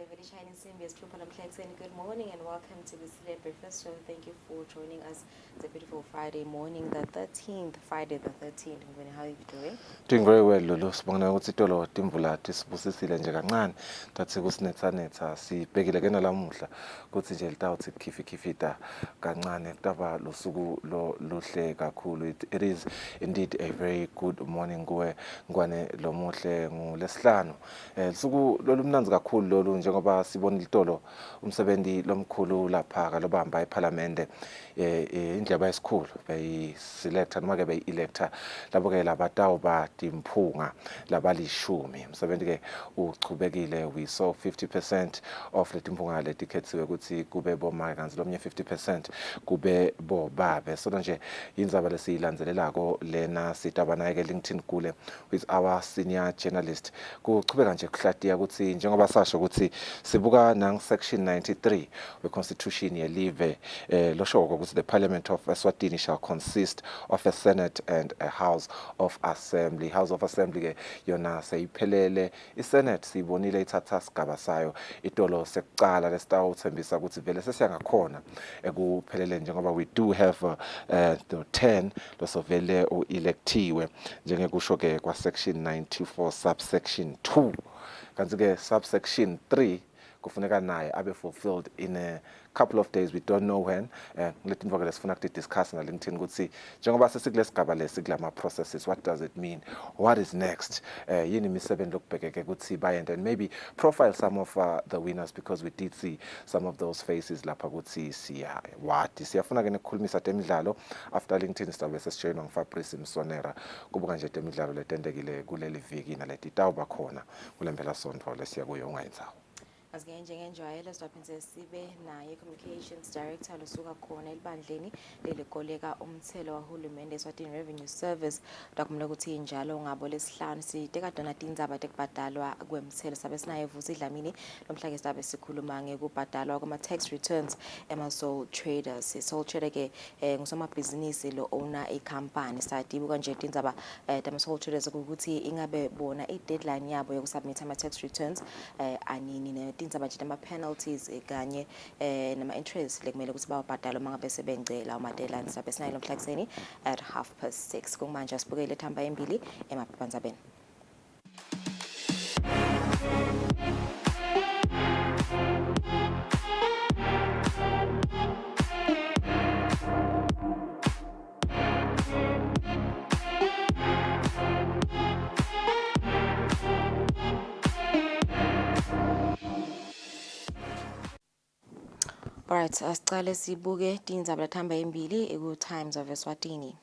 Good morning and welcome to the Kusile Breakfast Show. Thank you for joining us. It's a beautiful Friday morning, the 13th, Friday the 13th. How are you doing? Doing very well, Lulu. Sibonga ukuthi itolo timvula tisibusisile nje kancane tathi kusinetsanetsa sibhekile ke nalamuhla kuthi nje litawuthi khifita kancane kutaba losuku luhle kakhulu. It is indeed a very good morning kuwe ngwane lomuhle ngolesihlanu. Suku lolumnanzi kakhulu lolu njengoba sibona itolo umsebenzi lomkhulu lapha kalobamba eParliament indleba yesikhulu beyiselecta noma ke beyi-electa labo ke labatawu batimphunga labalishumi umsebenzi ke uchubekile. We saw 50% of letimphunga letikhethiwe ukuthi kube bomake kanzi lomnye 50% kube bobabe. So nje indzaba lesiyilandzelelako lena sitabanayeke LinkedIn kule with our senior journalist kuchubeka nje kuhlatiya ukuthi njengoba sasho ukuthi sibuka nang section 93 we constitution yelive loshoko ukuthi the parliament of Eswatini shall consist of a senate and a house of assembly. House of assembly ke yona seyiphelele, isenate sibonile ithatha sigaba sayo itolo sekucala lesitawuthembisa ukuthi vele sesiyangakhona ekuphelele njengoba we do have the 10 losovele uelectiwe njengekusho ke kwa section 94 subsection 2 kanti ke subsection 3 kufuneka naye abe fulfilled in a couple of days. We don't know when. Let me sifuna discuss na LinkedIn ukuthi njengoba sesikulesisigaba lesikulama processes, what does it mean? What is next? Yini imisebenzi lokubhekeke ukuthi bayende and maybe profile some of the winners because we did see some of those faces lapha ukuthi siyafuna ke nekukhulumisa temidlalo after LinkedIn sitabe sesijoinwa nguFabrice Msonera kubuka nje temidlalo letendekile kuleli viki naletitawuba khona kulempela sonto lesiya kuyo ungayinzawo. Njengenjwayelo siphinde sibe naye communications director losuka khona elibandleni lelikoleka umthelo wahulumende eSwatini Revenue Service dokumela ukuthi njalo ngabo lesihlanu siteka dona tindzaba tekubhadalwa kwemthelo sabe sinaye Vusi Dlamini lomhla ke sabe sikhuluma ngekubhadalwa kwama tax returns sole traders. Sole trader ke ngusomabhizinisi lo owner company sadibuka nje tindzaba tama sole traders ukuthi ingabe bona i-deadline yabo yokusubmit ama tax returns anini tindzaba nje ama penalties kanye nama interest lekumele ukuthi bawabhadale mangabe sebengcela ama deadlines sabe sinayo lomhla kuseni at 6:30 kumanje asibukele thamba embili emaphephandzabeni. Alright, asicale sibuke tindzaba lathamba embili eku Times of Eswatini.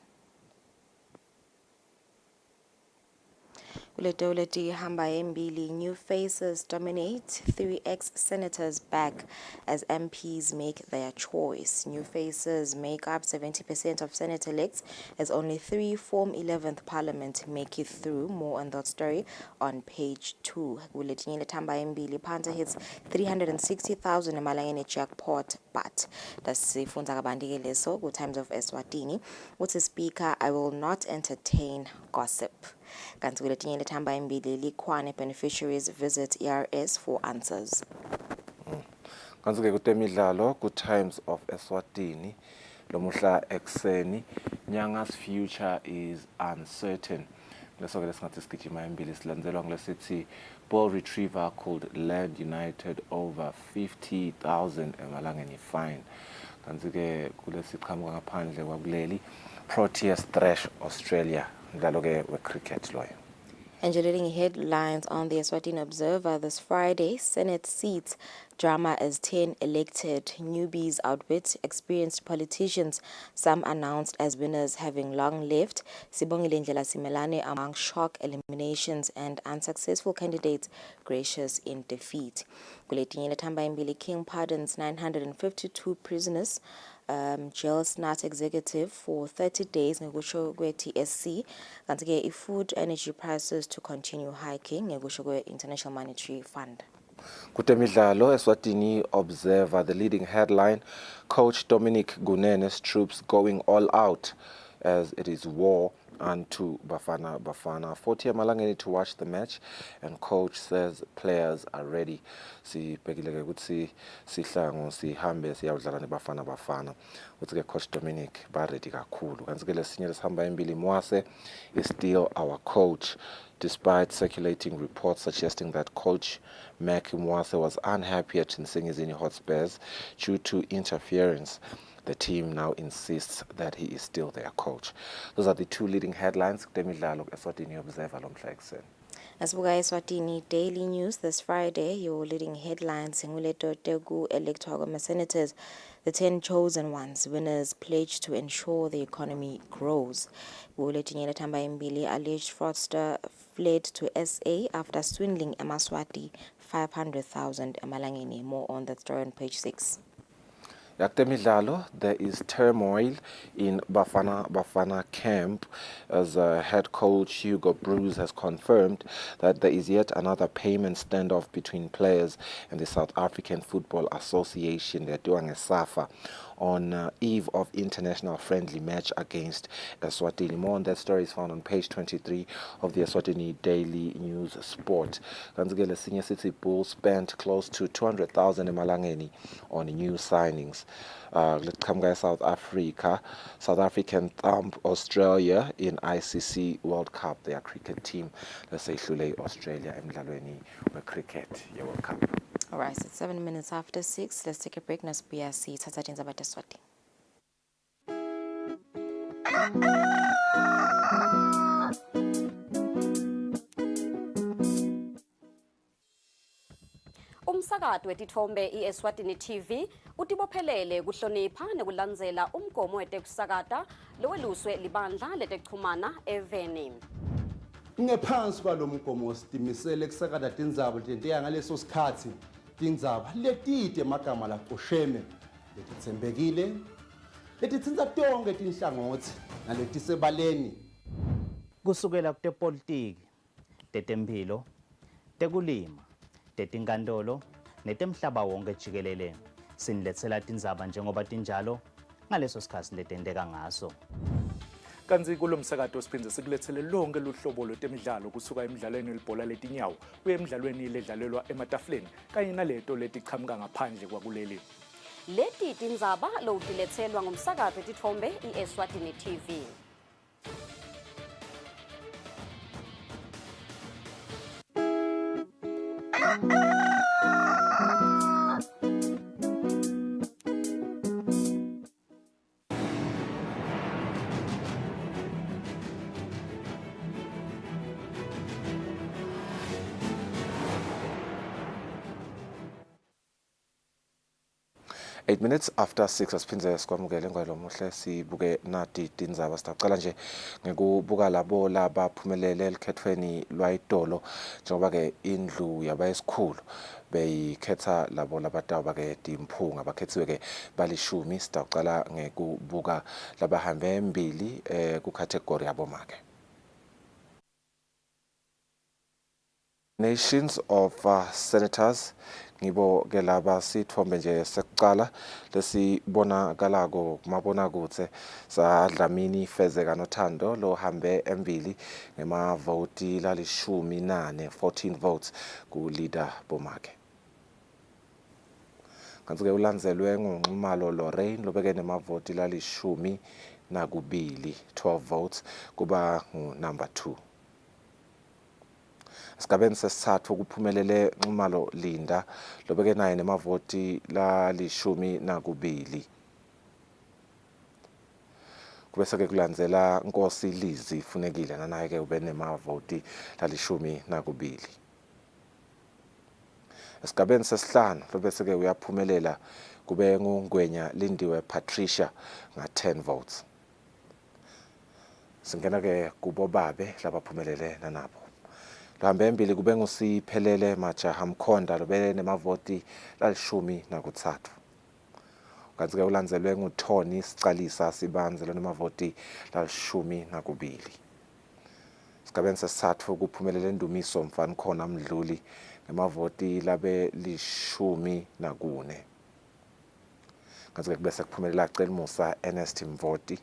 Kuletoleti hamba embili, new faces dominate, 3 ex-senators back as MPs make their choice. New faces make up 70% of Senate-elects as only 3 form 11th Parliament make it through. More on that story on page 2. Kuletini hamba embili, Panther hits 360,000 emalangeni jackpot, but that's sifunza kabandike leso ku Times of Eswatini. What's the speaker? I will not entertain gossip. Kanti kuletinye lethamba embili likhwane beneficiaries visit ERS for answers. Kanti ke kutemidlalo ku Times of Eswatini lomuhla ekseni Nyanga's future is uncertain. Leso ke lesingathi sigijima embili silandzelwa ngilesithi ball retriever could land United over 50,000 emalangeni fine. Kanti ke kulesiqhamuka ngaphandle kwakuleli Proteas thrash Australia ndalo ke we cricket loyo. And leading headlines on the Eswatini Observer this Friday, Senate seats drama as 10 elected newbies outwit experienced politicians, some announced as winners having long left. Sibongile Ndlela Simelane among shock eliminations and unsuccessful candidates gracious in defeat. Kuletinye lethamba embili, King pardons 952 prisoners. Jails not executive for 30 days ngekusho kwe-TSC kanti ke food energy prices to continue hiking ngekusho kwe-International Monetary Fund. Kutemidlalo Eswatini Observer, the leading headline, Coach Dominic Gunene's troops going all out as it is war and 2 Bafana. 40 Emalangeni to watch the match, and coach says players are ready. Sibhekile ukuthi sihlango sihambe siyawudlala neBafana. Uthi coach Dominic ba ready kakhulu. Kanti ke lesinye lesihamba embili Mwase is still our coach, despite circulating reports suggesting that coach Mac Mwase was unhappy at Nsingizini Hotspurs due to interference. The team now insists that he is still their coach. Those are the 2 leading headlines. Temidlalo Eswatini Observer lomhla ekuseni. Asibuka Eswatini Daily News this Friday. Your leading headlines: Nguleto Tegu electoral senators, the 10 chosen ones, winners pledge to ensure the economy grows. Nguleto Tamba Mbili, alleged fraudster fled to SA after swindling Eswatini 500,000 Emalangeni. More on that story on page 6. Yaktemidlalo, there is turmoil in Bafana camp as head coach Hugo Bruce has confirmed that there is yet another payment standoff between players and the South African Football Association. They're doing a SAFA on eve of international friendly match against Eswatini. More on that story is found on page 23 of the Eswatini Daily News Sport. Kanzigele Senior City Bulls spent close to 200,000 Emalangeni on new signings. Let's come guys, South African thump Australia in ICC World Cup. Their cricket team, let's say Kusile Australia emdlalweni cricket World Cup. All right, so it's 7 minutes after 6. Let's take a break. Nasibuya sithatha indaba Eswatini. Umsakazo wetithombe iEswatini TV utibophelele kuhlonipha nekulandzela umgomo wetekusakata loweluswe libandla letekuchumana eveni. Ngephansi kwalomgomo sitimisele kusakata tindzaba letentiya ngaleso sikhatsi, tindzaba letide emagama laqosheme, letitsembekile, letitsintsa tonke tinhlangothi naletisebaleni. Kusukela kutepolitiki, tetemphilo, tekulima, tetinkantolo netemhlaba wonke jikelele, siniletsela tindzaba njengoba tinjalo ngaleso sikhatsi letenteka ngaso. Kanzi kulomsakato siphindze sikulethele lonke luhlobo lwetemidlalo kusuka emidlalweni welibhola letinyawo kuye emidlalweni ledlalelwa ematafuleni kanye naleto letiqhamuka ngaphandle kwakuleli. Leti tindzaba lowutiletselwa ngumsakazo wetithombe iEswatini TV. 8 minutes after 6 asiphindze sikwamukele ngalo muhle sibuke nati tindzaba sitaqala nje ngekubuka labo labaphumelele elikhethweni lwayitolo njengoba ke indlu yabayesikhulu beyikhetha labo labatawuba ke timphunga bakhethiwe ke balishumi. Sitaqala ngekubuka labahambe embili ku category yabomake. Nations of Senators ngibo ke laba sithombe nje sekucala lesibonakalako kumabonakudze saDlamini Fezeka noThando lo hambe embili ngemavoti lalishumi nane 14 votes ku leader bomake. Kanti ke ulandzelwe nguNxumalo Lorraine lobeke nemavoti lalishumi nakubili 12 votes kuba number 2. Esigabeni sesithathu kuphumelele Nxumalo Linda lobeke naye nemavoti lalishumi nakubili. Kubese ke kulandzela Nkosi Lizi Funekile nanaye ke ube nemavoti lalishumi nakubili. Esigabeni sesihlanu lobese ke uyaphumelela kube nguNgwenya Lindiwe Patricia nga 10 votes. Singena ke kubo babe labaphumelele nanabo. Lohambe embili kube nguSiphelele Majaha Mkhonda lobele nemavoti lalishumi nakutsatfu. Kanti ke ulandzelwe nguThoni Sicalisa Sibanze nemavoti lalishumi nakubili. Esigabeni sesithathu kuphumelele Ndumiso Mfanikhona Mdluli nemavoti labe lishumi nakune. Kanti ke bese kuphumelela Celi Musa Ernest Mvoti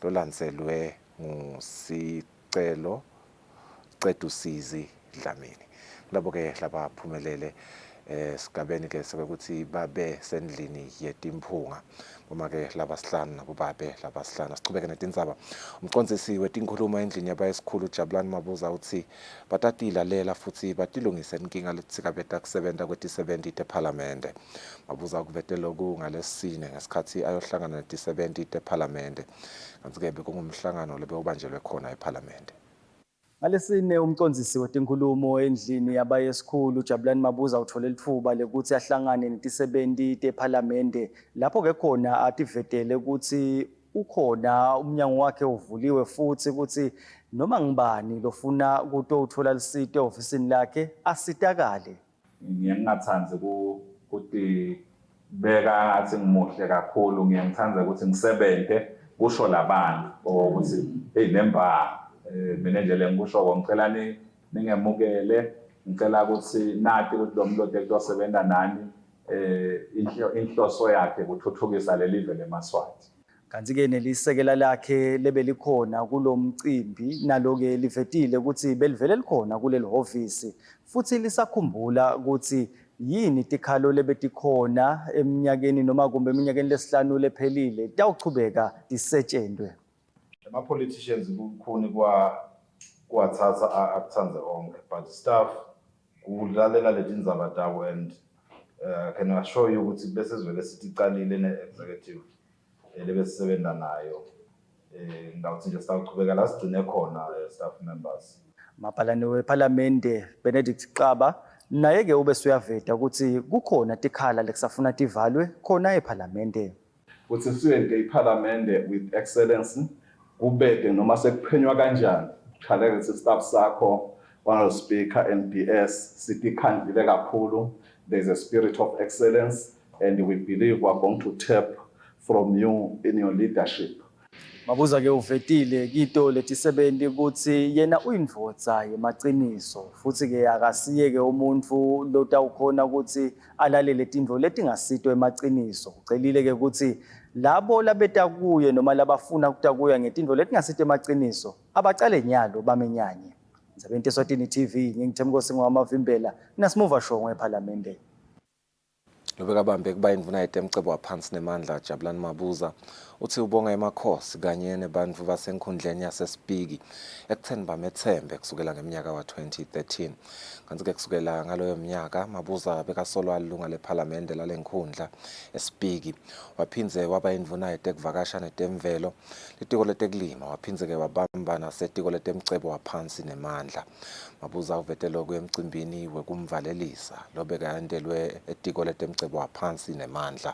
lolandzelwe ngusicelo Ceda Usizi Dlamini. Labo ke labaphumelele esigabeni ke sokuthi babe sendlini yetimphunga. Uma ke labasihlanu nabo babe labasihlanu. Sichubeke netindzaba. Umcondzisi wetinkhulumo endlini yabayesikhulu Jabulani Mabuza uthi batatila lela futhi batilungise inkinga letikabe takusebenta kweti-70 tePhalamende. Mabuza ukuvete lokhu ngalesine ngesikhathi ayohlangana neti-70 tePhalamende. Kanti ke bekungumhlangano lebewubanjelwe khona ePhalamende. Ngalesine umcondzisi wetinkhulumo endlini yabayesikhulu Jabulani Mabuza uthole lithuba lekuthi ahlangane neti-70 tePhalamende lapho ke khona ativetele ukuthi ukhona umnyango wakhe uvuliwe futhi ukuthi noma ngibani lofuna kuto uthola lisite ofisini lakhe asitakale. Ngingathanzi ukuthi beka ngathi ngimuhle kakhulu, ngiyangithanda ukuthi ngisebenze kusho labantu ukuthi hey nemba mina nje lengikusho ngicela ningemukele, ngicela ukuthi nathi ukuthi lo muntu ekuzosebenza nani inhloso yakhe ukuthuthukisa leli live leMaswati. Kanti ke nelisekela lakhe lebelikhona kulomcimbi nalo ke livetile ukuthi belivele likhona kuleli office futhi lisakhumbula ukuthi yini tikhalo lebetikhona eminyakeni noma kumbe eminyakeni lesihlanu lephelile tawuchubeka tisetshenzwe. Ama politicians kukhuni kwathatha akuthanze onke, but staff kulalela letindzaba tabo, and can assure you ukuthi besizwele sithi qalile ne-executive lebesisebenza nayo ngawuthi nje sitawuchubeka la sigcine khona staff members. Mapalani wePhalamende Benedict Xaba naye ke ube suyaveta ukuthi kukhona tikhala lekusafuna tivalwe khona ePhalamende. Ukuthi siyenze iPhalamende with excellence, kubeke noma sekuphenywa kanjani khaleke staff sakho one speaker NPS sithi khandile kakhulu. There's a spirit of excellence and we believe we are going to tap from you in your leadership. Mabuza ke uvetile kito leti-70 ukuthi yena uyindvodza yemaciniso futhi ke akasiye ke umuntu lotawukhona ukuthi alalele tindvo letingasito emaciniso. Ucelile ke ukuthi labo labeta kuye noma labafuna kutakuya ngetindvo letingasito emaciniso abacale nyalo bamenyanye. Ndzabeni Eswatini TV ngingithemkosi ngwamavimbela nasimuva shongwe ePhalamende. Lobeka bambe kuba indvuna yetemcebo waphansi nemandla Jabulani Mabuza uthi ubonga emakhosi kanye nebantfu basenkhundleni yasesipiki ekutheni bamethembe kusukela ngeminyaka wa-2013. Kanti ke kusukela ngaloyo mnyaka Mabuza bekasolwa ilunga lePhalamende lalenkhundla esipiki. Waphindze waba indvuna yetekuvakasha netemvelo, litiko letekulima, waphindze ke wabamba nasetiko letemcebo waphansi nemandla. Mabuza uvetelo kwemcimbini wekumvalelisa lobeka yandelwe etiko letemcebo waphansi nemandla.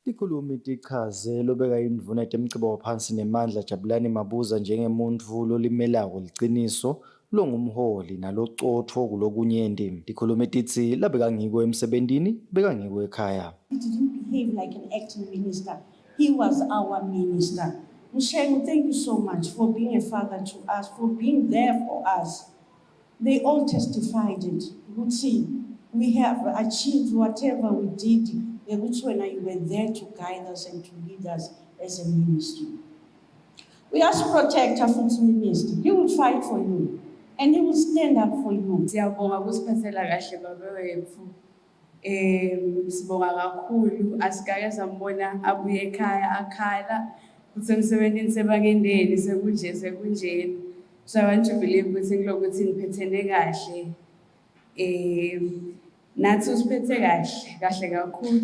Tikhulumi tichaze lobeka indvuna yetemcebo waphansi nemandla Jabulani Mabuza njengemuntfu lolimelako liciniso longumholi nalocotfo kulokunyenti. Tikhulumi titsi labeka ngiko emsebentini beka ngiko ekhaya. He didn't behave like an acting minister. He was our minister. Mshengu, thank you so much for being a father to us, for being there for us. They all testified it. We have achieved whatever we did. You were there to guide us and to lead us as a ministry. We ask Protector for the ministry. He will fight for you and he will stand up for you. Siyabonga kusiphathela kahle babewethu. Sibonga kakhulu asikake sambona abuye ekhaya akhala ukuthi emsebenzini sebakendeni sekunjeni. So I want to believe ukuthi ngilokuthi niphethene kahle. Nathi usiphethe kahle kakhulu.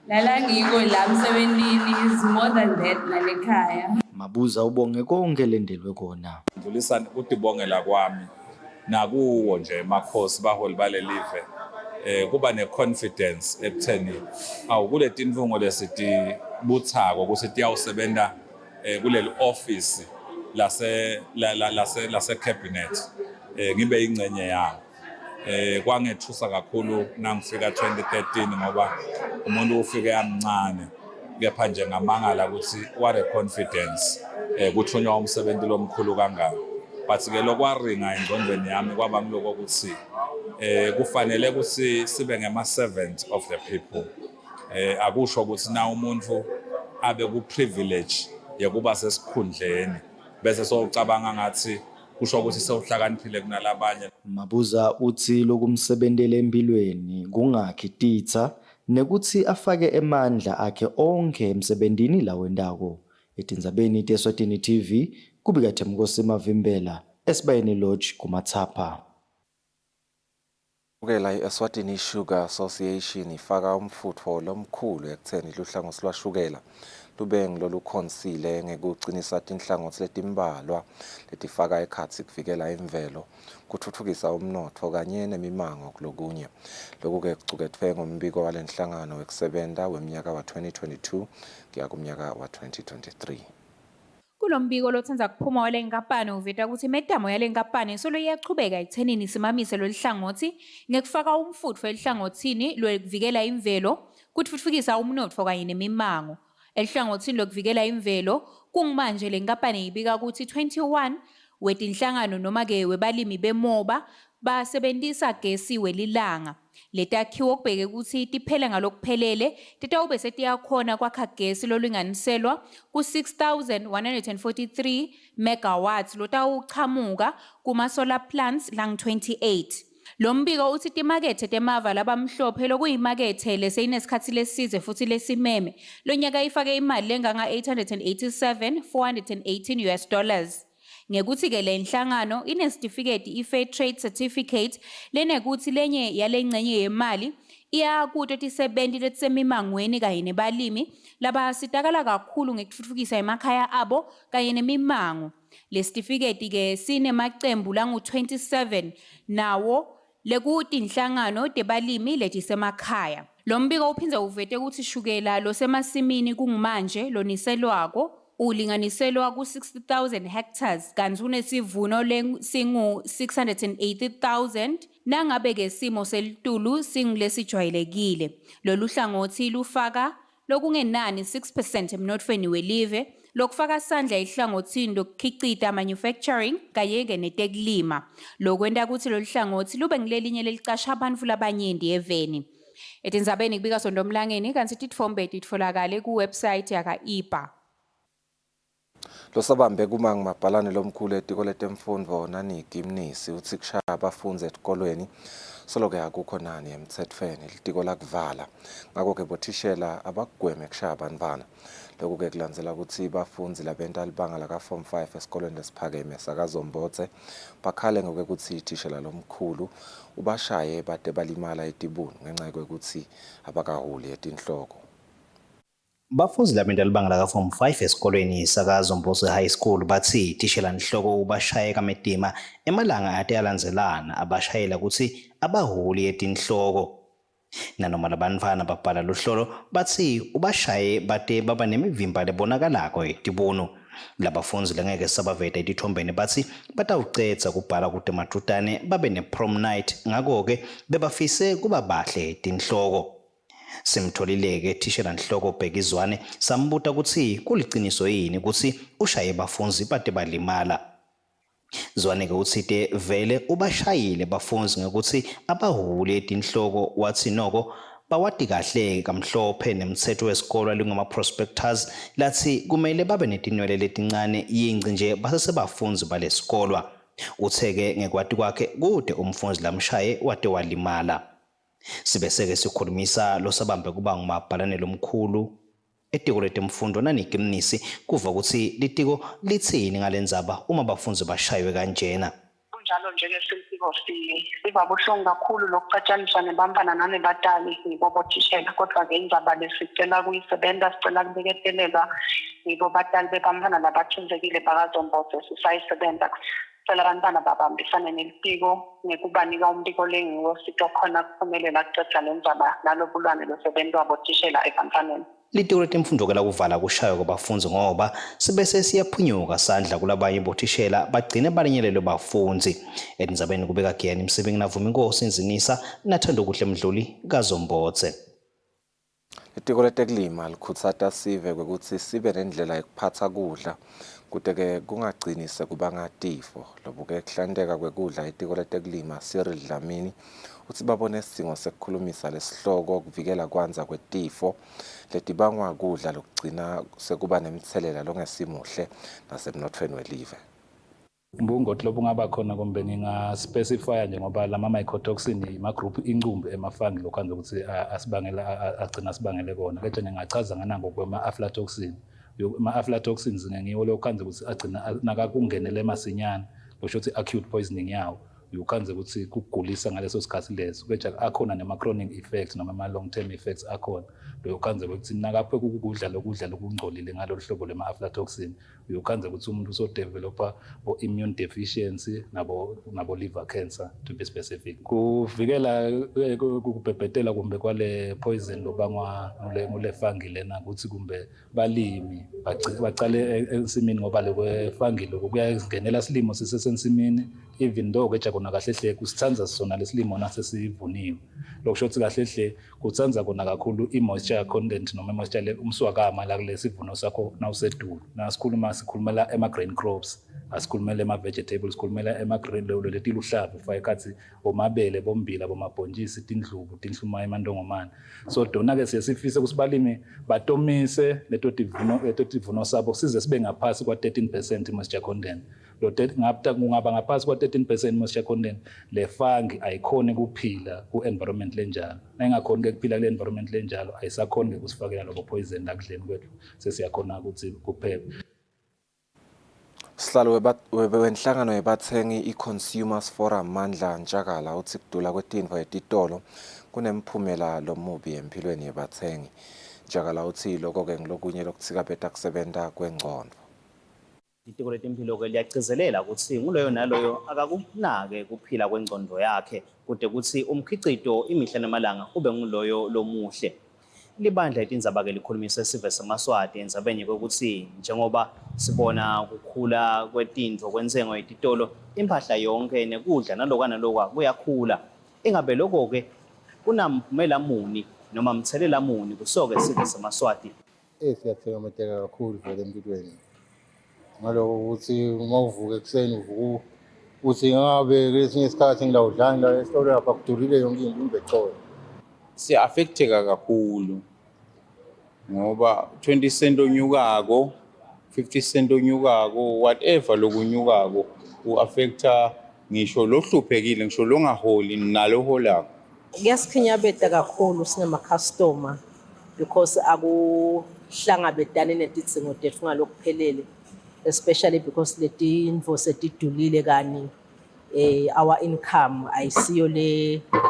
Lala ngiko la emsebenzini is more than that nalekhaya. Mabuza ubonge konke lendelwe kona. Ngidlulisa ukudibongela kwami nakuwo nje emakhosi baholi balelive kuba neconfidence ekutheni kule tindvungo lesithi buthako kusithi yawusebenza kuleli office lase cabinet ngibe ingcenye yawo. Kwangethusa kakhulu nangifika 2013 ngoba umuntu ufike yamncane kepha nje ngamangala ukuthi what a confidence kuthunywa umsebenzi lomkhulu kangaka. But ke lokwaringa engqondweni yami kwaba ngiloko ukuthi kufanele ukuthi sibe ngema servant of the people. Akusho ukuthi na umuntu abe ku privilege yokuba sesikhundleni bese sowucabanga ngathi kusho ukuthi sewuhlakaniphile kunalabanye. Mabuza uthi lokumsebentela empilweni kungakhi titsa nekuthi afake emandla akhe onke emsebentini lawendako. Etindzabeni teSwatini TV kubika Themkosi Mavimbela, Esibayeni Lodge kuMatsapa. La Eswatini Sugar Association ifaka umfutho lomkhulu ekutheni luhlangothi lwashukela lube ngilolu Kusile ngekucinisa tinhlangothi letimbalwa letifaka ekhatsi kuvikela imvelo kuthuthukisa umnotho kanye nemimango kulokunye. Lokhu ke kucuketfwe ngombiko walenhlangano wekusebenta weminyaka wa 2022 kuya kumnyaka wa 2023. Kulombiko lothenza kuphuma wale nkampani uveta ukuthi imedamo yale nkampani solo iyachubeka ekuthenini simamise lolihlangothi ngekufaka umfutho elihlangothini lokuvikela imvelo kutfutfukisa umnotfo kanye nemimango. Elihlangothini lokuvikela imvelo kungimanje le nkampani ibika ukuthi 21 wetinhlangano noma ke webalimi bemoba basebentisa gesi welilanga. Letakhiwo kubheke ukuthi tiphele ngalokuphelele titawube setiyakhona kwakha gesi lolinganiselwa ku 6143 megawatts lotawuchamuka kuma solar plants lang 28. Lo mbiko uthi timakethe temava labamhlophe lokuyimakethe leseyinesikhathi lesize futhi lesimeme lonyaka ifake imali lenganga 887,418 US dollars. Ngekuthi ke le nhlangano inesitifiketi i-Fair Trade Certificate lenekuthi lenye yalengcenye yemali iya kuto tisebenti letisemimangweni kanye nebalimi labasitakala kakhulu ngekutfutfukisa emakhaya abo kanye nemimango. Le sitifiketi ke sinemacembu langu 27 nawo lekutinhlangano tebalimi letisemakhaya. Lo mbiko uphindze uvete ukuthi shukela losemasimini kungimanje loniselwako ulinganiselwa ku 60,000 hectares kanti unesivuno singu 680,000 nangabe ke simo selitulu singulesijwayelekile. Lolu hlangothi lufaka lokungenani 6% emnotfweni welive lokufaka sandla ihlangothini lokukhicita manufacturing kanye ke netekulima. Lokwenta ukuthi lolu hlangothi lube ngilelinye lelicasha abantu labanyenti eveni. Etindzabeni kubika Sondomlangeni kanti titfombe titfolakale ku website yaka IPA. Losabambe kumanga mabhalane lomkhulu etiko letemfundvo naniki mnisi uthi kushaya abafundzi etikolweni soloke akukho nani emtsetfweni litiko lakuvala ngakho ke bothishela abagweme kushaya abantwana. Lokhu ke kulandzela ukuthi bafundzi labenta libanga laka form 5 esikolweni lesiphakeme sakaZombotse bakhale ngokuthi ithishela lomkhulu ubashaye bade balimala etibunu ngenxa yokuthi abakahuli etinhloko. Bafundzi labenta libanga laka form 5 esikolweni sakaZombotse High School bathi tishela nhloko ubashaye kametima emalanga ate alandzelana abashayela ukuthi abahuli etinhloko. Nanoma labantwana babhala luhlolo bathi ubashaye bate baba nemivimba lebonakalako etibunu. Labafundzi lengeke sabaveta etithombeni bathi batawucedza kubhala kuti matutane babe ne-prom night ngako ke bebafise kuba bahle etinhloko. Simtholileke tishela nhloko Bhekizwane sambuta ukuthi kuliciniso yini ukuthi ushaye bafundzi bade balimala. Zwane ke uthite vele ubashayile bafundzi ngekuthi abahuli etinhloko wathi noko bawati kahle kamhlophe nemthetho wesikole lingama prospectors lathi kumele babe netinwele letincane yingci nje basesebafundzi balesikolwa. Utheke ngekwati kwakhe kude umfundzi lamshaye wade walimala. Sibeseke sikhulumisa losabambe kuba ngumabhalane lomkhulu etiko letemfundo naniki mnisi kuva ukuthi litiko litsini ngalendzaba uma abafundzi bashaywe kanjena. Kunjalo nje ke silitiko siba buhlungu kakhulu lokucatshaniswa nebantwana nanebatali ngibobotishela kodwa ke indzaba lesicela kuyisebenta sicela kubeketelelwa ngibobatali bebantwana labathinzekile bakaZombotse sisayisebenta. Sicela abantwana babambisane nelitiko ngekubanika umbiko lengiwo sitokhona kuphumelela kucedza lendzaba nalobulwane losebentwa botishela ebantwaneni. Litiko letemfundo ke lakuvala kushaywa kwabafundzi ngoba sibese siyaphunyuka sandla kulabanye bothishela bagcine balinyelelwe bafundzi. Etindzabeni kubeka Giyani Msebenti navuma inkosi Nzinisa nathanda kuhle Mdluli kaZombotse. Litiko letekulima likhutsata sive ukuthi sibe nendlela yokuphatha kudla Kute-ke kungagcini sekubanga tifo lobu-ke kuhlanteka kwekudla itiko letekulima Cyril Dlamini uthi babone isidingo sekukhulumisa lesihloko kuvikela kwanza kwetifo letibangwa kudla lokugcina sekuba nemthelela longesimuhle nasemnothweni welive. Ubungothi lobungaba khona kumbe ngingaspecifya nje ngoba lama mycotoxin imagroup incumbi emafangi lokhanze ukuthi asibangela agcina asibangele kona kanje ngingachaza nganango kwema aflatoxin ama aflatoxins ngiwo lokhanze ukuthi agcina nakakungenele masinyana kusho ukuthi acute poisoning yawo ukhanze ukuthi kugulisa ngaleso sikhathi leso kanje akhona nema chronic effects noma ama long term effects akhona ukhanze ukuthi nakaphe ukudla lokungcolile ngalolu hlobo lema aflatoxin ukhanze ukuthi umuntu usodevelopa immune deficiency nabo liver cancer to be specific. Kuvikela ukubhebhetela kumbe kwale poison lobangwa ngule fungi lena ukuthi kumbe balimi bacale ensimini ngoba le fungi lokho kuyangenela silimo sisesensimini even though keja kona kahle hle kusithanza sona lesilimo nasesivuniwe lokusho ukuthi kahle hle kuthanza kona kakhulu i-moisture content noma moisture umswakama la kule sivuno sakho nawusedulu sikhulumela ema-grain crops asikhulumela ema-vegetables sikhulumela ema-grain letiluhlavu fayikathi omabele bombila bomabhontshisi tindlubu tinhluma emantongomane so dona-ke siye sifise ukuthi balimi batomise leto tivuno sabo size sibe ngaphasi kwa-13% moisture content kungaba ngaphasi kwa-13% moisture content le fungi ayikhoni kuphila ku-environment lenjalo nayingakhoni-ke kuphila kule environment lenjalo ayisakhoni-ke kusifakela lobo poison lakudleni kwethu sesiyakhona ukuthi kuphephe. Sihlalo wenhlangano yebathengi i-Consumers Forum Mandla Njakala uthi kudula kwetinto etitolo kunemphumela lomubi empilweni yebathengi. Njakala uthi lokho-ke ngilokunye lokuthikabeta kusebenta kwengcondo. Itiko letempilo-ke liyagcizelela ukuthi nguloyo naloyo akakunake kuphila kwengcondo yakhe kude kuthi umkhicito imihla namalanga ube nguloyo lomuhle. Libandla itindzaba-ke likhulumisa isive seMaswati endzabeni ukuthi njengoba sibona kukhula kwetintfo kwenzengo yetitolo impahla yonke nekudla nalokwa kuyakhula. Ingabe lokho-ke kunamphumela muni noma mthelela muni kusoke isive seMaswati. Siyathikamezeka kakhulu vele empilweni. Ngaloko ukuthi uma uvuka ekuseni uvuka uthi ngabe kwesinye isikhathi ngilawudlani la esitolo lapha kudurile yonke into imbecolo. Siya-affecteka kakhulu ngoba 20 cent onyukako 50 cent onyukako whatever lokunyukako u-affecta ngisho lohluphekile ngisho longaholi naloholako. Kuyasikhinyabeta kakhulu sinama-customer because akuhlangabetani netidzingo tethu ngalokuphelele especially because leti info setidulile kani our income ayisiyo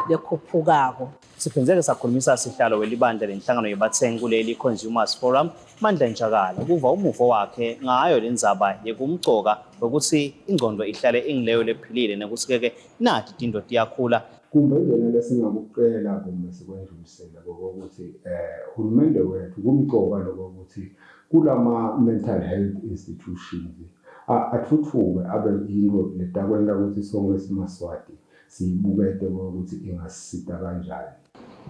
lekhuphukako. Siphindze sakhulumisa sihlalo welibandla lenhlangano yebathengi kuleli Consumers Forum Mandla Njakala kuva umuvo wakhe ngayo lendzaba yekumgcoka ukuthi ingcondo ihlale ingileyo lephilile nekuthi-ke nathi tinto tiyakhula. Kumbe indlela lesingakucela kumbe sikwendlulisela kokuthi uhulumende wethu kumgcoka lokuthi kulama mental health institutions athuthuke abe yinto letakwenza ukuthi sonke siMaswati siyibukete ukuthi ingasisita kanjani.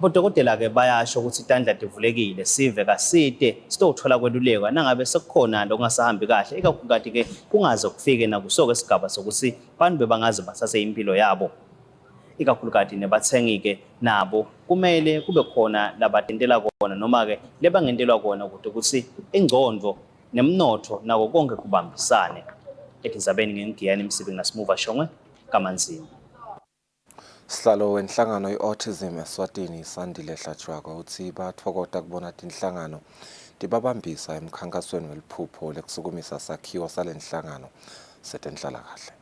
Bodokotela-ke bayasho ukuthi itandla tivulekile sive kaside sitothola kwelulekwa nangabe sekukhona lokungasahambi kahle ikakhulukathi-ke kungaze kufike nakusoke isigaba sokuthi abantu bebangaze bathathe impilo yabo. Ikakhulukathi nebathengi-ke nabo kumele kube khona labatentela kona noma-ke lebangentelwa kona ukuthi ingcondo nemnotho nako konke kubambisane. Etindzabeni ngengiyani Msibingi naSimuva Shongwe kaManzini. Sihlalo wenhlangano i-Autism Eswatini Sandile Hlatshwako uthi bathokoza kubona tinhlangano tibabambisa emkhankasweni weliphupho lekusukumisa sakhiwo salenhlangano setenhlalakahle.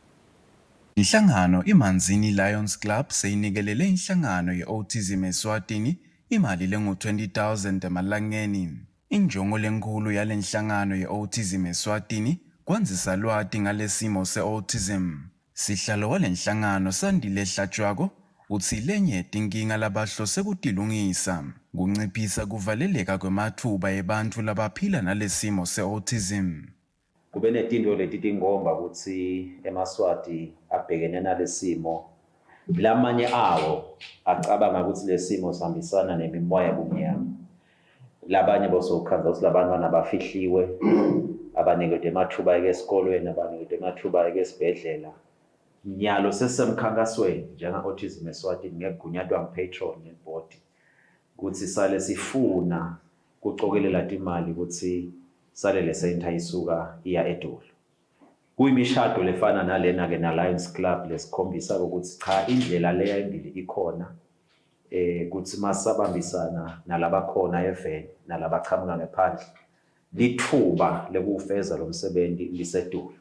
Inhlangano iManzini Lions Club seyinikelele inhlangano ye-Autism Eswatini imali lengu-20,000 emalangeni. Injongo lenkulu yalenhlangano ye-Autism Eswatini kwanzisa lwati ngalesimo se-autism. Sihlalo walenhlangano Sandile Hlatshwako uthi lenye tinkinga labahlose kutilungisa kunciphisa kuvaleleka kwemathuba ebantfu labaphila nalesimo se-autism. Kube netinto letitingomba ukuthi eMaswati abhekene nalesimo lamanye awo acabanga ukuthi lesimo sihambisana nemimoya ebumnyama. Labanye bosokhanza ukuthi labantwana bafihliwe abanikwe amathuba esikolweni, abanikwe amathuba esibhedlela. Nyalo sesemkhankasweni njenga-Autism Eswatini ngekugunyadwa ngipatron neboard ukuthi sale sifuna kucokelela imali ukuthi sale le center isuka iya eDolo. Kuyimishado lefana nalena-ke na-Lions Club lesikhombisa ukuthi cha indlela leya embili ikhona kuthi masabambisana nalabakhona eveni nalabachamuka ngaphandle lithuba lekufeza lo msebenzi liseDolo.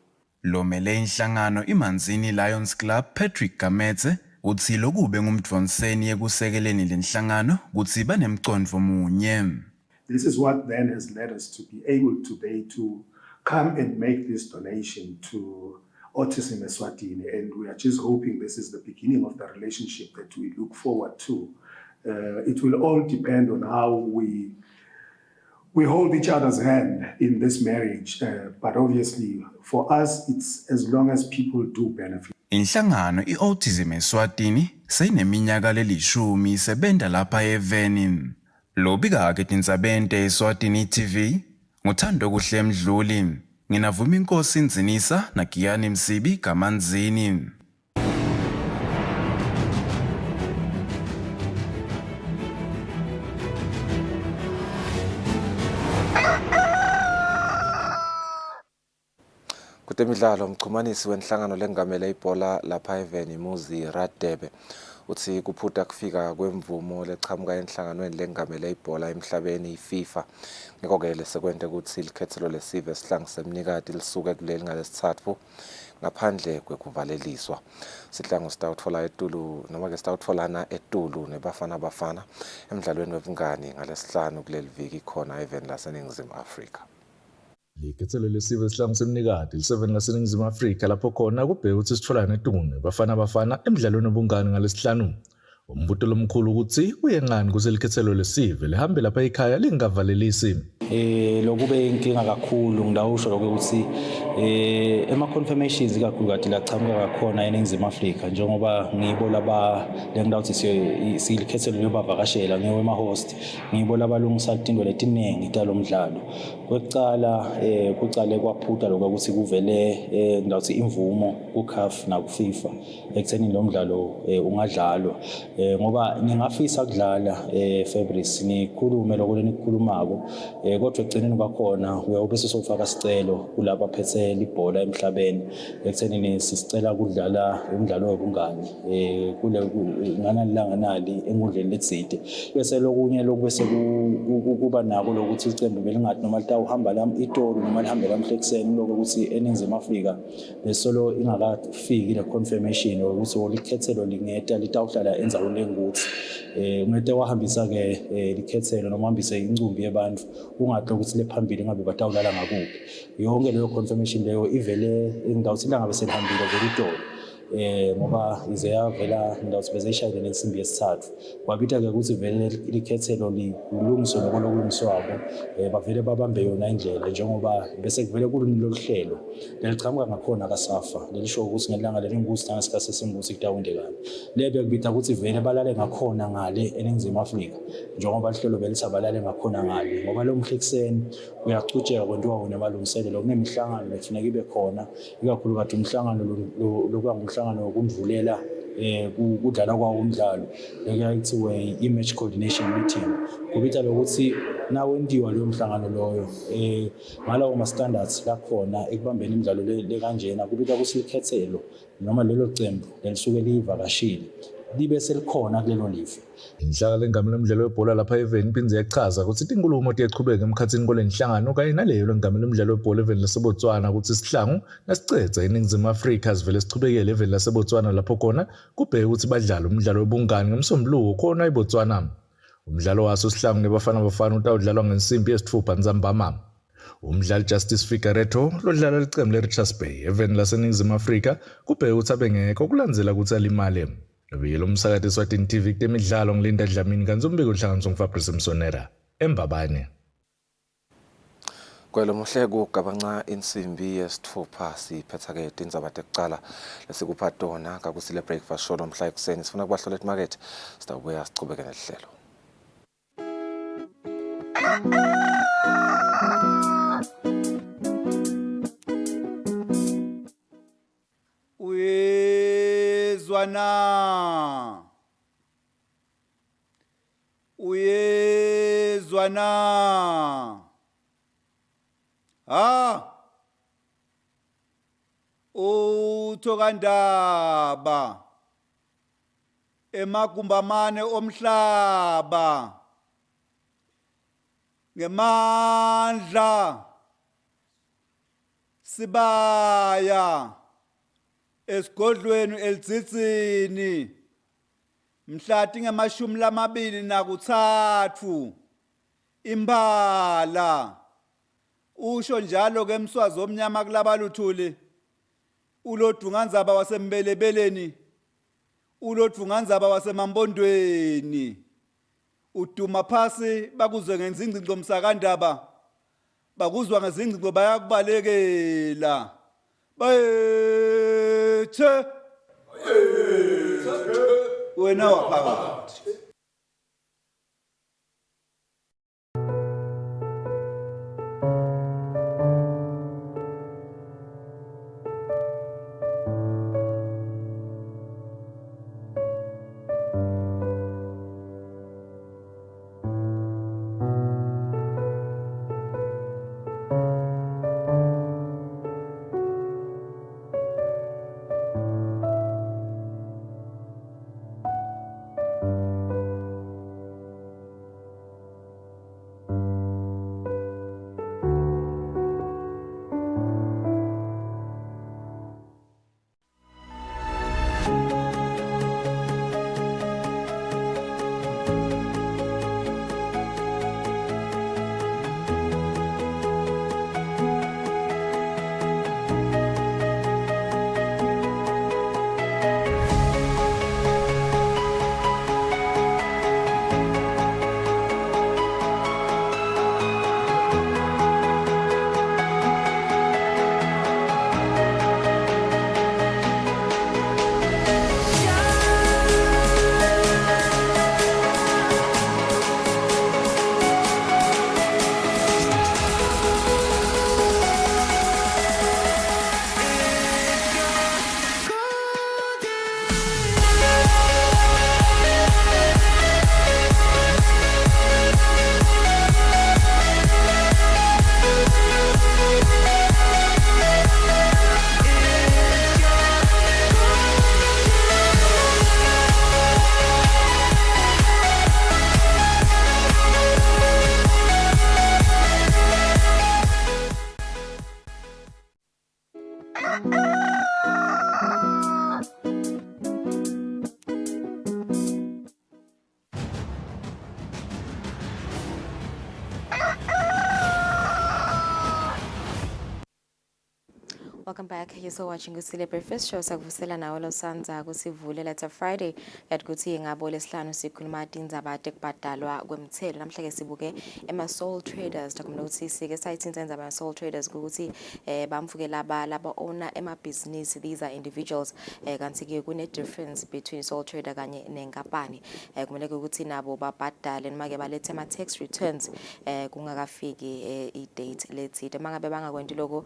Lomele inhlangano iManzini Lions Club Patrick Gametse uthi lokube ngumdvonseni yekusekeleni lenhlangano kuthi banemcondvo munye. This is what then has led us to be able today to come and make this donation to Autism Eswatini, and we are just hoping this is the beginning of the relationship that we look forward to. It will all depend on how we hold each other's hand in this marriage, but obviously for us it's as long as people do benefit. Inhlangano i-Autism Eswatini seyineminyaka lelishumi sebenta lapha eveni. Lobika-ke tindzabente Eswatini TV, nguthando kuhle Mdluli, nginavuma inkosi Nzinisa naGiyani Msibi Kamanzini. Kutemidlalo umchumanisi wenhlangano lengamele ibhola lapha eveni Muzi Radebe uthi kuphuta kufika kwemvumo lechamuka enhlanganweni lengamele ibhola emhlabeni iFIFA ngekho-ke lesekwente ukuthi likhethelo lesive sihlangu semnikati lisuke kuleli ngalesithathu ngaphandle kwekuvaleliswa. Sihlangu sitawutfola eTulu noma-ke sitawutfolana eTulu nebafana emdlalweni webungani ngalesihlanu kuleli viki khona eveni laseNingizimu Afrika. Likhethelo lesive sihlangu semnikati li-7 laseNingizimu Afrika lapho khona kubheka ukuthi sitfolane eTulu bafana emdlalweni wobungani ngalesihlanu. Umbuto lomkhulu ukuthi uyengani kuze likhethelo lesive lihambe lapha ekhaya lingavalelisi. Lokube inkinga kakhulu ngidawusho ukuthi ema-confirmations kakhulu kade lachamuka kakhona eNingizimu Afrika njengoba ngibo laba lengidawuthi silikhethelo lobavakashela ngewema-host ngibo labalungisa izinto letiningi talo mdlalo. Kwekucala kucale kwaphutha lokho ukuthi kuvele ngidawuthi imvumo ku-CAF naku-FIFA ekuthenini lo mdlalo ungadlalwa ngoba ngingafisa ukudlala Fabrice nikhulume lokho lenikukhulumako kodwa egcineni kwakhona uyabe sesofaka isicelo kulabo aphethe ibhola emhlabeni ekuthenini sisicela ukudlala umdlalo wobungani kule nganalanga nali enkundleni letside bese lokunye lokubese kuba nako lokuthi icembu belingathi noma litawuhamba la iTolo noma lihambe la mhlekuseni lokho ukuthi eNingizimu Afrika besolo ingakafiki le confirmation ukuthi olikhethelo lingeta litawuhlala enzaweni lenguthi ngete wahambisa ke likhethelo noma uhambise incumbi yabantu ungathi ukuthi lephambili ngabe batawulala ngakuphi yonke leyo confirmation leyo ivele ngidawuthi la ngabe selihambile vele iTolo ngoba ize yavela ngidawuthi bezeshayile lensimbi yesithathu kwabitha ke ukuthi vele likhethelo lilungiswe ngokulungiswabo bavele babambe yona indlela njengoba bese kuvele kulolu hlelo lelichamuka ngakhona kaSAFA lelisho ukuthi ngelanga lelingusi nangesikhathi sesingusi kutawundekana lebe kubitha ukuthi vele balale ngakhona ngale eNingizimu Afrika njengoba lihlelo belitha balale ngakhona ngale ngoba lo mhlekuseni uyachutsheka kwentiwa wona amalungiselelo kunemihlangano lefuneka ibe khona ikakhulu kade umhlangano lokungumhlangano wokumvulela kudlala kwawo umdlalo lekuyithiwe i-match coordination meeting kubitha lokuthi nawendiwa leyo mhlangano loyo ngalawo ma-standards lakhona ekubambeni imidlalo le kanjena kubitha ukuthi likhethelo noma lelo cembu lelisuke liyivakashile libe selikhona kulelo live. Inhlaka lengamela umdlalo webhola lapha eveni iphindze yachaza ukuthi inkulumo iyaqhubeka emkhathini kolenhlangano kanye naleyo lengamela umdlalo webhola eveni laseBotswana ukuthi isihlangu nasicedza eNingizimu Afrika sivele sichubekele eveni laseBotswana lapho khona kubheka ukuthi badlala umdlalo wobungani ngomsombuluko khona eBotswana. Umdlalo waso isihlangu nebafana utawudlalwa ngensimbi yesithupha Nzambama. Umdlali Justice Figueiredo lodlala licembu leRichards Bay eveni laseNingizimu Afrika kubheka ukuthi abengekho kulandzela ukuthi alimale. Nobiyelo umsakati Eswatini TV kutemidlalo ngilinda Dlamini kanti umbiko uhlanganiswa nguFabrice Msonera eMbabane. Kwelo muhleko gabanca insimbi yesithupha siphetha-ke tindzaba tekucala lesikuphatona kakusile breakfast show lomhla ekuseni sifuna kubahlola emarket sitawubuya sichubeke nelihlelo. Uyezwa na. Uthokandaba emagumbamane omhlaba ngemandla sibaya esigodlweni elitsitsini mhlati ngemashumi lamabili nakutsatfu imbala usho njalo ke Mswazi omnyama kulaba luthuli ulodunganzaba wasembelebeleni ulodunganzaba wasemambondweni uduma phasi bakuzwe ngezingcingo msakandaba bakuzwa ngezingcingo bayakubalekela bayethe wena waphakathi. Welcome back. You're still watching Kusile Breakfast Show. Sakuvusela nawe lo sanza kusivule letha Friday at kuthi ngabo lesihlanu sikhuluma tindzaba tekubhadalwa kwemthelo. Namhlanje sibuke ema-sole traders. Takumele ukuthi sike sayithinta indzaba ema-sole traders ukuthi bamfuke laba owner ema-business. These are individuals. Kanti ke kune difference between sole trader kanye nenkampani. Kumele ukuthi nabo babhadale noma ke balethe ama-tax returns kungakafiki i-date lethile. Mangabe bangakwendi lokho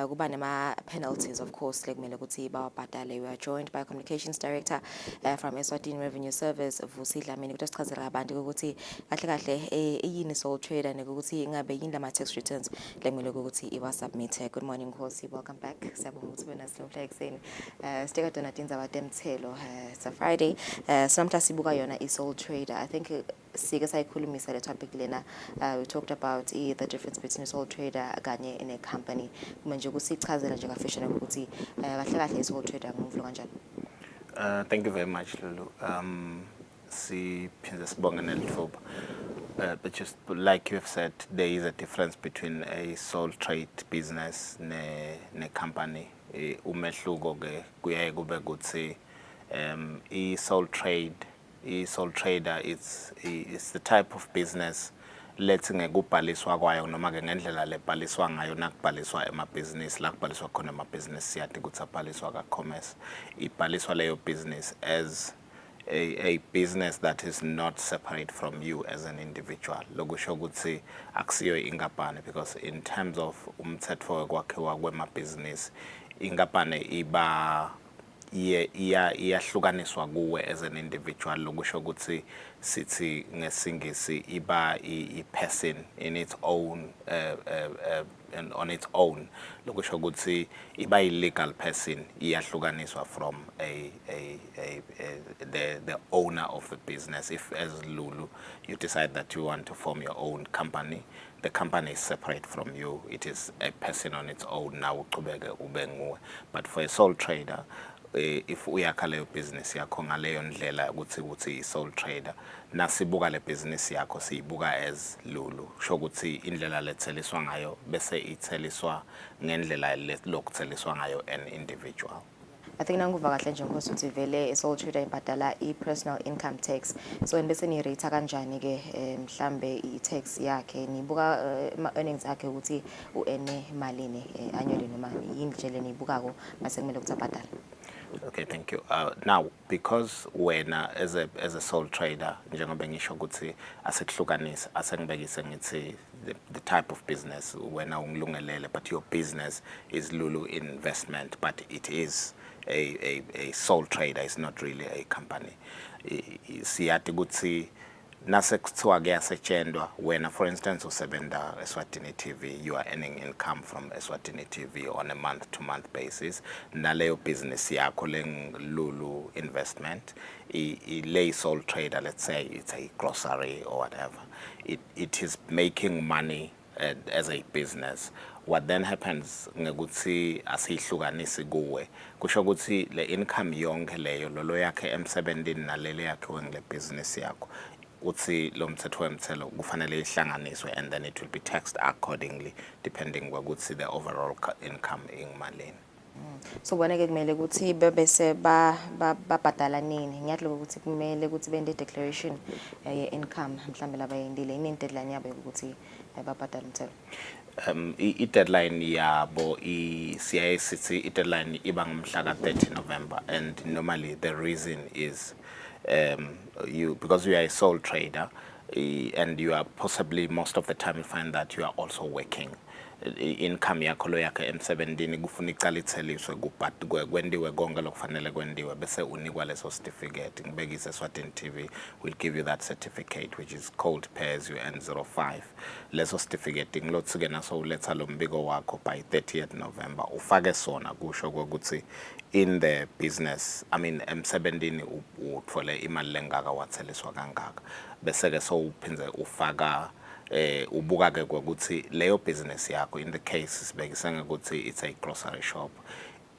kuba nema penalties, of course. Like Melekuti Bawabadale. We are joined by Communications Director from Eswatini Revenue Service, Vusile Mini. Just because Rabandi Guti, Atlekale, sole trader, Neguti, Ngabe Yindama tax returns, like Melekuti, it was submitted. Good morning, Kosi. Welcome back. Sabu Mutsubena Snowflake saying, Stega Donatins about them telo. It's a Friday. Sometimes Sibuka Yona is sole trader. I think Sigasai Kulumi said a topic, Lena. We talked about the difference between a sole trader, Ganye, in a company. Thank you very much, Lulu. But just like you have said, there is a difference between a sole trade business ne company. Umehluko ke kuyaye kube ukuthi sole trader is the type of business lethi ngekubhaliswa kwayo noma ke ngendlela lebhaliswa ngayo nakubhaliswa emabhizinisi la kubhaliswa khona emabhizinisi siyathi ukuthi abhaliswa ka-commerce ibhaliswa leyo business as a business that is not separate from you as an individual lokusho ukuthi akusiyo inkampani because in terms of umthetho wekwakhiwa kwemabhizinisi inkampani iyahlukaniswa kuwe as an individual lokusho ukuthi sithi ngesingisi iba i-person in its own and on its own lokusho ukuthi iba i-legal person iyahlukaniswa from the owner of the business. If as Lulu you decide that you want to form your own company, the company is separate from you. It is a person on its own now. But for a sole trader, if uyakha leyo business yakho ngaleyo ndlela ukuthi sole trader nasibuka le business yakho siyibuka as Lulu sho ukuthi indlela letheliswa ngayo bese itheliswa ngendlela lokutheliswa ngayo an individual. I think nanguva kahle nje ngoba uthi vele sole trader ibhadala i-personal income tax, so bese ni rate kanjani ke mhlambe i-tax yakhe nibuka earnings akhe ukuthi uene malini annually noma yindlela nibukako mase kumele ukuthi abhadale. Okay, thank you. Now, because when as a sole trader, njengoba ngisho ukuthi asekuhlukanisa asengibekise ngithi the type of business when ungilungelele, but your business is Lulu Investment, but it is a sole trader. It's not really a company. Siyathi ukuthi nasekuthiwa kuyasetshenzwa wena, for instance usebenta Eswatini TV, you are earning income from Eswatini TV on a month-to-month basis. Naleyo business yakho Lulu Investment, lay sole trader, let's say it's a grocery or whatever, it is making money as a business. What then happens ngekuthi asihlukanisi kuwe kusho ukuthi le income yonke leyo lolo yakhe emsebenzini nalele yakhe ngale business yakho uthi lo mthetho wemthelo kufanele ihlanganiswe, and then it will be taxed accordingly depending ukuthi the overall income ingimalini. So bona ke kumele ukuthi bese babhadala nini ngiyadlo ukuthi kumele ukuthi bende declaration ye income mhlambe laba yendile ini deadline yabo ukuthi babhadala umthelo. I-deadline yabo i-CIA sithi i-deadline iba ngomhla ka-30 November, and normally the reason is because you are a sole trader and you are possibly most of the time you find that you are also working. Income yakho lo yakhe emsebenzini kufuna icala itheliswe kwendiwe konke lokufanele kwendiwe bese unikwa leso certificate. Ngibekise Eswatini TV will give you that certificate which is called Pay As You Earn 05. Leso certificate ngilotsuke naso uletha lo mbiko wakho by 30th November ufake sona kusho ukuthi in the business, I mean emsebenzini uthole imali lengaka watheliswa kangaka bese ke so uphinze ufaka ubuka ke ukuthi leyo business yakho, in the case sibekise ukuthi it's a grocery shop,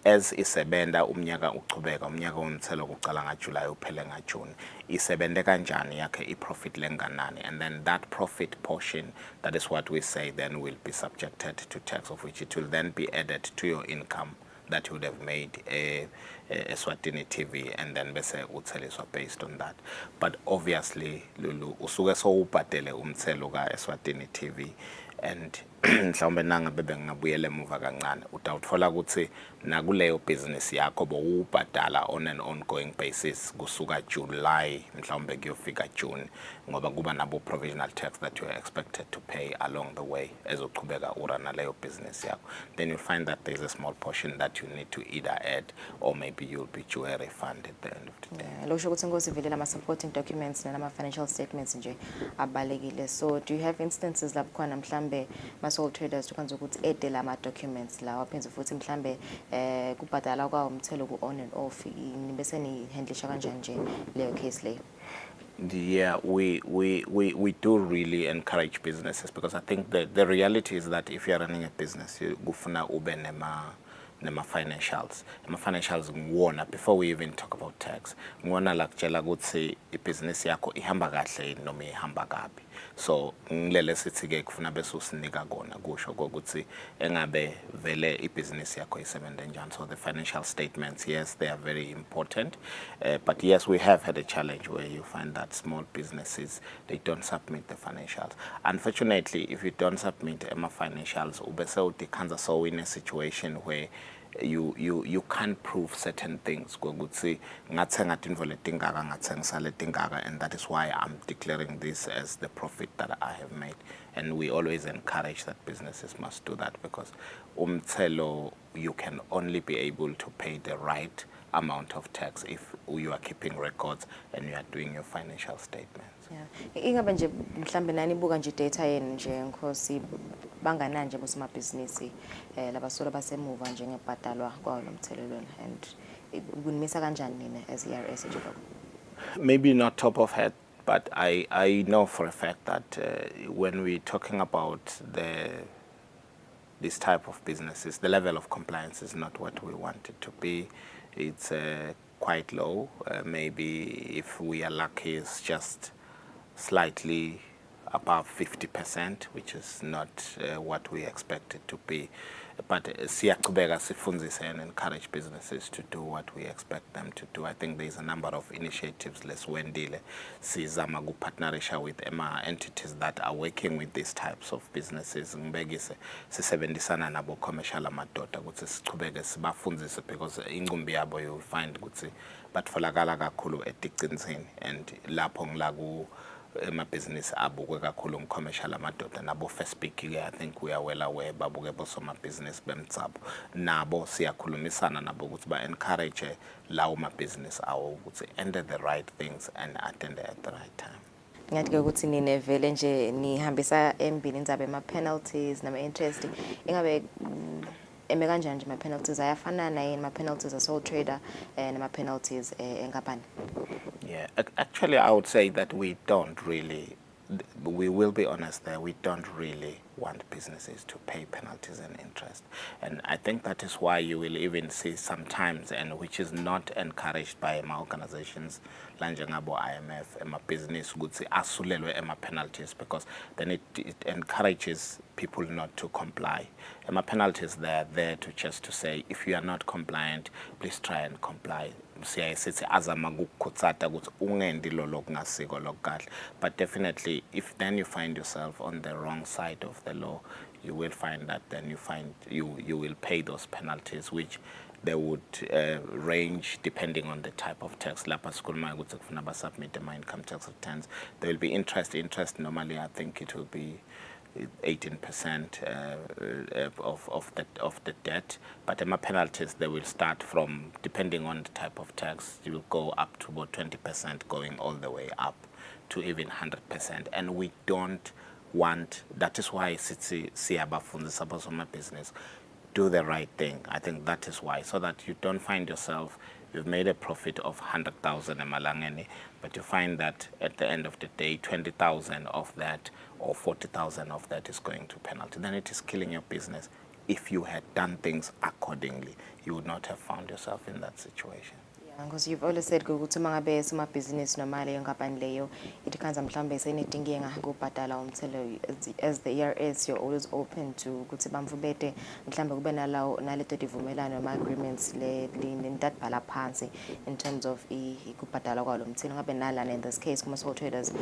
as isebenda umnyaka uchubeka umnyaka womthelo kucala ngaJuly uphele ngaJune, isebende kanjani yakhe iprofit lenganani, and then that profit portion, that is what we say then will be subjected to tax, of which it will then be added to your income that you would have made Eswatini TV, and then bese utheliswa based on that. But obviously Lulu usuke so ubhadele umthelo ka Eswatini TV, and mhlawumbe nanga bebe ngabuyele emuva kancane utawuthola ukuthi nakuleyo business yakho bowubhadala on an ongoing basis kusuka July mhlawumbe kuyofika June, ngoba kuba nabo provisional tax that you are expected to pay along the way as uqhubeka urana leyo business yakho. Then you'll find that there's a small portion that you need to either add or maybe you'll be due a refund at the end of the day. Lo sho ukuthi ngosivelela ama supporting documents nama financial statements nje abalekile. So do you have instances lapho khona mhlambe sole traders tukwenza ukuthi ede lama documents lawa phenze futhi mhlambe kubhadala kwa umthelo ku on and off bese ni handlisha kanjani nje leyo case leyo? Yeah, we do really encourage businesses, because I think the reality is that if you're running a business you gufuna ube nema financials. Nema financials ngiwona before we even talk about tax. Ngiwona la kutshela ukuthi ibusiness yakho ihamba kahle noma ihamba kabi. So ngilele sithi ke kufuna bese usinika kona kusho ukuthi engabe vele ibusiness yakho isebenza njani. So the financial statements, yes, they are very important, but yes, we have had a challenge where you find that small businesses, they don't submit the financials. Unfortunately, if you don't submit financials, ubese utikhanza so in a situation where you can't prove certain things, and that is why I'm declaring this as the profit that I have made. And we always encourage that businesses must do that, because umthelo, you can only be able to pay the right amount of tax if you are keeping records and you are doing your financial statements. Yeah. Ingabe nje mhlambe nani buka nje data yenu nje Nkosi banganani nje bosomabhizinisi labasuka basemuva nje ngebhadalwa kwawo lo mthelelweni and kunimisa kanjani nina as ERS nje lokho? Maybe not top of head, but I know for a fact that when we're talking about this type of businesses, the level of compliance is not what we want it to be. It's quite low. Maybe if we are lucky, it's just slightly above 50%, which is not what we expect it to be. But siyaqhubeka sifundzise and encourage businesses to do what we expect them to do. I think there's a number of initiatives leswendile sizama kupartnerisha with entities that are working with these types of businesses. Ngibekise sisebenzisana nabo commercial amadoda ukuthi siqhubeke sibafundzise because inqumbi yabo you find ukuthi batfolakala kakhulu etiqinisini and lapho ngilaku emabhizinisi abukwe kakhulu ngcommercial amadoda nabo first speak ke I think we are well aware babuke bosomabhizinisi bemtsabo nabo siyakhulumisana nabo ukuthi ba encourage lawo mabhizinisi awo ukuthi enter the right things and attend at the right time. Ngathi ke ukuthi nine vele nje nihambisa embili indzabe ama penalties nama interest ingabe eme kanjani nje ama penalties ayafanana yini ama penalties a sole trader nama penalties enkampani? Yeah, actually I would say that we don't really, we will be honest there, we don't really want businesses to pay penalties and interest. And I think that is why you will even see sometimes, and which is not encouraged by my organizations, Lanjangabo IMF, my business would say asulelwe my penalties, because then it encourages people not to comply. And my penalties, they're there to just to say, if you are not compliant, please try and comply. But definitely, if then you find yourself on the wrong side of the law, you will find that then you will pay those penalties, which they would range depending on the type of tax. Lapa skulma ukuthi submit my income tax returns. There will be interest. Interest normally, I think it will be 18% of the debt, but my penalties, they will start from, depending on the type of tax, you will go up to about 20%, going all the way up to even 100%. And we don't want, that is why Siaba from my business, do the right thing. I think that is why, so that you don't find yourself, you've made a profit of 100,000 emalangeni, but you find that at the end of the day, 20,000 of that or 40,000 of that is going to penalty. Then it is killing your business. If you had done things accordingly, you would not have found yourself in that situation. Because you've always said ukuthi mangabe somabhizinisi noma leyo nkampani leyo itikhanza mhlambe senetinkinga kubhadala umthelo, as the ERS you're always open to ukuthi bamvubete mhlambe kube naleto tivumelano ama agreements le nitatbhala phansi in terms of ikubhadala kwalo mthelo. Ngabe nalana in this case kuma sole traders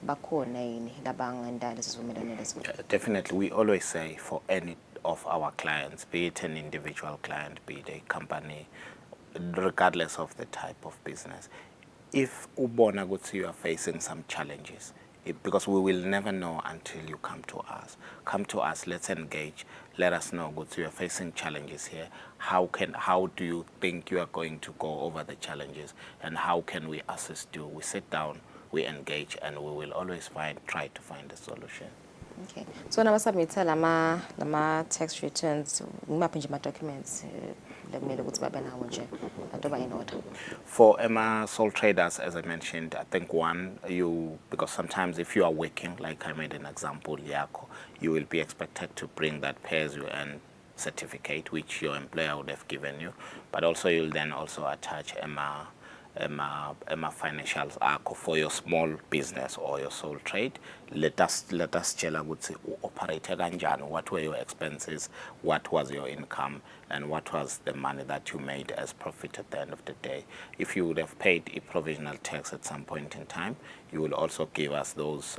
bakhona yini labangandala sivumelane leso? Definitely, we always say for any of our clients, be it an individual client, be it a company, regardless of the type of business, if ubona ukuthi you are facing some challenges, because we will never know until you come to us, let's engage, let us know that you are facing challenges here, how do you think you are going to go over the challenges, and how can we assist you? We sit down, we engage, and we will always try to find a solution. Okay, so now submit lama tax returns, ngimaphi nje ma documents lekumele ukuthi babe nawo nje adoba in order? For sole traders, as I mentioned, I think one, because sometimes if you are working, like I made an example, Yako, you will be expected to bring that pay-as-you-earn certificate, which your employer would have given you, but also you'll then also attach financials for your small business or your sole trade. Let us tell ukuthi operate kanjani, what were your expenses, what was your income, and what was the money that you made as profit at the end of the day. If you would have paid a provisional tax at some point in time, you will also give us those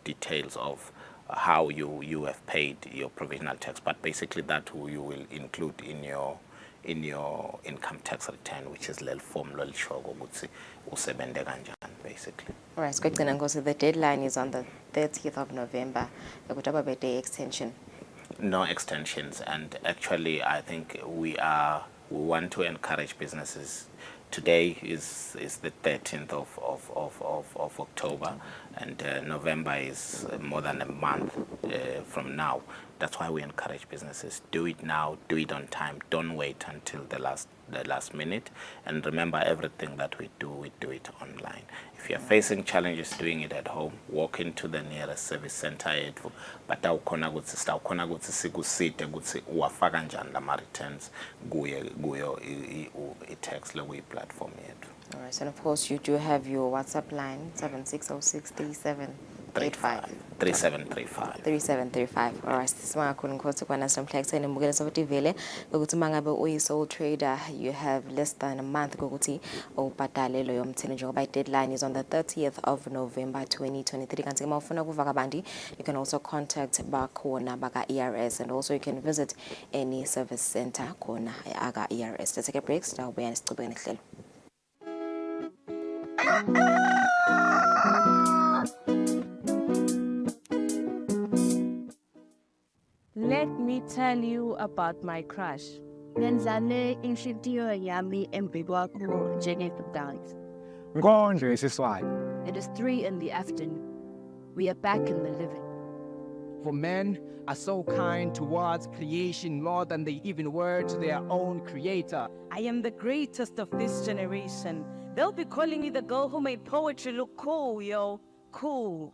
details of how you have paid your provisional tax, but basically that you will include in your income tax return, which is lel form lel shogo ukuthi usebende kanjani basically. All right, so the deadline is on the 30th of November. What about the extension? No extensions, and actually I think we are we want to encourage businesses. Today is the 13th of October, and November is more than a month from now. That's why we encourage businesses. Do it now, do it on time. Don't wait until the last minute. And remember, everything that we do it online. If you're facing challenges doing it at home, walk into the nearest service center yethu. But awukhona ukuthi sikuside ukuthi uwafaka njani lama returns kuyo i-tax lokuyi-platform yethu. All right, and of course you do have your WhatsApp line 76063735. 3735. All right, sisibonga kakhulu ngikhothi kwana namhla ekutheni mbukele sokuthi vele ukuthi mangabe uyi-sole trader you have less than a month kokuthi ubhadale loyo mthelo njengoba i-deadline is on the 30th of November 2023. Kanti uma ufuna ukuva kabanti, you can also contact bakhona baka ERS, and also you can visit any service center khona aka ERS. Let's take a break. Sitawubuya nesicubeko nehlelo. Let me tell you about my crush. Ngenzane inhlitiyo yami embibwakho njengedance. Ngondlo yesiswati. It is 3 in the afternoon. We are back in the living. For men are so kind towards creation more than they even were to their own creator. I am the greatest of this generation. They'll be calling me the girl who made poetry look cool, yo. Cool.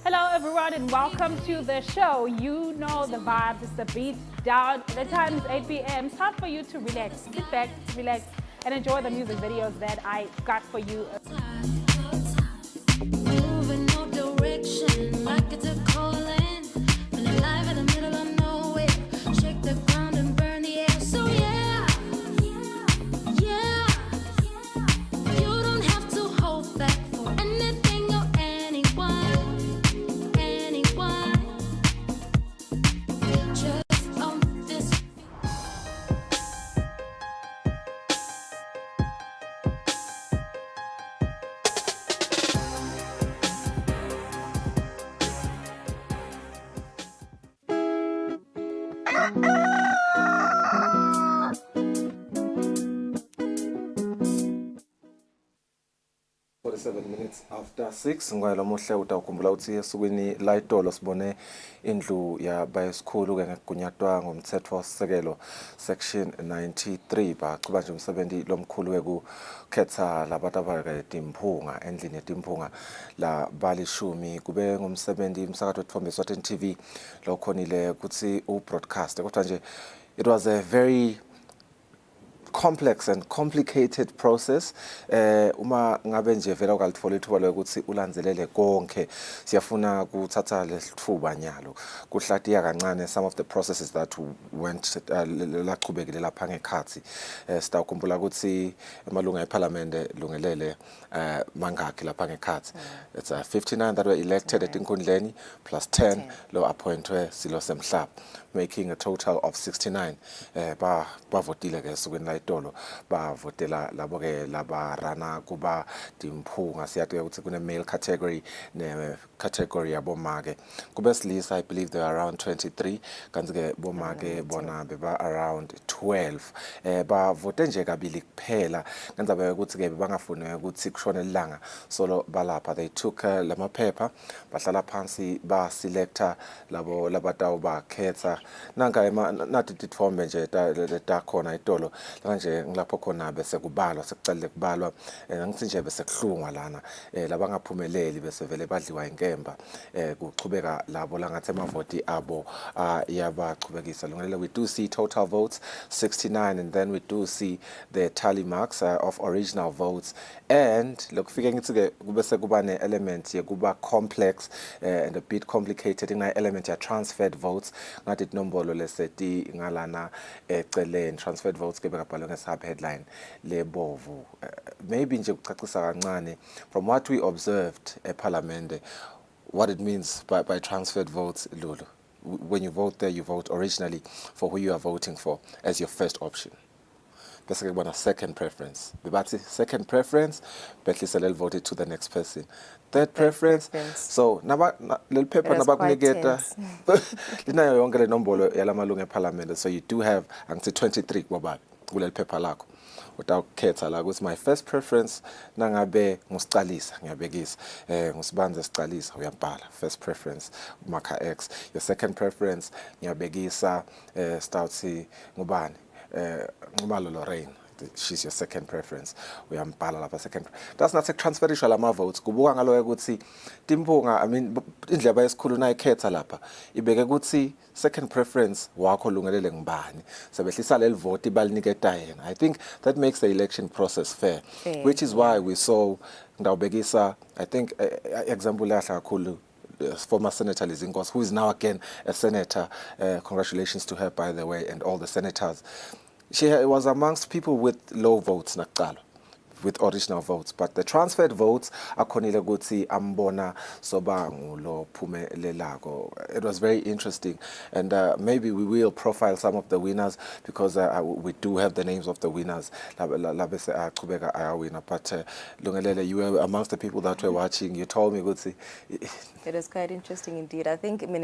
Hello everyone and welcome to the show. You know the vibes, it's the beat down. The time is 8 p.m. It's time for you to relax, sit back, relax, and enjoy the music videos that I got for you. Moving no direction, like it's a calling. Been alive in the middle of nowhere. Shake the ground and burn the air. So yeah, yeah. You don't have to hold back for anything or anyone. Just on this. Minutes after 6 ngwalo muhle utawukhumbula ukuthi esukwini la itolo sibone indlu yabayesikhulu ke ngekugunyatwa ngomthetho sisekelo section 93 bachuba nje umsebenzi lomkhulu wekukhetha labantu abayitimphunga endlini yetimphunga la balishumi kube ngumsebenzi umsakazo wetfombe Eswatini TV lo khonile ukuthi ubroadcast kodwa nje it was a very complex and complicated process. Uma ngabe nje vela ukalitfola ithuba lokuthi ulanzelele konke siyafuna kuthatha lesithuba nyalo kuhlatiya kancane some of the processes that went lachubekile lapha ngekhathi sitawukhumbula ukuthi amalunga eParliament lungelele mangaki lapha ngekhathi. It's 59 that were elected at inkundleni plus 10 lo appointwe silo semhlaba, making a total of 69 bavotile ke esukwini la itolo bavotela labo ke labarana kuba timphunga siyathi ukuthi kune male category ne category yaboma ke kube silisa I believe there are around 23 kanti ke boma ke bona beba around 12 bavote nje kabili kuphela ngenza ukuthi ke bangafuni ukuthi kushone ilanga solo balapha they took lamaphepha bahlala phansi ba selector labo labatawu bakhetha nanga nathi tithombe nje ta khona itolo kanje ngilapho khona bese kubalwa sekucela kubalwa ngithi nje bese kuhlungwa lana labangaphumeleli bese vele badliwa inkemba kuchubeka labo la ngathi amavoti abo yabachubekisa lungelele. We do see total votes 69 and then we do see the tally marks of original votes and lokufike ngithi ke kube sekuba ne element yekuba complex and a bit complicated ina element ya transferred votes ngathi inombolo leseti ngalana eceleni transferred votes ke bekabhalwe nge-sub headline lebovu. Maybe nje kucacisa kancane from what we observed eParliament what it means by transferred votes. Lulu, when you vote there you vote originally for who you are voting for as your first option. bese kuba na second preference. Bebathi second preference, behlisa leli vote to the next person. Third preference. So leli phepha nabakuniketa linayo yonke le nombolo yalamalungu eParliament. So you do have angithi 23 kwababi kuleli phepha lakho. Utawukhetha la ukuthi my first preference nangabe ngusicalisa ngiyabekisa ngusibanze sicalisa uyabhala first preference marker X. Your second preference ngiyabekisa stawuthi ngubani Ngumalo Lorraine. She's your second preference. Uyambhala lapha second. That's not transferisha lama votes. Kubuka ngalo ukuthi Timpunga, I mean indleba yesikhulu nayikhetha lapha ibeke ukuthi second preference wakho lungelele ngibani. Sebehlisa leli vote ibaliniketa yena. I think that makes the election process fair. Which is why we saw ndawubekisa I think example lahla kakhulu former Senator Lizinkos, who is now again a senator. Congratulations to her, by the way, and all the senators. She was amongst people with low votes, Nakalo, with original votes. But the transferred votes, akhonile ukuthi ambona soba ngulo phumelelago. It was very interesting. And maybe we will profile some of the winners because we do have the names of the winners. But Lungelele, you were amongst the people that were watching. You told me, Gutsi. It was quite interesting indeed. I think le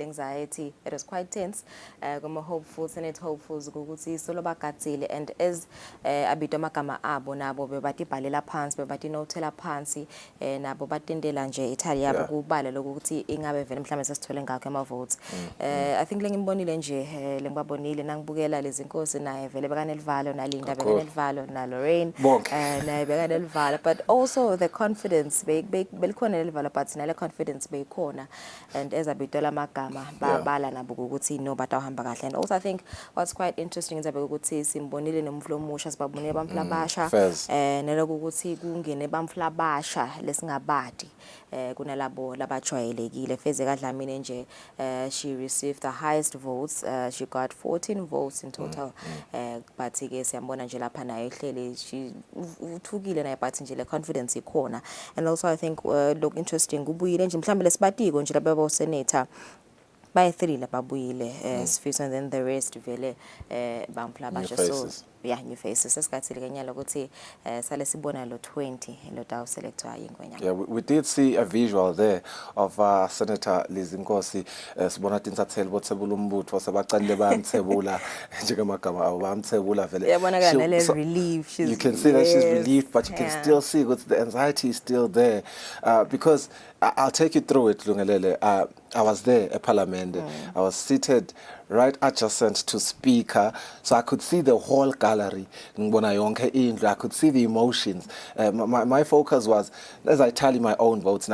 anxiety, it was quite tense. Goma hopeful, Senate hopefuls, Guguti, solo bakatsile, and as abitoma kama abo nabo bebati balela pants, bebati notela pansi, nabo batindela nje Italia bakubala lokuthi ingabe vele mhlambe sesithole ngakho ama votes. I think lengimbonile nje lengibabonile nangibukela lezi inkosi naye vele bekanelivalo nalinda bekanelivalo na Lorraine naye bekanelivalo, but also the confidence belikhona lelivalo but nale confidence beyikhona, and as abitola magama babala nabo ukuthi no batawuhamba kahle. And also I think what's quite interesting is ukuthi simbonile nomflo omusha sibabonile bamfla basha nelokuthi kungene bamfla basha lesingabadi kunalabo labajwayelekile. Fezeka Dlamini nje she received the highest votes. She got 14 votes in total. But ke siyambona nje lapha nayo ihleli she uthukile naye but nje le confidence ikhona. And also I think look interesting kubuyile nje mhlambe lesibatiko nje lababa senator by 3 lababuyile Sifiso, and then the rest vele bamphla basha. So yeah, new faces sesikhathile kenyalo ukuthi sale sibona lo 20 lo taw selectwa yingwenya. Yeah, we did see a visual there of Senator Lizinkosi sibona tinsathelo bothebula umbutho sebaqalile bayamthebula njengamagama abo bayamthebula vele. Yabona kana le relief. You can see that she's relieved, but you can still see the anxiety is still there because I'll take you through it, Lungelele. I was there at Parliament. I was seated right adjacent to Speaker, so I could see the whole gallery. I could see the emotions. My focus was, as I tally my own votes,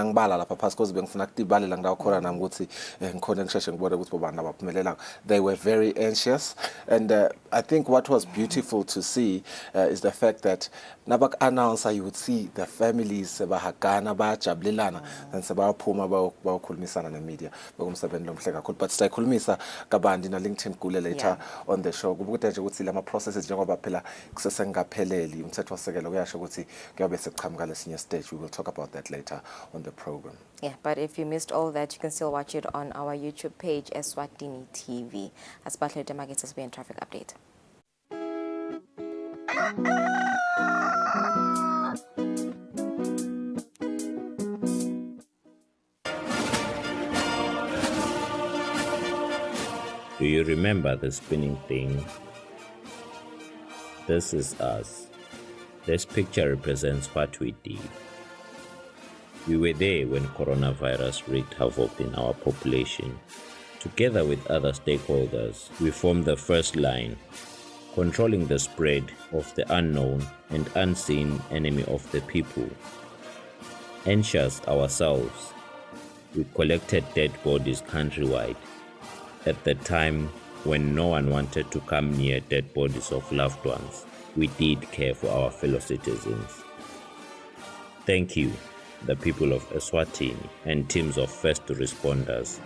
they were very anxious. And I think what was beautiful to see is the fact that Nabak announcer, you would see the families, and media. But stay kulmisa kabandi na LinkedIn kule later on the show. Kubukuta nje ukuthi lama processes njengoba phela kusesengapheleli umthetho wasekela kuyasho ukuthi kuyabe sekuqhamuka lesinye stage. We will talk about that later on the program. Yeah, but if you missed all that, you can still watch it on our YouTube page, Eswatini TV. As part of the markets and traffic update. Do you remember the spinning thing? This is us. This picture represents what we did. We were there when coronavirus wreaked havoc in our population. Together with other stakeholders, we formed the first line, controlling the spread of the unknown and unseen enemy of the people. Anxious ourselves, we collected dead bodies countrywide. At the time when no one wanted to come near dead bodies of loved ones, we did care for our fellow citizens. Thank you, the people of Eswatini and teams of first responders.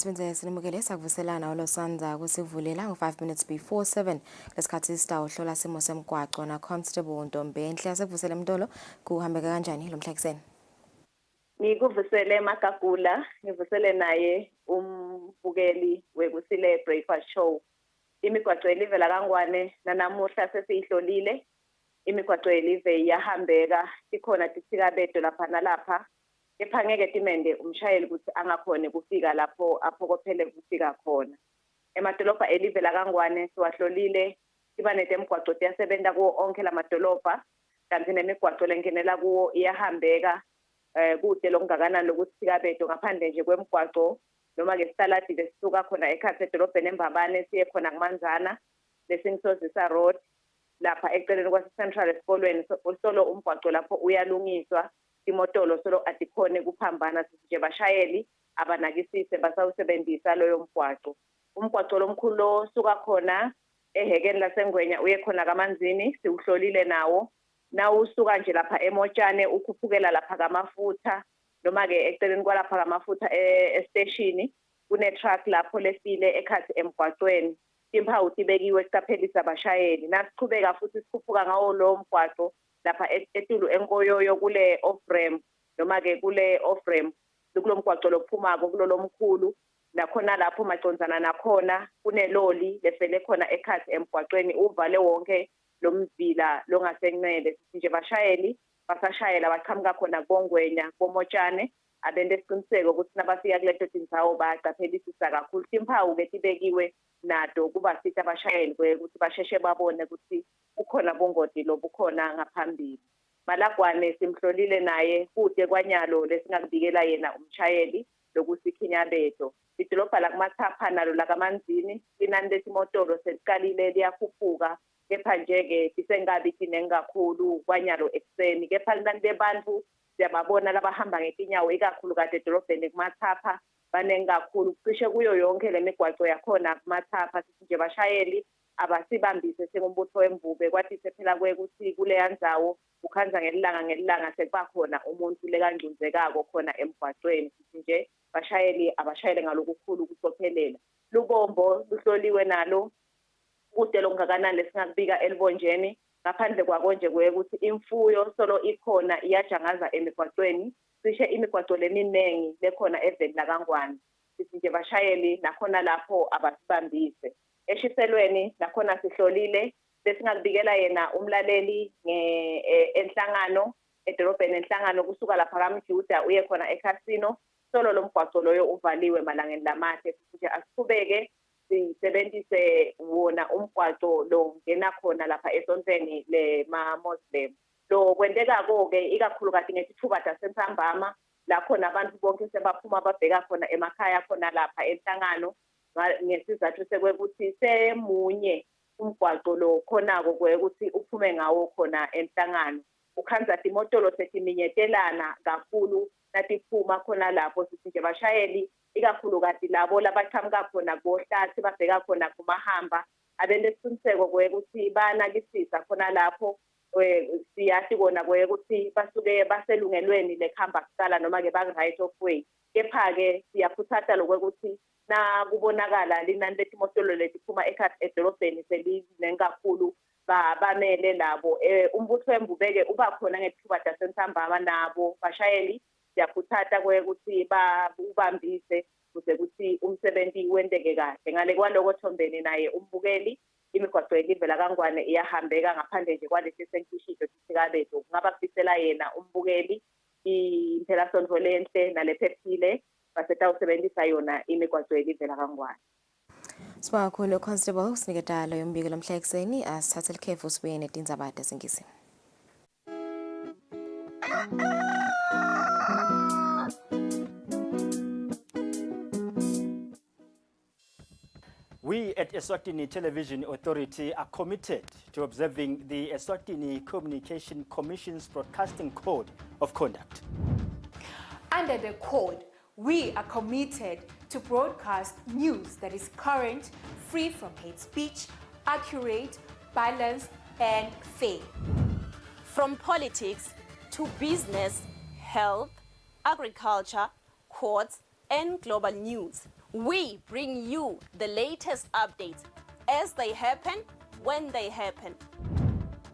Asibenze sinimukele sakuvuselana uLosanza kusivulela ngo5 minutes before 7 lesikhathi sita uhlola simo semgwaqo na Constable Ntombenhle asevusele Mtolo kuhambeka kanjani lo mhlakiseni. Ngikuvusele eMagagula, ngivusele naye umbukeli wekusile breakfast show. Imigwaqo elivela kaNgwane nanamuhla sesiyihlolile. Imigwaqo elive iyahambeka, ikhona tithikabedo lapha nalapha. Kepha ngeke timende umshayeli ukuthi angakhona ukufika lapho aphokophele ukufika khona. Emadolobha elivela kaNgwane siwahlolile, iba netemgwaqo tiyasebenza kuwo onke lamadolobha, kanti nemigwaqo lengenela kuwo iyahambeka. Kude lokungakanani lokuthi sikabedo ngaphandle nje kwemgwaqo noma ke sitaladi lesisuka khona ekhaya edolobheni eMbabane siye khona kuManzana lesingisozisa road lapha eceleni kwase Central esikolweni solo umgwaqo lapho uyalungiswa imotolo solo adikhone kuphambana nje bashayeli abanakisise basawusebenzisa loyo mgwaqo. Umgwaqo lomkhulu lo suka khona ehekeni laseNgwenya uye khona kaManzini siuhlolile nawo. Na usuka nje lapha emotshane ukhuphukela lapha kamafutha noma ke eceleni kwalapha kamafutha estation kune truck lapho lefile ekhathi emgwaqweni imphawu tibekiwe kuqaphelisa abashayeli nasichubeka futhi sikhuphuka ngawo lo mgwaqo lapha etulu enkoyoyo kule off ramp noma ke kule off ramp kulo mgwaqo lophumako kulo lomkhulu nakhona lapho macondzana nakhona kuneloli lefele khona ekhathi emgwaqweni uvale wonke lo mvila longasenqele nje bashayeli basashayela baqhamuka khona kongwenya komotshane abende isiqiniseko ukuthi nabafika kuleto tindzawo baqaphelisisa kakhulu imphawu ke tibekiwe nato kuba sithi abashayeli ukuthi basheshe babone ukuthi ukhona bongoti lobukhona ngaphambili. Malagwane simhlolile naye kude kwanyalo lesingakubikela yena umshayeli lokuthi Kinyabedo idolobha la kumathapha nalo la kaManzini inani lesimotolo seliqalile liyakhuphuka. Kepha nje-ke sisengabi tinengi kakhulu kwanyalo ekseni kepha linani lebantu siyababona labahamba ngetinyawo ikakhulu kade edolobheni kumathapha baningi kakhulu cishe kuyo yonke le migwaqo yakhona kumathapha sithi nje bashayeli abasibambise sengumbutho wemvube kwathi sephela kwekuthi kuleya ndzawo ukhanza ngelilanga sekuba khona umuntu lekangcunzekako khona emgwaqweni sithi nje bashayeli abashayele ngalokukhulu ukucophelela. Lubombo luhloliwe nalo kude longakanani lesingakubika elibonjeni ngaphandle kwakonje ukuthi imfuyo solo ikhona iyajangaza emigwaqweni cishe imigwaqo leminengi lekhona eveni la kaNgwane sithi nje bashayeli nakhona lapho abasibambise. Eshiselweni nakhona sihlolile lesingakubikela yena umlaleli enhlangano edolobheni enhlangano kusuka lapha kaMjuda uye khona eCasino solo lomgwaqo loyo uvaliwe malangeni lamathe sithi nje asiqhubeke sisebenzise wona umgwaqo lo ngena khona lapha esontweni lema-Muslim. Lo kwenteka-ke ikakhulukazi ngesithuba sasentsambama la khona abantu bonke sebaphuma babheka khona emakhaya khona lapha enhlangano ngesizathu sekwekuthi semunye umgwaqo lo khonako kwekuthi uphume ngawo khona enhlangano. Ukhanza imotolo setinyetelana kakhulu natiphuma khona lapho sithi nje bashayeli ikakhulukazi labo labaqhamuka khona kohlathi babheka khona kumahamba abende isiqiniseko kwekuthi banakisisa khona lapho siyathi kona kwekuthi basuke baselungelweni lekhamba kusala noma ke ba-right of way. Kepha-ke siyakhuthaza lokwekuthi na kubonakala linani letimotolo letiphuma ekhathi edolobheni selinengi kakhulu bamele labo umbutho wembubeke uba khona ngethuba tasentsambama nabo bashayeli siyakhuthaza kwekuthi ubambise kuze kuthi umsebenzi wendeke kahle. Ngale kwaloko Thombeni naye umbukeli imigwaqo elivela kaNgwane iyahambeka ngaphandle nje kwalesi senkishilo sikabedo kungaba kufisela yena umbukeli impelasonto lenhle nalephephile basetawusebenzisa yona imigwaqo elivela kaNgwane. Sibonga kakhulu Constable siniketa lo yombikelo mhlakiseni asithathe likhefu sibuye netindzaba singisi. We at Eswatini Television Authority are committed to observing the Eswatini Communication Commission's Broadcasting Code of Conduct. Under the code, we are committed to broadcast news that is current, free from hate speech, accurate, balanced, and fair. From politics to business, health, agriculture, courts, and global news, We bring you the latest updates as they happen, when they happen.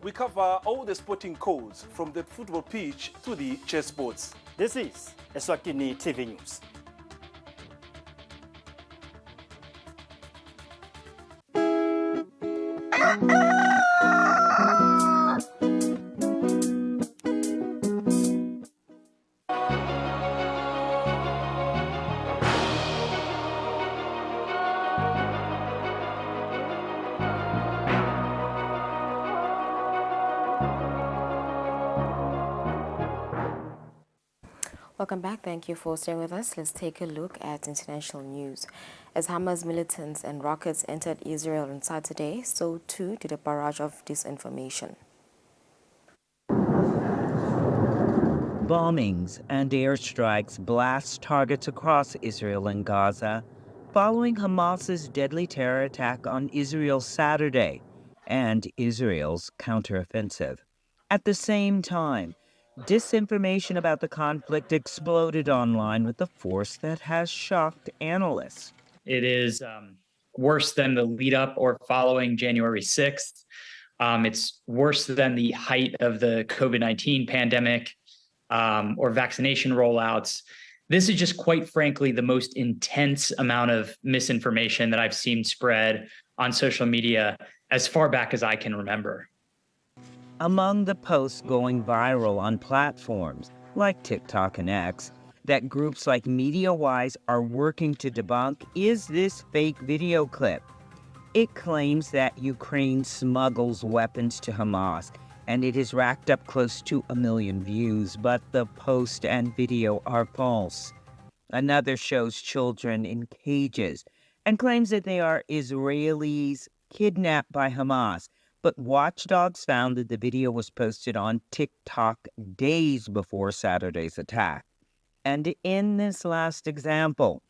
We cover all the sporting codes from the football pitch to the chessboards. This is Eswatini TV News. Welcome back. Thank you for staying with us. Let's take a look at international news. As Hamas militants and rockets entered Israel on Saturday, so too did a barrage of disinformation. Bombings and airstrikes blast targets across Israel and Gaza, following Hamas's deadly terror attack on Israel Saturday and Israel's counteroffensive. At the same time, disinformation about the conflict exploded online with a force that has shocked analysts. It is worse than the lead up or following January 6th. It's worse than the height of the COVID-19 pandemic or vaccination rollouts. This is just quite frankly the most intense amount of misinformation that I've seen spread on social media as far back as I can remember. Among the posts going viral on platforms like TikTok and X that groups like MediaWise are working to debunk is this fake video clip. It claims that Ukraine smuggles weapons to Hamas, and it has racked up close to 1 million views, but the post and video are false. Another shows children in cages and claims that they are Israelis kidnapped by Hamas. But watchdogs found that the video was posted on TikTok days before Saturday's attack. And in this last example,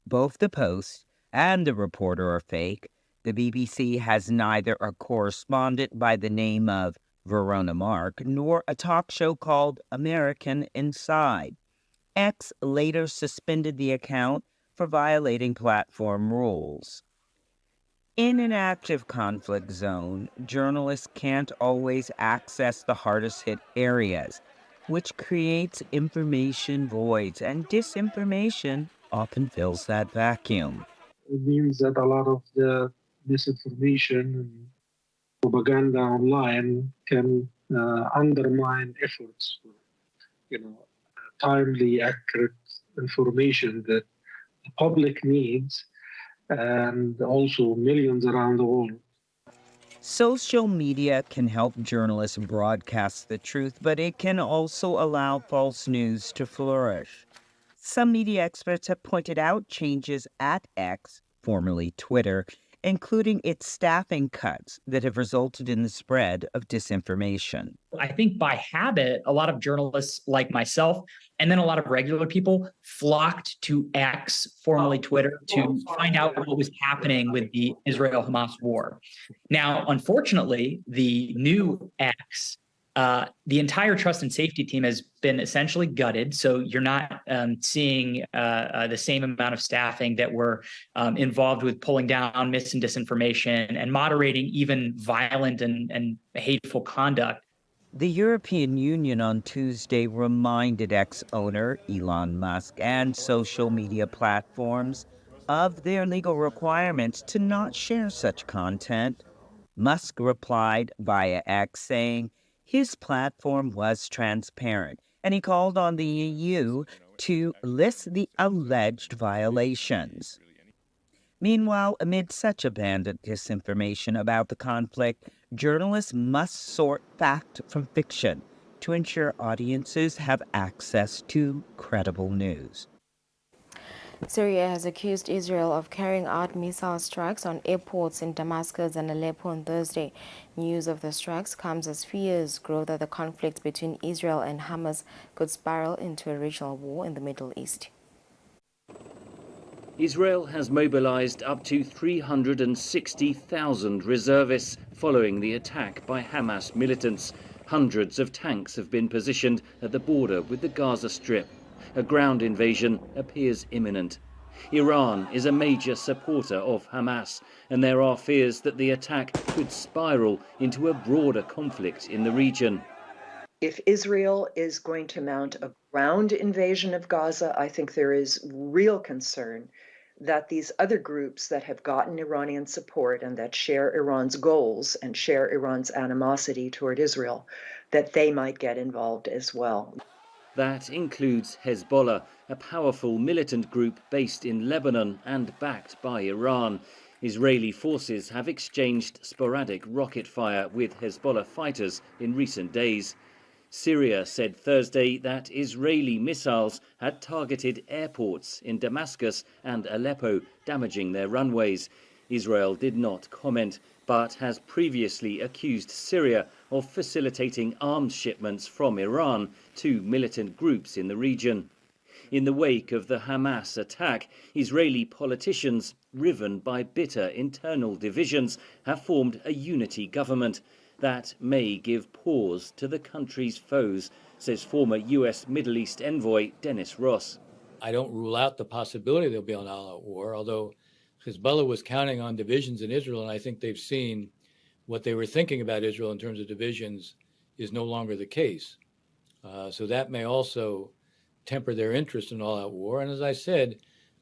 both the post and the reporter are fake. The BBC has neither a correspondent by the name of Verona Mark nor a talk show called American Inside. X later suspended the account for violating platform rules. In an active conflict zone, journalists can't always access the hardest hit areas, which creates information voids, and disinformation often fills that vacuum. It means that a lot of the misinformation and propaganda online can undermine efforts for, timely, accurate information that the public needs, and also millions around the world. Social media can help journalists broadcast the truth, but it can also allow false news to flourish. Some media experts have pointed out changes at X, formerly Twitter, including its staffing cuts that have resulted in the spread of disinformation. I think by habit, a lot of journalists like myself, and then a lot of regular people flocked to X, formerly Twitter, to find out what was happening with the Israel-Hamas war. Now, unfortunately, the new X, the entire trust and safety team has been essentially gutted. So you're not seeing the same amount of staffing that were involved with pulling down mis and disinformation and moderating even violent and hateful conduct. The European Union on Tuesday reminded ex-owner Elon Musk and social media platforms of their legal requirements to not share such content. Musk replied via X saying his platform was transparent, and he called on the EU to list the alleged violations. Meanwhile, amid such abandoned disinformation about the conflict, journalists must sort fact from fiction to ensure audiences have access to credible news. Syria has accused Israel of carrying out missile strikes on airports in Damascus and Aleppo on Thursday. News of the strikes comes as fears grow that the conflict between Israel and Hamas could spiral into a regional war in the Middle East. Israel has mobilized up to 360,000 reservists following the attack by Hamas militants. Hundreds of tanks have been positioned at the border with the Gaza Strip. A ground invasion appears imminent. Iran is a major supporter of Hamas, and there are fears that the attack could spiral into a broader conflict in the region. If Israel is going to mount a ground invasion of Gaza, I think there is real concern that these other groups that have gotten Iranian support and that share Iran's goals and share Iran's animosity toward Israel, that they might get involved as well. That includes Hezbollah, a powerful militant group based in Lebanon and backed by Iran. Israeli forces have exchanged sporadic rocket fire with Hezbollah fighters in recent days. Syria said Thursday that Israeli missiles had targeted airports in Damascus and Aleppo, damaging their runways. Israel did not comment, but has previously accused Syria of facilitating arms shipments from Iran to militant groups in the region. In the wake of the Hamas attack, Israeli politicians, riven by bitter internal divisions, have formed a unity government. That may give pause to the country's foes, says former US Middle East envoy Dennis Ross. I don't rule out the possibility there'll be an all-out war, although Hezbollah was counting on divisions in Israel, and I think they've seen what they were thinking about Israel in terms of divisions is no longer the case. So that may also temper their interest in all-out war. And as I said,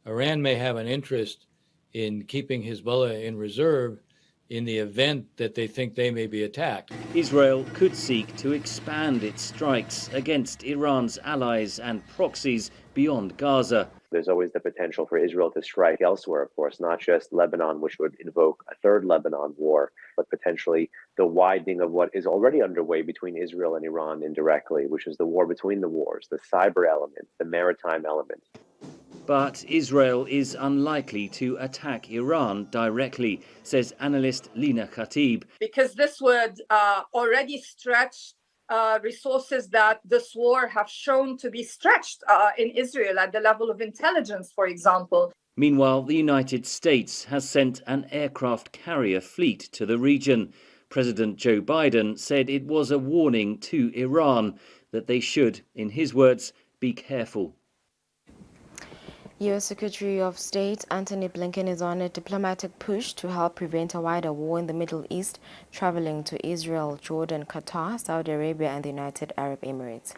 Iran may have an interest in keeping Hezbollah in reserve in the event that they think they may be attacked. Israel could seek to expand its strikes against Iran's allies and proxies beyond Gaza. There's always the potential for Israel to strike elsewhere, of course, not just Lebanon, which would invoke a third Lebanon war, but potentially the widening of what is already underway between Israel and Iran indirectly, which is the war between the wars, the cyber element, the maritime element. But Israel is unlikely to attack Iran directly, says analyst Lina Khatib. Because this would already stretch resources that this war have shown to be stretched in Israel at the level of intelligence, for example. Meanwhile, the United States has sent an aircraft carrier fleet to the region. President Joe Biden said it was a warning to Iran that they should, in his words, be careful. U.S. Secretary of State Antony Blinken is on a diplomatic push to help prevent a wider war in the Middle East, traveling to Israel, Jordan, Qatar, Saudi Arabia, and the United Arab Emirates.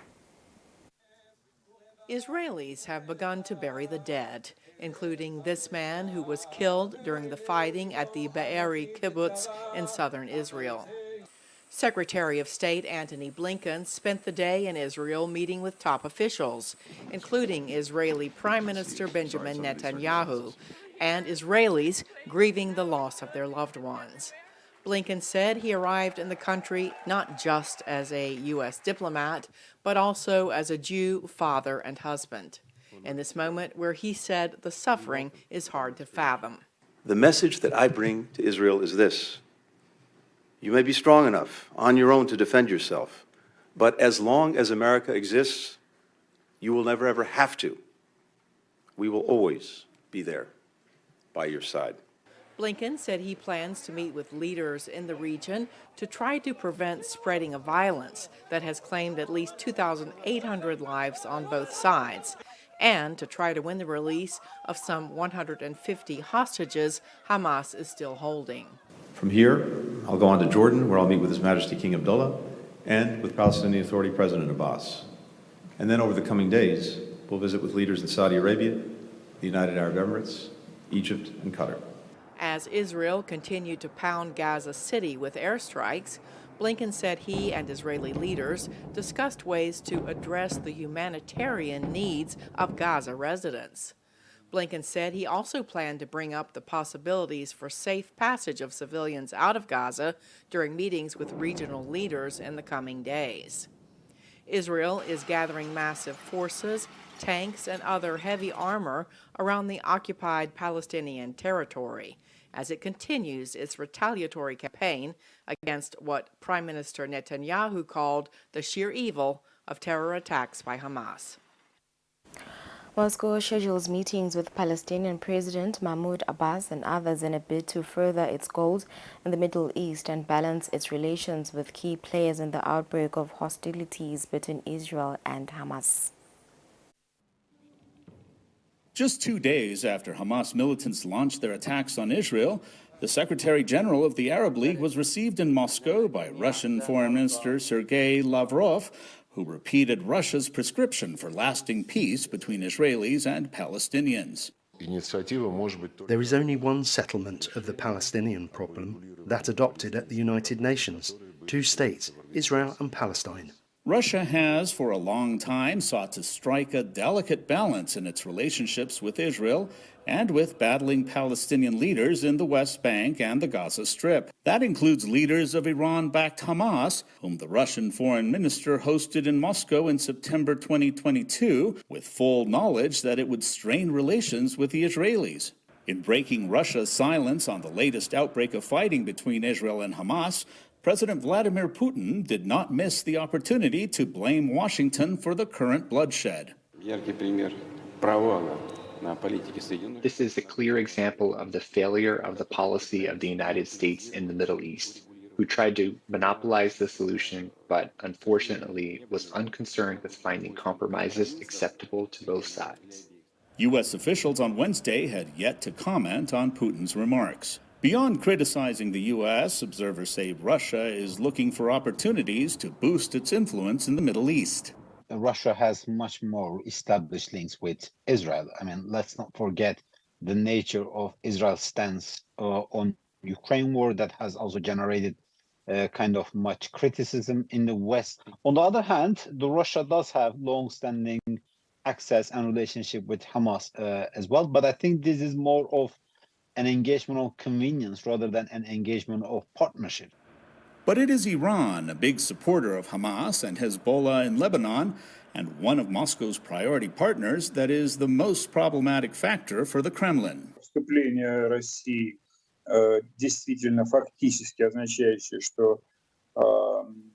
Israelis have begun to bury the dead, including this man who was killed during the fighting at the Be'eri kibbutz in southern Israel. Secretary of State Antony Blinken spent the day in Israel meeting with top officials, including Israeli Prime Minister Benjamin Netanyahu, and Israelis grieving the loss of their loved ones. Blinken said he arrived in the country not just as a U.S. diplomat, but also as a Jew, father, and husband, in this moment where he said the suffering is hard to fathom. The message that I bring to Israel is this. You may be strong enough on your own to defend yourself, but as long as America exists, you will never ever have to. We will always be there by your side. Blinken said he plans to meet with leaders in the region to try to prevent spreading of violence that has claimed at least 2,800 lives on both sides, and to try to win the release of some 150 hostages Hamas is still holding. From here, I'll go on to Jordan, where I'll meet with His Majesty King Abdullah and with Palestinian Authority President Abbas. And then over the coming days, we'll visit with leaders in Saudi Arabia, the United Arab Emirates, Egypt, and Qatar. As Israel continued to pound Gaza City with airstrikes, Blinken said he and Israeli leaders discussed ways to address the humanitarian needs of Gaza residents. Blinken said he also planned to bring up the possibilities for safe passage of civilians out of Gaza during meetings with regional leaders in the coming days. Israel is gathering massive forces, tanks, and other heavy armor around the occupied Palestinian territory as it continues its retaliatory campaign against what Prime Minister Netanyahu called the sheer evil of terror attacks by Hamas. Moscow schedules meetings with Palestinian President Mahmoud Abbas and others in a bid to further its goals in the Middle East and balance its relations with key players in the outbreak of hostilities between Israel and Hamas. Just 2 days after Hamas militants launched their attacks on Israel, the Secretary General of the Arab League was received in Moscow by Russian Foreign Minister Sergei Lavrov, who repeated Russia's prescription for lasting peace between Israelis and Palestinians. There is only one settlement of the Palestinian problem, that adopted at the United Nations. 2 states, Israel and Palestine. Russia has, for a long time, sought to strike a delicate balance in its relationships with Israel and with battling Palestinian leaders in the West Bank and the Gaza Strip. That includes leaders of Iran-backed Hamas, whom the Russian foreign minister hosted in Moscow in September 2022, with full knowledge that it would strain relations with the Israelis. In breaking Russia's silence on the latest outbreak of fighting between Israel and Hamas, President Vladimir Putin did not miss the opportunity to blame Washington for the current bloodshed. This is a clear example of the failure of the policy of the United States in the Middle East, who tried to monopolize the solution, but unfortunately was unconcerned with finding compromises acceptable to both sides. U.S. officials on Wednesday had yet to comment on Putin's remarks. Beyond criticizing the U.S., observers say Russia is looking for opportunities to boost its influence in the Middle East. Russia has much more established links with Israel. I mean, let's not forget the nature of Israel's stance on Ukraine war that has also generated kind of much criticism in the West. On the other hand, Russia does have long-standing access and relationship with Hamas as well, but I think this is more of an engagement of convenience rather than an engagement of partnership. But it is Iran, a big supporter of Hamas and Hezbollah in Lebanon, and one of Moscow's priority partners, that is the most problematic factor for the Kremlin. Вступление России действительно фактически означающее, что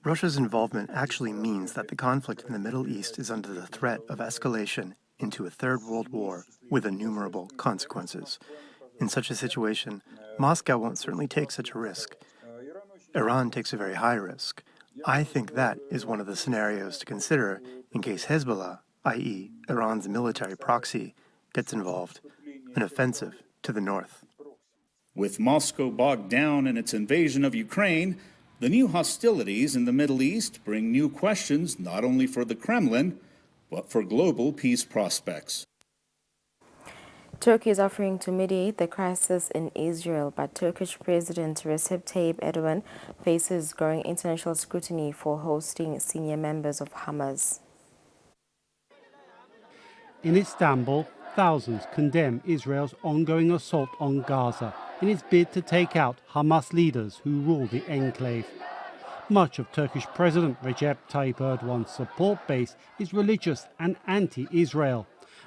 Russia's involvement actually means that the conflict in the Middle East is under the threat of escalation into a third world war with innumerable consequences. In such a situation, Moscow won't certainly take such a risk. Iran takes a very high risk. I think that is one of the scenarios to consider in case Hezbollah, i.e. Iran's military proxy, gets involved, an offensive to the north. With Moscow bogged down in its invasion of Ukraine, the new hostilities in the Middle East bring new questions not only for the Kremlin, but for global peace prospects. Turkey is offering to mediate the crisis in Israel, but Turkish President Recep Tayyip Erdogan faces growing international scrutiny for hosting senior members of Hamas. In Istanbul, thousands condemn Israel's ongoing assault on Gaza in its bid to take out Hamas leaders who rule the enclave. Much of Turkish President Recep Tayyip Erdogan's support base is religious and anti-Israel.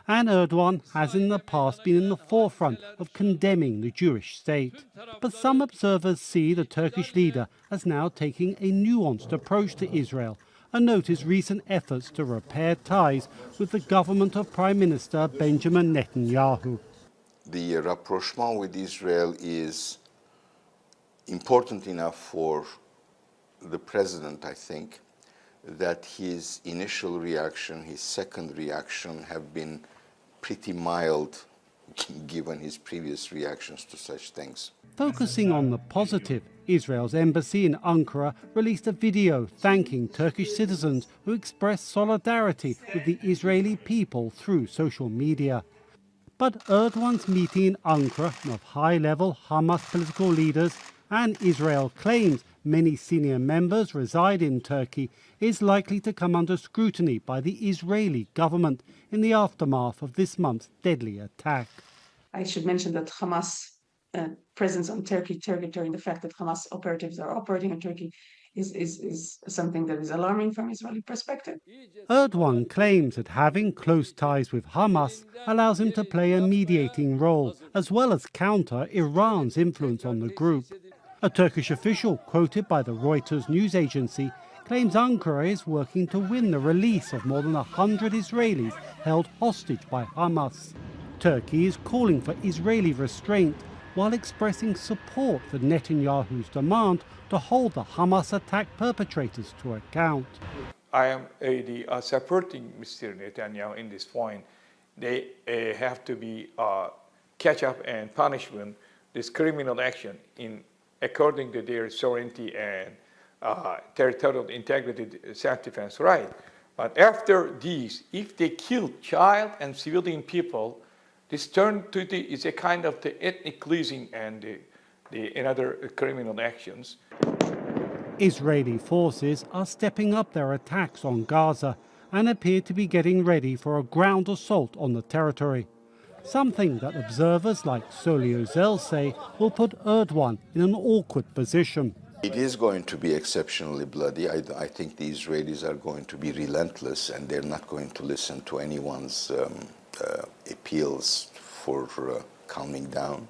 And Erdogan has in the past been in the forefront of condemning the Jewish state. But some observers see the Turkish leader as now taking a nuanced approach to Israel and notice recent efforts to repair ties with the government of Prime Minister Benjamin Netanyahu. The rapprochement with Israel is important enough for the president, I think, that his initial reaction, his second reaction have been pretty mild given his previous reactions to such things. Focusing on the positive, Israel's embassy in Ankara released a video thanking Turkish citizens who expressed solidarity with the Israeli people through social media. But Erdogan's meeting in Ankara of high-level Hamas political leaders and Israel claims many senior members reside in Turkey is likely to come under scrutiny by the Israeli government in the aftermath of this month's deadly attack. I should mention that Hamas presence on Turkey territory and the fact that Hamas operatives are operating in Turkey is something that is alarming from Israeli perspective. Erdogan claims that having close ties with Hamas allows him to play a mediating role, as well as counter Iran's influence on the group. A Turkish official quoted by the Reuters news agency claims Ankara is working to win the release of more than 100 Israelis held hostage by Hamas. Turkey is calling for Israeli restraint while expressing support for Netanyahu's demand to hold the Hamas attack perpetrators to account. I am supporting Mr. Netanyahu in this point. they have to be catch up and punishment this criminal action according to their sovereignty and territorial integrity, self-defense right. But after these, if they kill child and civilian people, this turned to is a kind of the ethnic cleansing and another criminal actions. Israeli forces are stepping up their attacks on Gaza and appear to be getting ready for a ground assault on the territory, something that observers like Soli Ozel say will put Erdogan in an awkward position. It is going to be exceptionally bloody. I think the Israelis are going to be relentless, and they're not going to listen to anyone's appeals for calming down.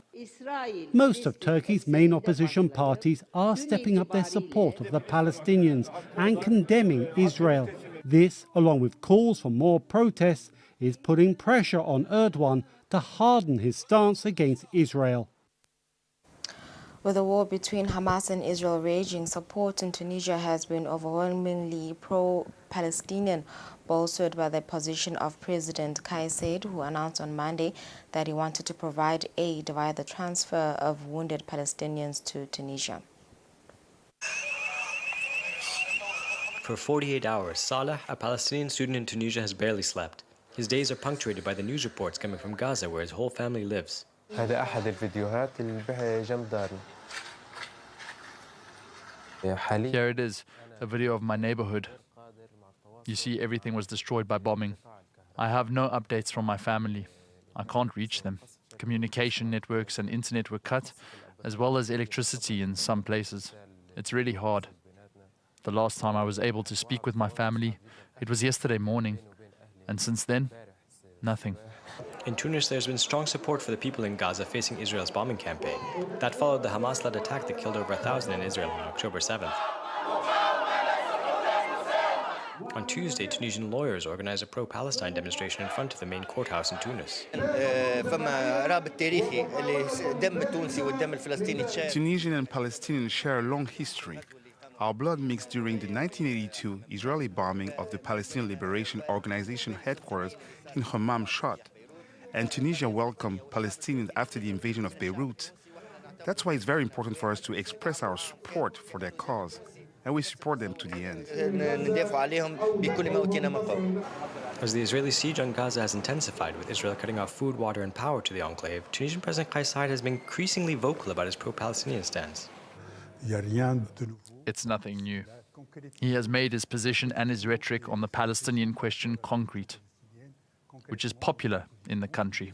Most of Turkey's main opposition parties are stepping up their support of the Palestinians and condemning Israel. This, along with calls for more protests, is putting pressure on Erdogan to harden his stance against Israel. With the war between Hamas and Israel raging, support in Tunisia has been overwhelmingly pro-Palestinian, bolstered by the position of President Kais Saied, who announced on Monday that he wanted to provide aid via the transfer of wounded Palestinians to Tunisia. For 48 hours, Saleh, a Palestinian student in Tunisia, has barely slept. His days are punctuated by the news reports coming from Gaza, where his whole family lives. هذا أحد الفيديوهات اللي جنب دارنا. Here it is, a video of my neighborhood. You see, everything was destroyed by bombing. I have no updates from my family. I can't reach them. Communication networks and internet were cut, as well as electricity in some places. It's really hard. The last time I was able to speak with my family, it was yesterday morning. And since then, nothing. In Tunis, there's been strong support for the people in Gaza facing Israel's bombing campaign. That followed the Hamas-led attack that killed over 1,000 in Israel on October 7th. On Tuesday, Tunisian lawyers organized a pro-Palestine demonstration in front of the main courthouse in Tunis. Tunisian and Palestinian share a long history. Our blood mixed during the 1982 Israeli bombing of the Palestinian Liberation Organization headquarters in Hammam shot, and Tunisia welcomed Palestinians after the invasion of Beirut. That's why it's very important for us to express our support for their cause, and we support them to the end. As the Israeli siege on Gaza has intensified, with Israel cutting off food, water, and power to the enclave, Tunisian President Kais Saied has been increasingly vocal about his pro-Palestinian stance. It's nothing new. He has made his position and his rhetoric on the Palestinian question concrete, which is popular in the country.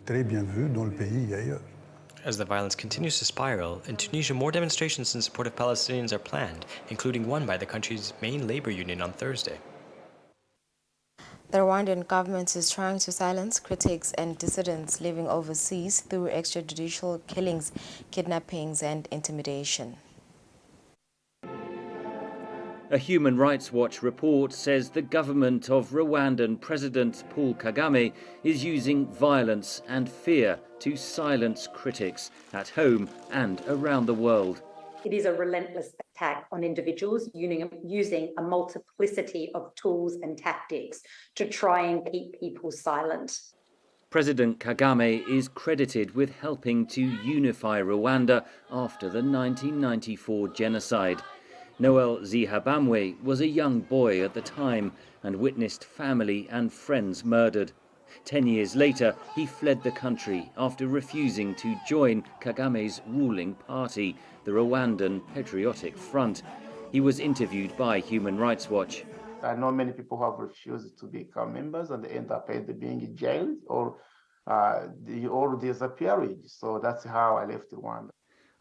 As the violence continues to spiral, in Tunisia more demonstrations in support of Palestinians are planned, including one by the country's main labor union on Thursday. The Rwandan government is trying to silence critics and dissidents living overseas through extrajudicial killings, kidnappings, and intimidation. A Human Rights Watch report says the government of Rwandan President Paul Kagame is using violence and fear to silence critics at home and around the world. It is a relentless attack on individuals using a multiplicity of tools and tactics to try and keep people silent. President Kagame is credited with helping to unify Rwanda after the 1994 genocide. Noel Zihabamwe was a young boy at the time and witnessed family and friends murdered. 10 years later, he fled the country after refusing to join Kagame's ruling party, the Rwandan Patriotic Front. He was interviewed by Human Rights Watch. I know many people who have refused to become members and they end up either being jailed or disappearing. So that's how I left Rwanda.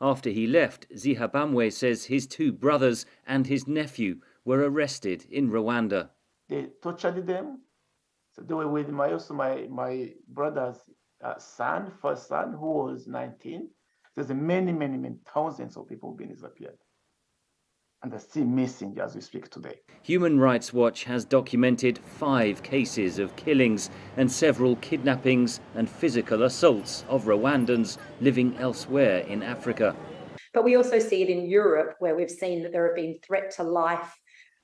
After he left, Zihabamwe says his two brothers and his nephew were arrested in Rwanda. They tortured them. So they were with my brother's first son, who was 19. There's many thousands of people being disappeared. And they're still missing as we speak today. Human Rights Watch has documented 5 cases of killings and several kidnappings and physical assaults of Rwandans living elsewhere in Africa. But we also see it in Europe, where we've seen that there have been threat to life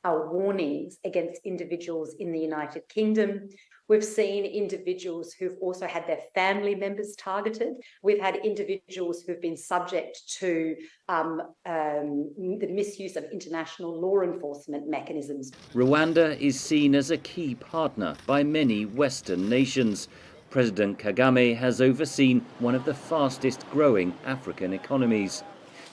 warnings against individuals in the United Kingdom. We've seen individuals who've also had their family members targeted. We've had individuals who've been subject to the misuse of international law enforcement mechanisms. Rwanda is seen as a key partner by many Western nations. President Kagame has overseen one of the fastest growing African economies.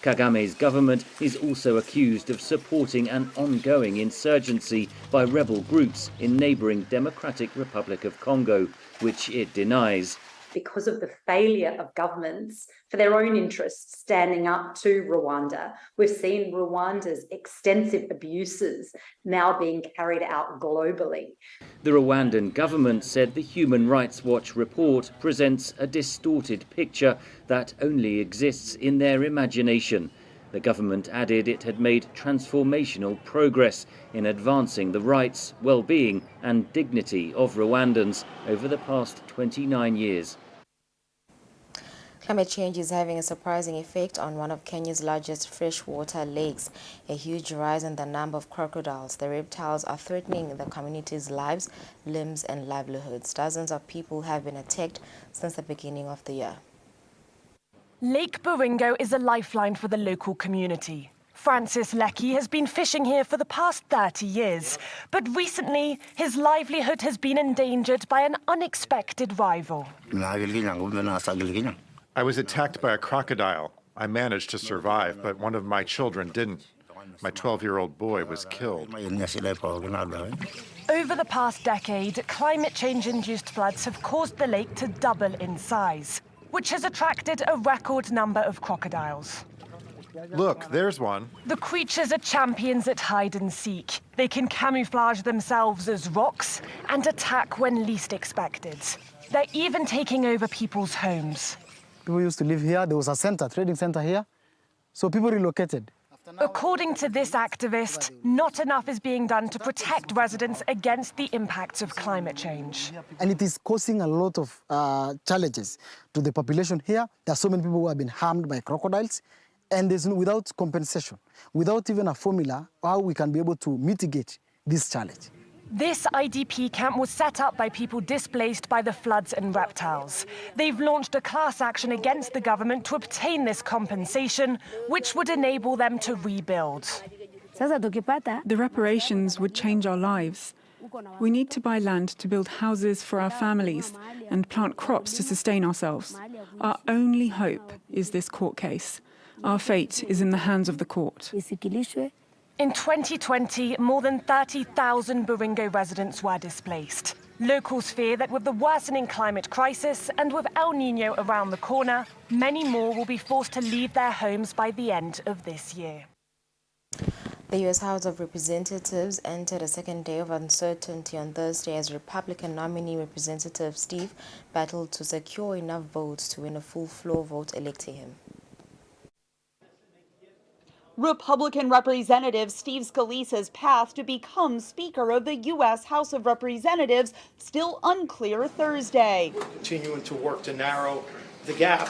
Kagame's government is also accused of supporting an ongoing insurgency by rebel groups in neighbouring Democratic Republic of Congo, which it denies. Because of the failure of governments for their own interests standing up to Rwanda, we've seen Rwanda's extensive abuses now being carried out globally. The Rwandan government said the Human Rights Watch report presents a distorted picture that only exists in their imagination. The government added it had made transformational progress in advancing the rights, well-being and dignity of Rwandans over the past 29 years. Climate change is having a surprising effect on one of Kenya's largest freshwater lakes. A huge rise in the number of crocodiles. The reptiles are threatening the community's lives, limbs and livelihoods. Dozens of people have been attacked since the beginning of the year. Lake Baringo is a lifeline for the local community. Francis Leckie has been fishing here for the past 30 years, but recently his livelihood has been endangered by an unexpected rival. I was attacked by a crocodile. I managed to survive, but one of my children didn't. My 12-year-old boy was killed. Over the past decade, climate change-induced floods have caused the lake to double in size, which has attracted a record number of crocodiles. Look, there's one. The creatures are champions at hide and seek. They can camouflage themselves as rocks and attack when least expected. They're even taking over people's homes. People used to live here. There was a center, trading center here. So people relocated. According to this activist, not enough is being done to protect residents against the impacts of climate change. And it is causing a lot of challenges to the population here. There are so many people who have been harmed by crocodiles, and without compensation, without even a formula how we can be able to mitigate this challenge. This IDP camp was set up by people displaced by the floods and reptiles. They've launched a class action against the government to obtain this compensation, which would enable them to rebuild. The reparations would change our lives. We need to buy land to build houses for our families and plant crops to sustain ourselves. Our only hope is this court case. Our fate is in the hands of the court. In 2020, more than 30,000 Baringo residents were displaced. Locals fear that with the worsening climate crisis and with El Niño around the corner, many more will be forced to leave their homes by the end of this year. The U.S. House of Representatives entered a second day of uncertainty on Thursday as Republican nominee Representative Steve battled to secure enough votes to win a full floor vote electing him. Republican Representative Steve Scalise's path to become Speaker of the U.S. House of Representatives still unclear Thursday. Continuing to work to narrow the gap.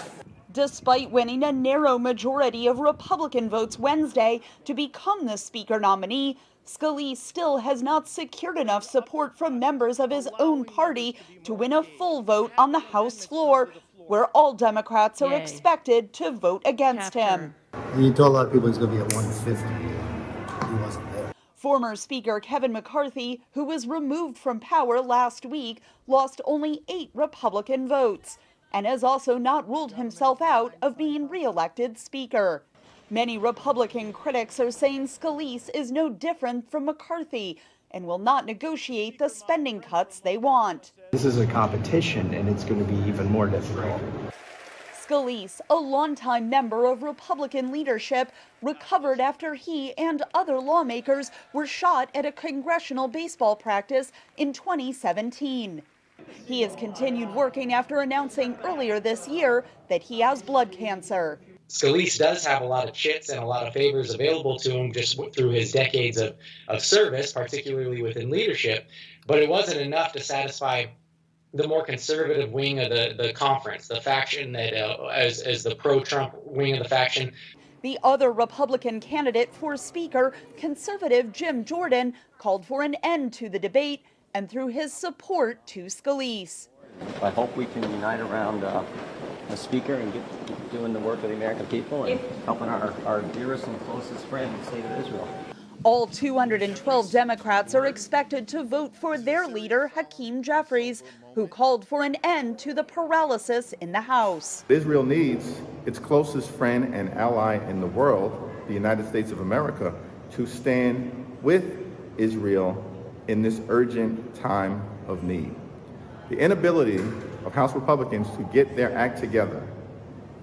Despite winning a narrow majority of Republican votes Wednesday to become the Speaker nominee, Scalise still has not secured enough support from members of his own party to win a full vote on the House floor, where all Democrats are expected to vote against him. He told a lot of people he's going to be at 150. He wasn't there. Former Speaker Kevin McCarthy, who was removed from power last week, lost only 8 Republican votes and has also not ruled himself out of being re-elected Speaker. Many Republican critics are saying Scalise is no different from McCarthy and will not negotiate the spending cuts they want. This is a competition, and it's going to be even more difficult. Scalise, a longtime member of Republican leadership, recovered after he and other lawmakers were shot at a congressional baseball practice in 2017. He has continued working after announcing earlier this year that he has blood cancer. Scalise does have a lot of chits and a lot of favors available to him just through his decades of service, particularly within leadership, but it wasn't enough to satisfy the more conservative wing of the conference, the faction that as the pro-Trump wing of the faction. The other Republican candidate for Speaker, conservative Jim Jordan, called for an end to the debate and threw his support to Scalise. I hope we can unite around a speaker and get doing the work of the American people and helping our dearest and closest friend, the state of Israel. All 212 Democrats are expected to vote for their leader, Hakeem Jeffries, who called for an end to the paralysis in the House. Israel needs its closest friend and ally in the world, the United States of America, to stand with Israel in this urgent time of need. The inability of House Republicans to get their act together,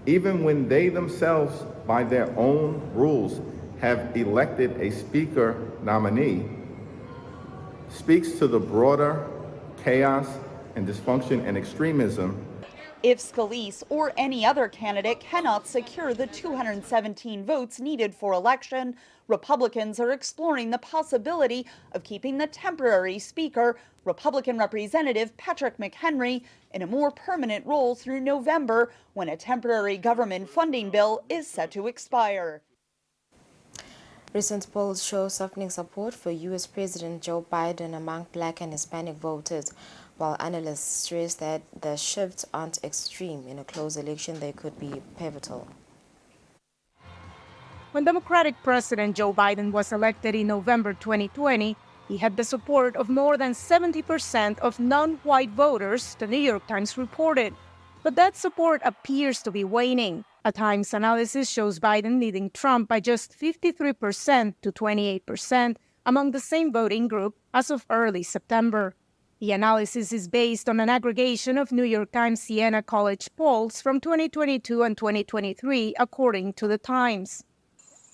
even when they themselves, by their own rules, have elected a speaker nominee, speaks to the broader chaos and dysfunction and extremism. If Scalise or any other candidate cannot secure the 217 votes needed for election, Republicans are exploring the possibility of keeping the temporary speaker, Republican Representative Patrick McHenry, in a more permanent role through November, when a temporary government funding bill is set to expire. Recent polls show softening support for U.S. President Joe Biden among Black and Hispanic voters, while analysts stress that the shifts aren't extreme. In a close election, they could be pivotal. When Democratic President Joe Biden was elected in November 2020, he had the support of more than 70% of non-white voters, the New York Times reported. But that support appears to be waning. At times, analysis shows Biden leading Trump by just 53% to 28% among the same voting group as of early September. The analysis is based on an aggregation of New York Times Siena College polls from 2022 and 2023, according to the Times.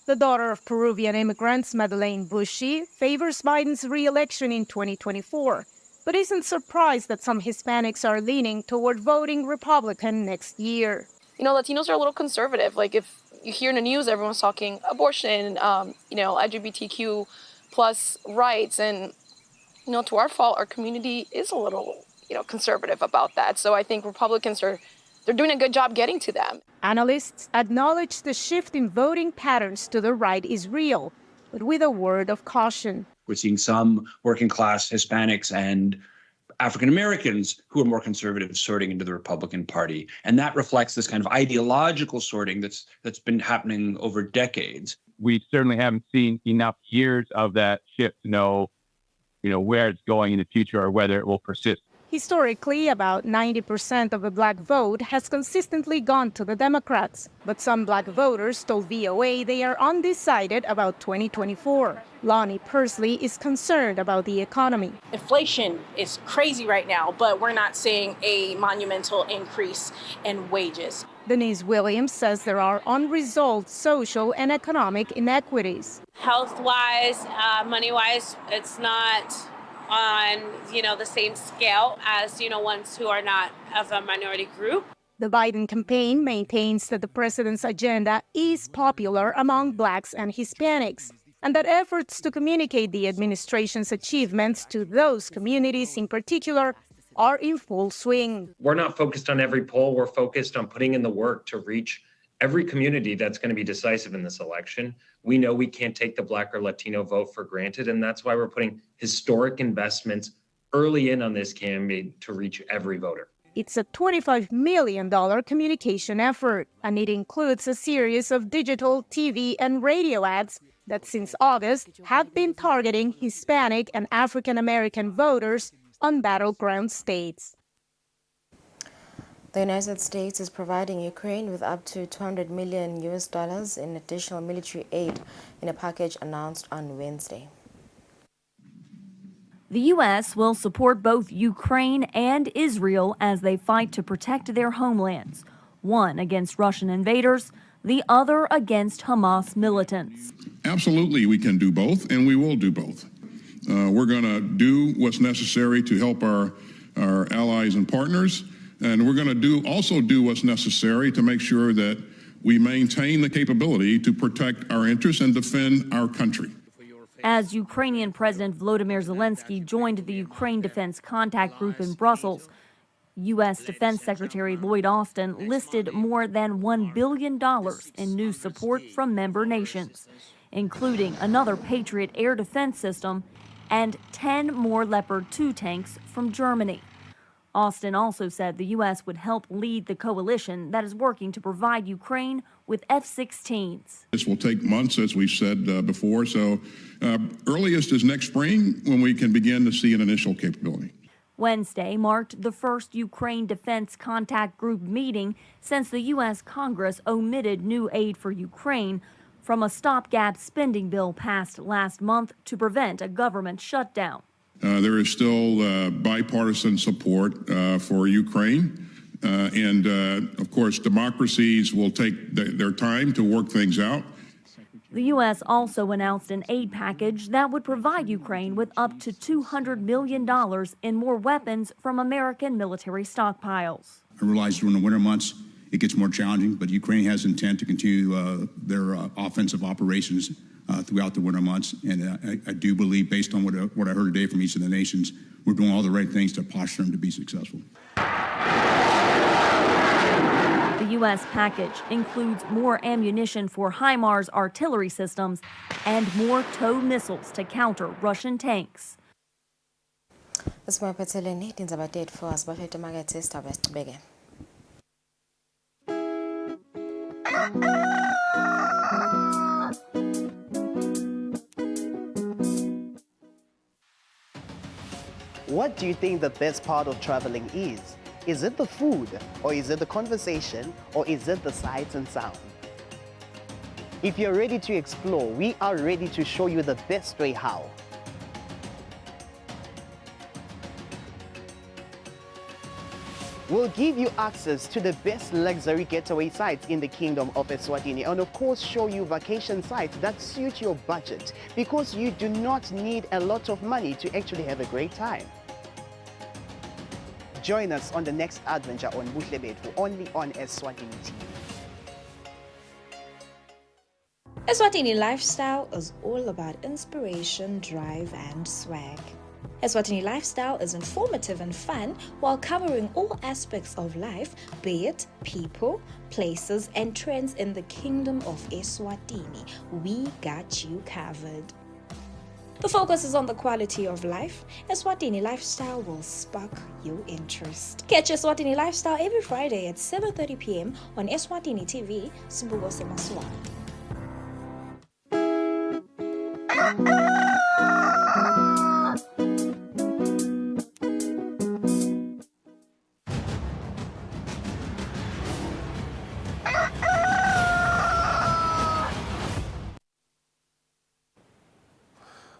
The daughter of Peruvian immigrants, Madeleine Bushy, favors Biden's re-election in 2024, but isn't surprised that some Hispanics are leaning toward voting Republican next year. You know, Latinos are a little conservative. Like, if you hear in the news, everyone's talking abortion, LGBTQ plus rights. And, to our fault, our community is a little, conservative about that. So I think Republicans they're doing a good job getting to them. Analysts acknowledge the shift in voting patterns to the right is real, but with a word of caution. We're seeing some working class Hispanics and African Americans who are more conservative sorting into the Republican Party. And that reflects this kind of ideological sorting that's been happening over decades. We certainly haven't seen enough years of that shift to know, where it's going in the future or whether it will persist. Historically, about 90% of the Black vote has consistently gone to the Democrats. But some Black voters told VOA they are undecided about 2024. Lonnie Persley is concerned about the economy. Inflation is crazy right now, but we're not seeing a monumental increase in wages. Denise Williams says there are unresolved social and economic inequities. Health-wise, money-wise, it's not on, the same scale as, ones who are not of a minority group. The Biden campaign maintains that the president's agenda is popular among Blacks and Hispanics, and that efforts to communicate the administration's achievements to those communities in particular are in full swing. We're not focused on every poll. We're focused on putting in the work to reach every community that's going to be decisive in this election. We know we can't take the Black or Latino vote for granted, and that's why we're putting historic investments early in on this campaign to reach every voter. It's a $25 million communication effort, and it includes a series of digital, TV, and radio ads that since August have been targeting Hispanic and African American voters on battleground states. The United States is providing Ukraine with up to $200 million in additional military aid in a package announced on Wednesday. The U.S. will support both Ukraine and Israel as they fight to protect their homelands, one against Russian invaders, the other against Hamas militants. Absolutely, we can do both, and we will do both. We're going to do what's necessary to help our allies and partners, and we're going to also do what's necessary to make sure that we maintain the capability to protect our interests and defend our country. As Ukrainian President Volodymyr Zelensky joined the Ukraine Defense Contact Group in Brussels, U.S. Defense Secretary Lloyd Austin listed more than $1 billion in new support from member nations, including another Patriot air defense system and 10 more Leopard 2 tanks from Germany. Austin also said the U.S. would help lead the coalition that is working to provide Ukraine with F-16s. This will take months, as we've said before, so earliest is next spring when we can begin to see an initial capability. Wednesday marked the first Ukraine Defense Contact Group meeting since the U.S. Congress omitted new aid for Ukraine from a stopgap spending bill passed last month to prevent a government shutdown. There is still bipartisan support for Ukraine. And of course, democracies will take their time to work things out. The U.S. also announced an aid package that would provide Ukraine with up to $200 million in more weapons from American military stockpiles. I realize during the winter months it gets more challenging, but Ukraine has intent to continue their offensive operations throughout the winter months. And I do believe, based on what I heard today from each of the nations, we're doing all the right things to posture them to be successful. The U.S. package includes more ammunition for HIMARS artillery systems and more TOW missiles to counter Russian tanks. What do you think the best part of traveling is? Is it the food, or is it the conversation, or is it the sights and sound? If you're ready to explore, we are ready to show you the best way how. We'll give you access to the best luxury getaway sites in the Kingdom of Eswatini, and of course show you vacation sites that suit your budget, because you do not need a lot of money to actually have a great time. Join us on the next adventure on Buhle Bethu, only on Eswatini TV. Eswatini Lifestyle is all about inspiration, drive, and swag. Eswatini Lifestyle is informative and fun while covering all aspects of life, be it people, places, and trends in the Kingdom of Eswatini. We got you covered. The focus is on the quality of life. Eswatini Lifestyle will spark your interest. Catch Eswatini Lifestyle every Friday at 7:30 p.m. on Eswatini TV, Sibugo Semaswati.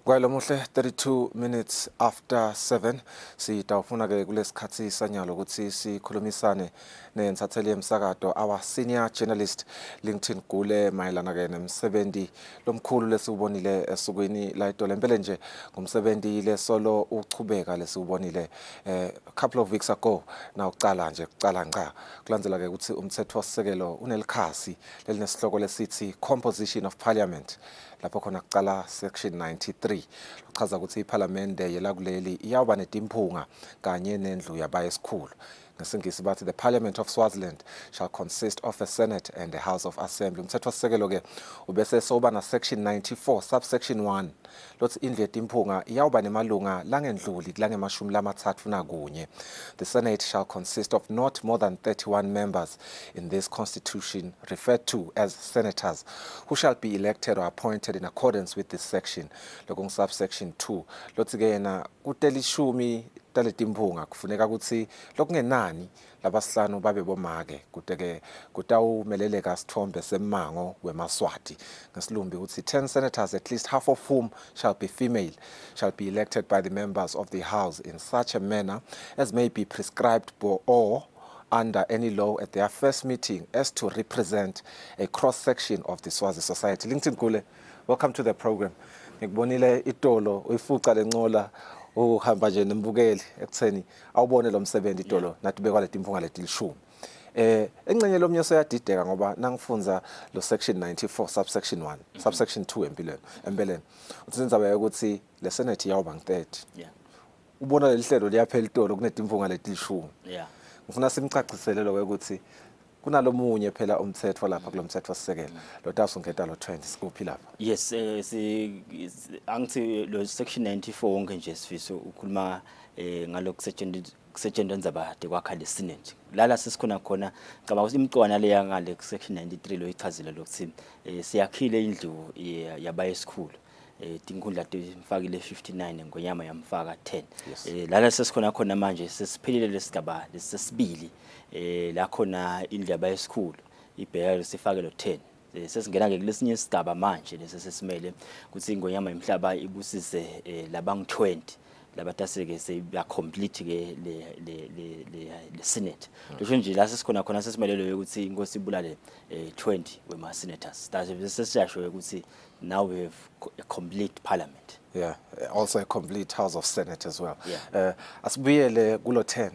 Kwayilo muhle 32 minutes after 7 sitawufuna ke kulesikhathi sanyalo ukuthi sikhulumisane nensatheli yemsakazo our senior journalist LinkedIn Kusile mayelana ke nemsebenzi lomkhulu lesiubonile esukwini la Itolo empela nje ngumsebenzi lesolo uchubeka lesiubonile a couple of weeks ago na uqala nqa kulandzela ke ukuthi umthetho wasisekelo unelikhasi lelinesihloko lesithi composition of parliament lapho khona kuqala section 93 uchaza ukuthi iParliamente yelakuleli iyawuba netimphunga kanye nendlu yabayesikhulu ngesingisi bathi the Parliament of Swaziland shall consist of a Senate and a House of Assembly. Umthetho wasisekelo ke ubese soba na section 94 subsection 1 lothi indlu yetimphunga iyawuba nemalunga langendluli kulangemashumi lamathathu nakunye. The Senate shall consist of not more than 31 members in this constitution referred to as senators who shall be elected or appointed in accordance with this section. Lokung subsection 2 lothi ke yena kutelishumi taletimphunga kufuneka ukuthi lokungenani labasihlanu babe bomake kuteke kutawumeleleka sithombe semango weMaswati ngesilumbi ukuthi 10 senators at least half of whom shall be female shall be elected by the members of the House in such a manner as may be prescribed or under any law at their first meeting as to represent a cross section of the Swazi society. LinkedIn Kusile, welcome to the program. Ngikubonile Itolo uyifuca lencola uhamba nje nembukeli ekutheni awubone lo msebenzi Itolo nathi bekwa letimphunga letilishumi engcenye lomnye soyadideka ngoba nangifunza lo section 94 subsection 1 subsection 2 empeleni uthi indaba ukuthi le senate yawuba ngi30 ubona lelihlelo liyaphela Itolo kunetimphunga letilishumi ngifuna simcacisele lo ukuthi kunalomunye phela umthetho lapha kulomthetho sisekela lo tasungeta lo 20 sikuphi lapha. Yes, angithi lo section 94 wonke nje sifiso ukhuluma ngalokusetshenziswa nzabade kwakha le Senate. Lala sesikhona khona ngicabanga ukuthi imicwana le yangale section 93 lo ichazile lokuthi siyakhile indlu yabaye esikhulu. Tinkundla timfakile 59 ngonyama yamfaka 10. Lala sesikhona khona manje sesiphelile lesigaba lesesibili la khona indlu yabaye esikhulu ibheka sifake lo 10. Sesingena ke kulesinye isigaba manje lesesimele kuthi ingonyama emhlaba ibusise labang 20 labataseke seya complete ke le Senate. Kusho nje la sesikhona khona sesimelele ukuthi inkosi ibulale 20 wema senators. Sesiyasho ukuthi now we have a complete parliament. Yeah, also a complete House of Senate as well. Asibuyele kulo 10.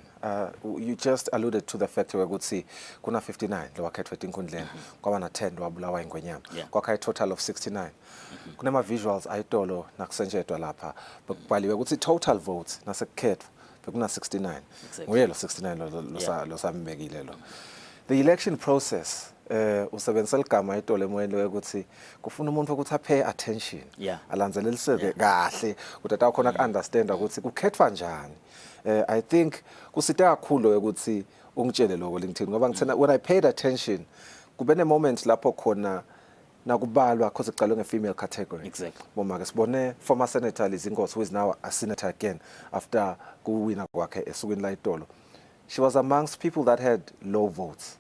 You just alluded to the fact ukuthi kuna 59 lo wakhethwe tinkundleni kwaba na 10 wabulawa ingonyama kwakha a total of 69. Kunema visuals ayitolo nakusenjetwa lapha bekubhaliwe ukuthi total votes nasekukhethwa bekuna 69. Nguye lo 69 lo sambekile lo. The election process usebenzisa igama ayitolo emoyeni ukuthi kufuna umuntu ukuthi pay attention alandzeleliseke kahle ukuthi atakhona ku-understand ukuthi kukhethwa njani. I think kusita kakhulu ukuthi ungitshele lokho LinkedIn ngoba ngithena when I paid attention kube ne moment lapho khona nakubalwa because icalwe nge-female category. Exactly. Boma ke sibone former senator Lizinkosi who is now a senator again after kuwina kwakhe esukwini la itolo. She was amongst people that had low votes.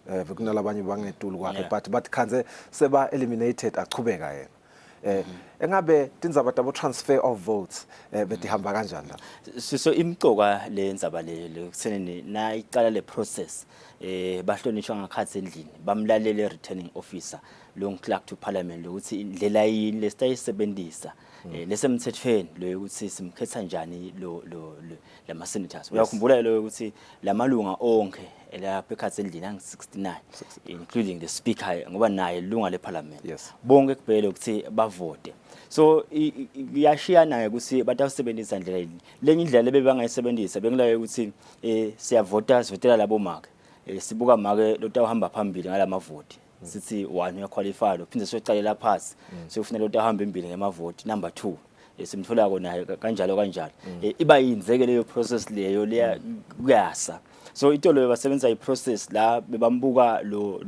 Bekunalabanye bangetulu kwakhe but khanze seba eliminated aqhubeka yena. Engabe tindzaba tabo transfer of votes betihamba kanjani la? So imcoka le ndzaba le kuseneni na iqala le process bahlonishwa ngakhathi endlini bamlalele returning officer long clerk to parliament ukuthi indlela yini lesitayisebenzisa lesemthethweni lo ukuthi simkhetha njani lo lama senators. Uyakhumbula lo ukuthi lamalunga onke elapha ekhathi endlini ang 69 including the speaker ngoba naye ilunga le parliament. Bonke kubhele ukuthi bavote. So iyashiyana ukuthi batawusebenzisa indlela yini. Lenye indlela lebebangayisebenzisa bengulayo ukuthi siyavota sivotela labo maka. Sibuka make lotawuhamba phambili ngalamavoti. Sithi 1 uyaqualify uphinde soyicalela phansi sokufanele utahamba embili ngemavoti. Number 2 simthola kona kanjalo iba yinzeke leyo process leyo leya kuyasa. So itolo basebenza iprocess la bebambuka lo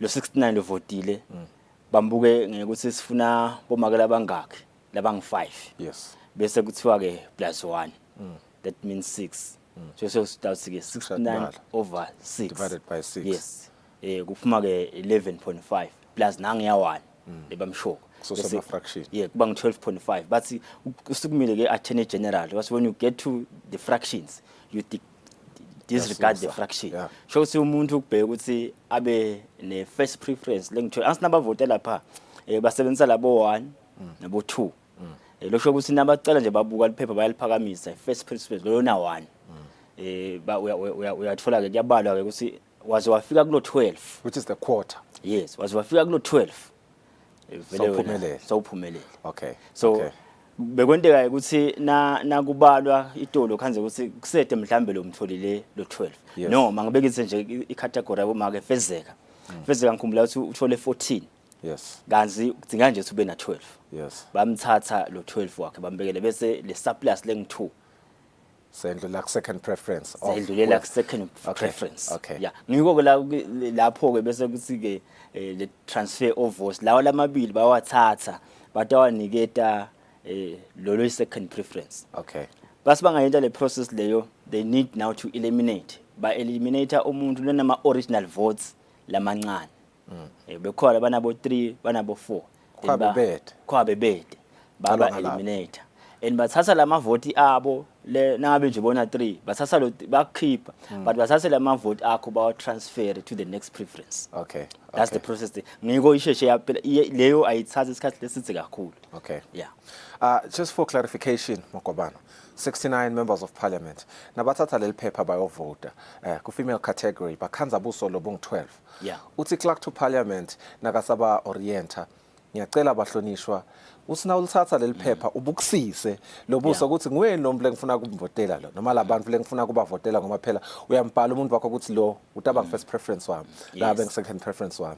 69 lovotile bambuke ngekuthi sifuna bomakela bangakhi labang 5. Bese kuthiwa ke +1 that means 6. So start 69 over 6 divided by 6. Yes. Kuphuma ke 11.5 plus nangiya 1 lebamshoko. So some fraction. Yeah, kubang 12.5 but usukumile ke attorney general because when you get to the fractions you disregard the fraction. Show ukuthi umuntu ukubheka ukuthi abe ne first preference lengitho asinaba vote lapha basebenzisa labo 1 nabo 2. Lo show ukuthi nabacela nje babuka liphepha bayaliphakamisa first preference lo na 1. Uyathola ke kuyabalwa ke ukuthi waze wafika kulo 12 which is the quarter. Yes, waze wafika kulo 12. Sawuphumelele. Okay. So bekwenteka ukuthi na kubalwa itolo khanze ukuthi kusede mhlambe lo mtholile lo 12. Noma ngibekise nje icategory yabo make fezeka. Fezeka ngikhumbula ukuthi uthole 14. Kanzi kudinga nje ube na 12. Bamthatha lo 12 wakhe bambekele bese le surplus lengi2 sendlela ku second preference sendlela ku second preference. Yeah, ngiko lapho ke bese kuthi ke le transfer of votes lawa lamabili bawathatha batawaniketa lo second preference. Basi bangayenta le process leyo they need now to eliminate ba eliminate umuntu lonama original votes lamancane. Bekhona banabo 3 banabo 4 kwabe bede baba eliminate and bathatha lama vote abo le nangabe nje bona 3 bathatha lo bakhipha but bathatha lama vote akho bawa transfer to the next preference. That's the process. Ngiko isheshe yaphela leyo ayithatha isikhathi lesithe kakhulu. Just for clarification Mokobana, 69 members of parliament nabathatha leli phepha bayovota ku female category bakhanza buso lo bong 12. Uthi clerk to parliament nakasaba orienta ngiyacela abahlonishwa usina ulithatha leli phepha ubukusise lobuso ukuthi nguwe nomhle ngifuna kumvotela lo noma labantu lengifuna kubavotela ngoba phela uyambhala umuntu wakho ukuthi lo utaba first preference wami la bank second preference wami.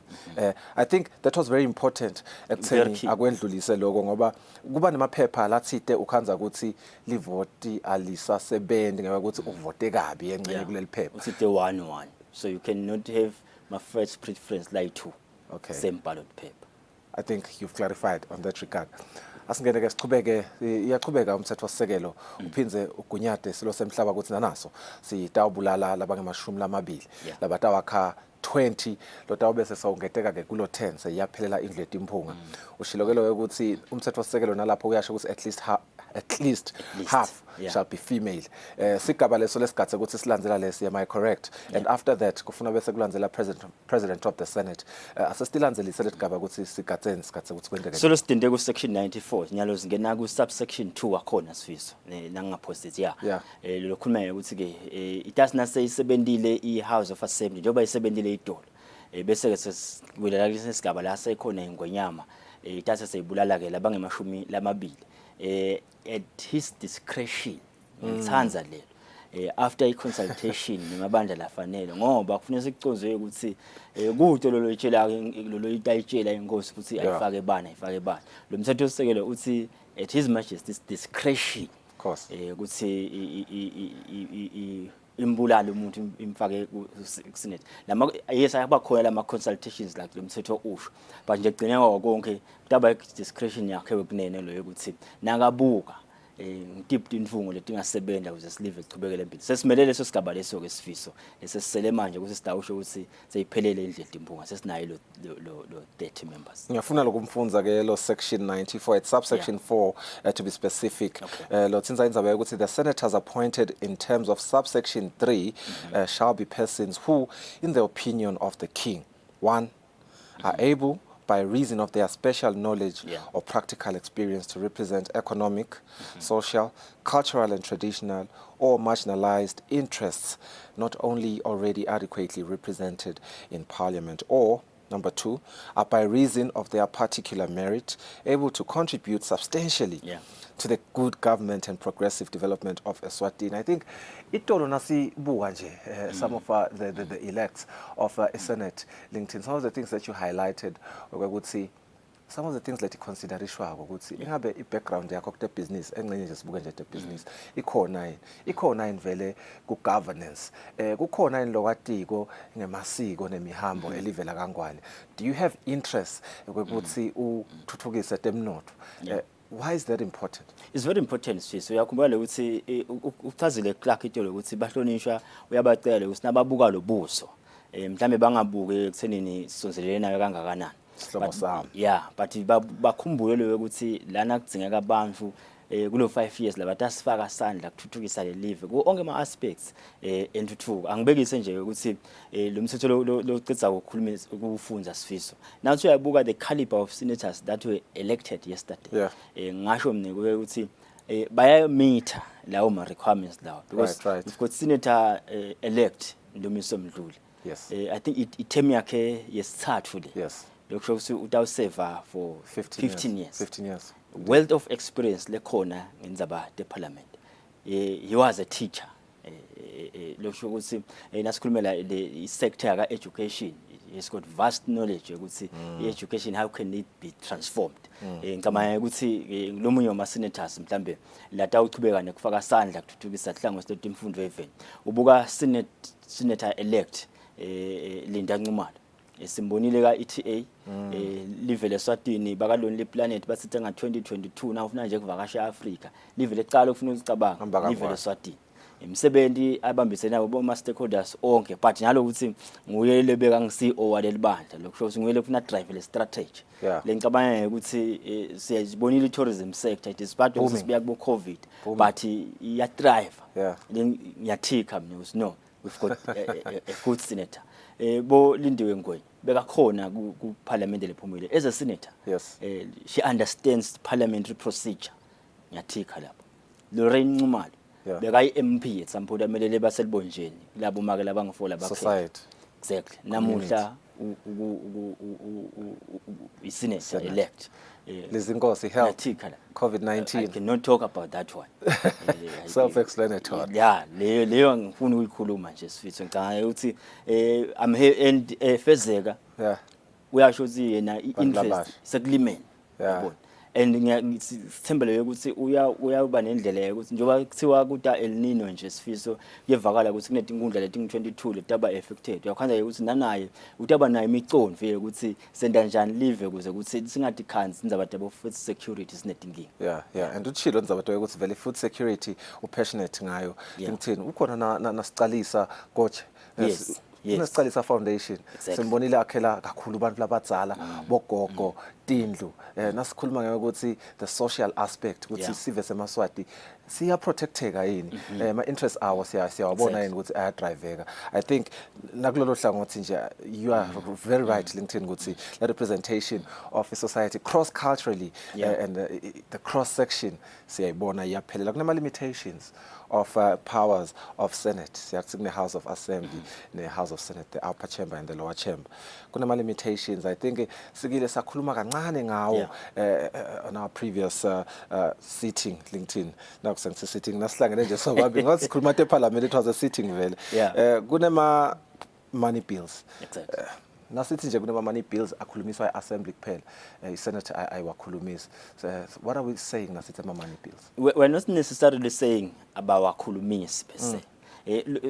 I think that was very important ekutheni akwendlulise lokho ngoba kuba nemaphepha lathite ukhanza ukuthi livoti alisasebenzi ngeke ukuthi uvote kabi engcene kuleli phepha uthi the 1-1 so you cannot have my first preference like 2 same ballot paper. I think you've clarified on that regard. Asingene ke siqhubeke iyaqhubeka umthetho wasisekelo uphinze ugunyade silo semhlaba ukuthi nanaso sitawubulala labangemashumi lamabili labatawakha 20 lotawo bese sawungeteka ke kulo 10 seyaphelela indleti imphunga ushilokelo ukuthi umthetho wasisekelo nalapho uyasho ukuthi at least half shall be female. Sigaba leso lesigathe ukuthi silandzela lesi, am I correct? And after that kufuna bese kulandzela president of the Senate. Asestilanzelise lesigaba ukuthi sigatheni sigathe ukuthi kwenteke. So lesitinde ku section 94 nyalo singena ku subsection 2 wakhona sifiso nangaphosite lokhuluma ukuthi ke it does not say isebendile iHouse of Assembly njengoba isebendile idolo. Bese ke sesibulela lesigaba la sekhona ingonyama ithatha seyibulala ke labangemashumi lamabili. At his discretion ngithanza lelo after consultation nemabandla lafanele ngoba kufanele sikuconzwe ukuthi kude lo itshela lo itayitshela inkosi ukuthi ayifake bani lo mthetho wesisekelo uthi at his majesty's discretion ukuthi imbulala umuntu imfake kuSenate lama yes ayaba khona lama consultations like lo mthetho usho but nje gcina konke kutaba discretion yakhe wekunene lo ukuthi nakabuka ngitiphi imfungo letingasebenza ukuze silive sichubekele empilo sesimelele leso sigaba leso ke sifiso esesisele manje ukuthi sidawusho ukuthi seyiphelele indlela impunga sesinayo lo 30 members. Ngiyafuna lokumfunza ke lo section 94 at subsection 4 to be specific. Lo tsinza indaba ukuthi the senators appointed in terms of subsection 3 shall be persons who in the opinion of the king 1 are able by reason of their special knowledge or practical experience to represent economic, social, cultural and traditional or marginalized interests not only already adequately represented in Parliament or number 2, are by reason of their particular merit able to contribute substantially to the good government and progressive development of Eswatini. I think itolo nasi buka nje some of the elects of Senate LinkedIn, some of the things that you highlighted ukuthi some of the things that iconsiderishwako ukuthi ingabe i-background yakho kute business engcenye nje sibuke nje the business ikhona vele ku governance kukhona lokatiko ngemasiko nemihambo elivela kangwane. Do you have interest ukuthi uthuthukise temnotho? Why is that important? It's very important so uyakhumbula ukuthi uchazile Clark itolo ukuthi bahlonishwa uyabacela ukuthi nababuka lo buso mhlambe bangabuke ekuthenini sonzelelena kangakanani but bakhumbule ukuthi lana kudzingeka abantu kulo 5 years labatasifaka sandla kuthuthukisa le live ku onke ama aspects entuthuko angibekise nje ukuthi lo mthetho lo cicza ukukhuluma ukufunza sifiso now uyabuka the caliber of senators that were elected yesterday ngasho mina ukuthi bayameter lawo ma requirements lawo because we've got senator elect Ndumiso Mdluli. I think iterm yakhe yesithathu le lokusho ukuthi utawuseva for 15 years wealth of experience lekhona ngenzaba the parliament. He was a teacher lokusho ukuthi nasikhulumela the sector ka education. He's got vast knowledge ukuthi education how can it be transformed. Ngicabanga ukuthi lo munye wama senators mhlambe lata uqhubeka nekufaka sandla kuthuthukisa hlango state imfundo eveni ubuka senator elect Linda Ncumalo simbonile ka ETA livele Eswatini baka Lonely Planet basithe nga 2022 na ufuna nje kuvakasha eAfrica livele ecala ufuna ukucabanga livele Eswatini imsebenzi abambisena boma stakeholders onke but njalo ukuthi nguye lebeka ngi-CEO waleli bandla lokusho ukuthi nguye lefuna drive le strategy lencabanga ukuthi siyazibonile tourism sector it is part of sibuya ku COVID but iya thrive ngiyathika mina no we've got a good senator bo Lindiwe Ngwenya bekakhona ku parliament lephumile as a senator she understands parliamentary procedure ngiyathika lapho Lorraine Ncumalo beka iMP at some point amelele baselibonjeni labo make labangifola bakhe society exactly namuhla i-senator elect. Lizinkosi, health, COVID-19. I cannot talk about that one. Self-explanatory. Yeah, leyo ngifuna ukuyikhuluma nje sifitho ngicabanga ukuthi I'm here and fezeka. Yeah. Uyasho ukuthi yena i-interest sekulimeni. Yabona. And ngiyithembele ukuthi uyaba nendlela ukuthi njoba kuthiwa kuta El Nino nje sifiso kuyevakala ukuthi kunetinkundla leting22 letaba affected uyakhanda ukuthi nanaye utaba nayo imicondo vele ukuthi senda njani live kuze ukuthi singathi khansi indzaba tabo food security sinetinkinga. Yeah, and utshilo indzaba tabo ukuthi vele food security upassionate ngayo ngithini ukhona nasicalisa coach. Yes. Nesicalisa foundation simbonile akhela kakhulu abantu labadzala bogogo tindlu nasikhuluma ngayo ukuthi the social aspect ukuthi sive semaswati siya protecteka yini ma interest hours siyawabona yini ukuthi ayadriveka. I think nakulolo hlangothi nje you are very right LinkedIn ukuthi the representation of a society cross culturally and the cross section siyayibona iyaphelela kunama limitations of powers of Senate. Siyathi kune House of Assembly ne House of Senate, the upper chamber and the lower chamber. Kunama limitations. I think sikile sakhuluma kancane ngawo on our previous sitting LinkedIn. Now kusengithi sitting nasihlangene nje sobabi ngathi sikhuluma te parliament it was a sitting vele. Kunema money bills. Exactly. Nasithi nje kunema money bills akhulumiswa eAssembly kuphela iSenate ayiwakhulumisi. So what are we saying nasithi ama money bills? We're not necessarily saying abawakhulumisi per se.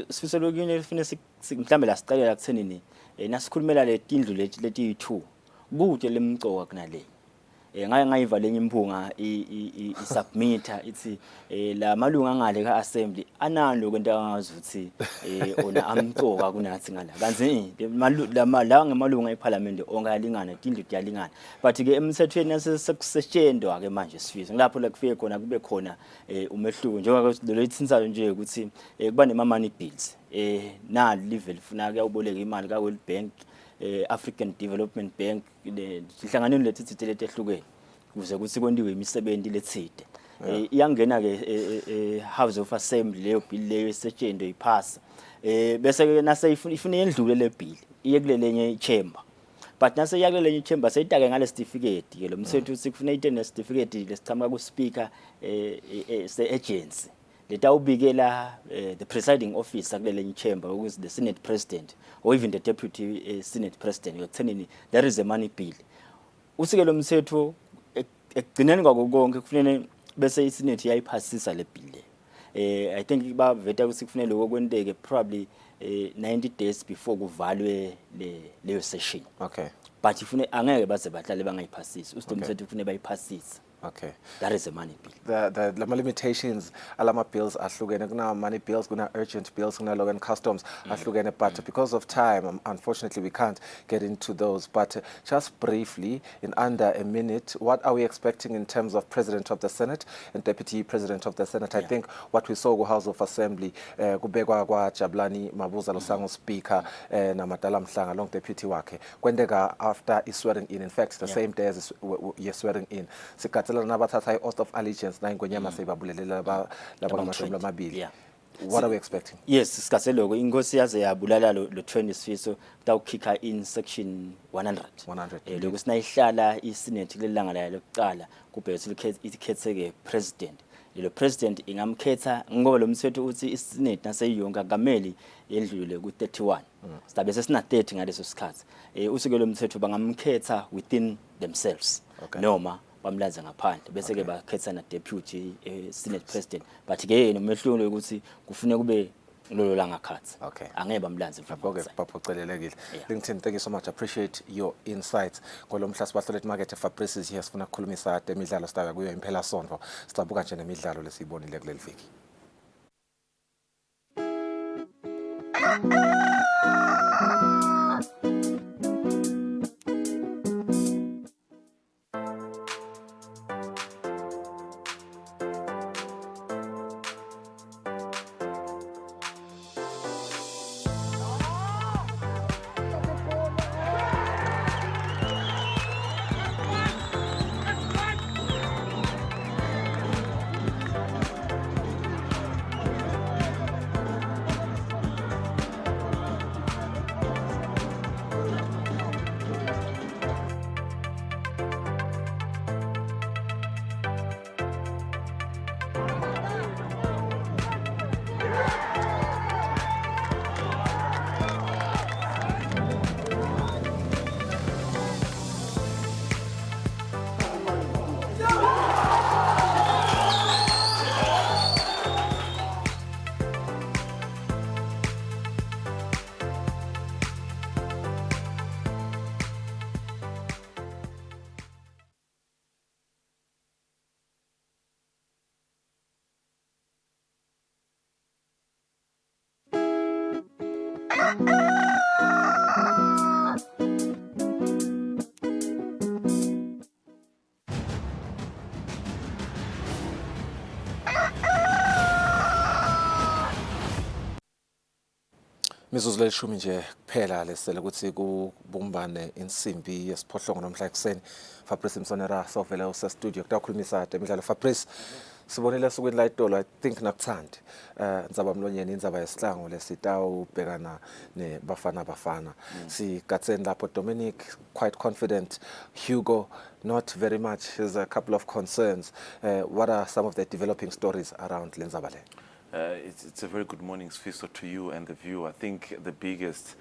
Sifisa lokuyini lefine mhlambe la siqalela kuthenini nasikhulumela le tindlu leti2 kude lemcoka kunale. Ngayiva lenye imphunga isubmitter ithi la malunga ngale kaAssembly analo kwento angazuthi ona amcoka kunathi ngala kanzi la ngemalunga eParliament ongayalingana tindlu tiyalingana but ke emthethweni yasesetshenzwa ke manje sifisa ngilapho la kufike khona kube khona umehluko njengoba lo ithinsalo nje ukuthi kuba nema money bills na level funa kuyaboleka imali ka World Bank African Development Bank ihlanganweni lethithe letehlukene kuze kuthi kondiwe imisebenzi lethide iyangena ke House of Assembly leyo bill leyo esetshenzwe iphasa bese ke nase ifuna yendlule le bill iye kulelenye i-chamber but nase yakulelenye i-chamber seyitake ngale certificate ke lo mthetho uthi kufuna ite certificate lesichamaka ku speaker se-agency letawubikela the presiding officer kulelenye chamber ukuthi the Senate President or even the Deputy Senate President yokuthenini there is a money bill usike lo mthetho ekugcineni kwako konke kufanele bese iSenate yayiphasisa le bill I think ba veta ukuthi kufanele lokwenteke probably 90 days before kuvalwe leyo session. Okay. But ifune angeke baze bahlale bangayiphasisi usithomthetho kufanele bayiphasise. Okay. That is a money bill. The limitations alama bills ahlukene kuna money bills kuna urgent bills kuna law and customs ahlukene but because of time unfortunately we can't get into those but just briefly in under a minute what are we expecting in terms of President of the Senate and Deputy President of the Senate? I think what we saw ku House of Assembly kubekwa kwa Jabulani Mabuza Losango Speaker na Madala Mhlanga long deputy wakhe kwendeka after is swearing in fact the same day as swearing in nabathatha i-oath of allegiance na ingonyama seyibabulelela laba ngamashumi amabili. What are we expecting? Yes, sikase lokho inkosi yaze yabulala lo trend sifiso kutawukhipha in section 100 lokho sinayihlala iSenate kulelanga layo lokuqala kubhekiswe ikhetheke president lo president ingamkhetha ngoba lo mthetho uthi iSenate naseyonke akameli yendlule ku31 sidabe sesina 30 ngaleso sikhathi usike lo mthetho bangamkhetha within themselves noma bamlaza ngaphandle bese ke bakhetha na deputy Senate President but ke yena umehluko ukuthi kufuneka kube lolo langa khathi angeke bamlanze futhi baphocelelekile. LinkedIn, thank you so much, appreciate your insights. Ngolomhla sibahlolet market Fabrice is here sifuna ukukhulumisa emidlalo sitaka kuyo imphela sonto sicabuka nje nemidlalo lesiyibonile kuleli viki. Mizuzu leshumi nje kuphela lesele ukuthi kubumbane insimbi yesiphohlongo nomhla ekseni. Fabrice Msonera sovela usestudio kutakhulumisa temidlalo. Fabrice, sibonile sukwini la itolo, I think nakuthandi ndzaba mlonyeni indzaba yesihlangu lesitawubhekana ne bafana sigatseni lapho. Dominic quite confident, Hugo not very much. There's a couple of concerns. What are some of the developing stories around lendzaba le? It's a very good morning, Sfiso, to you and the viewer. I think the biggest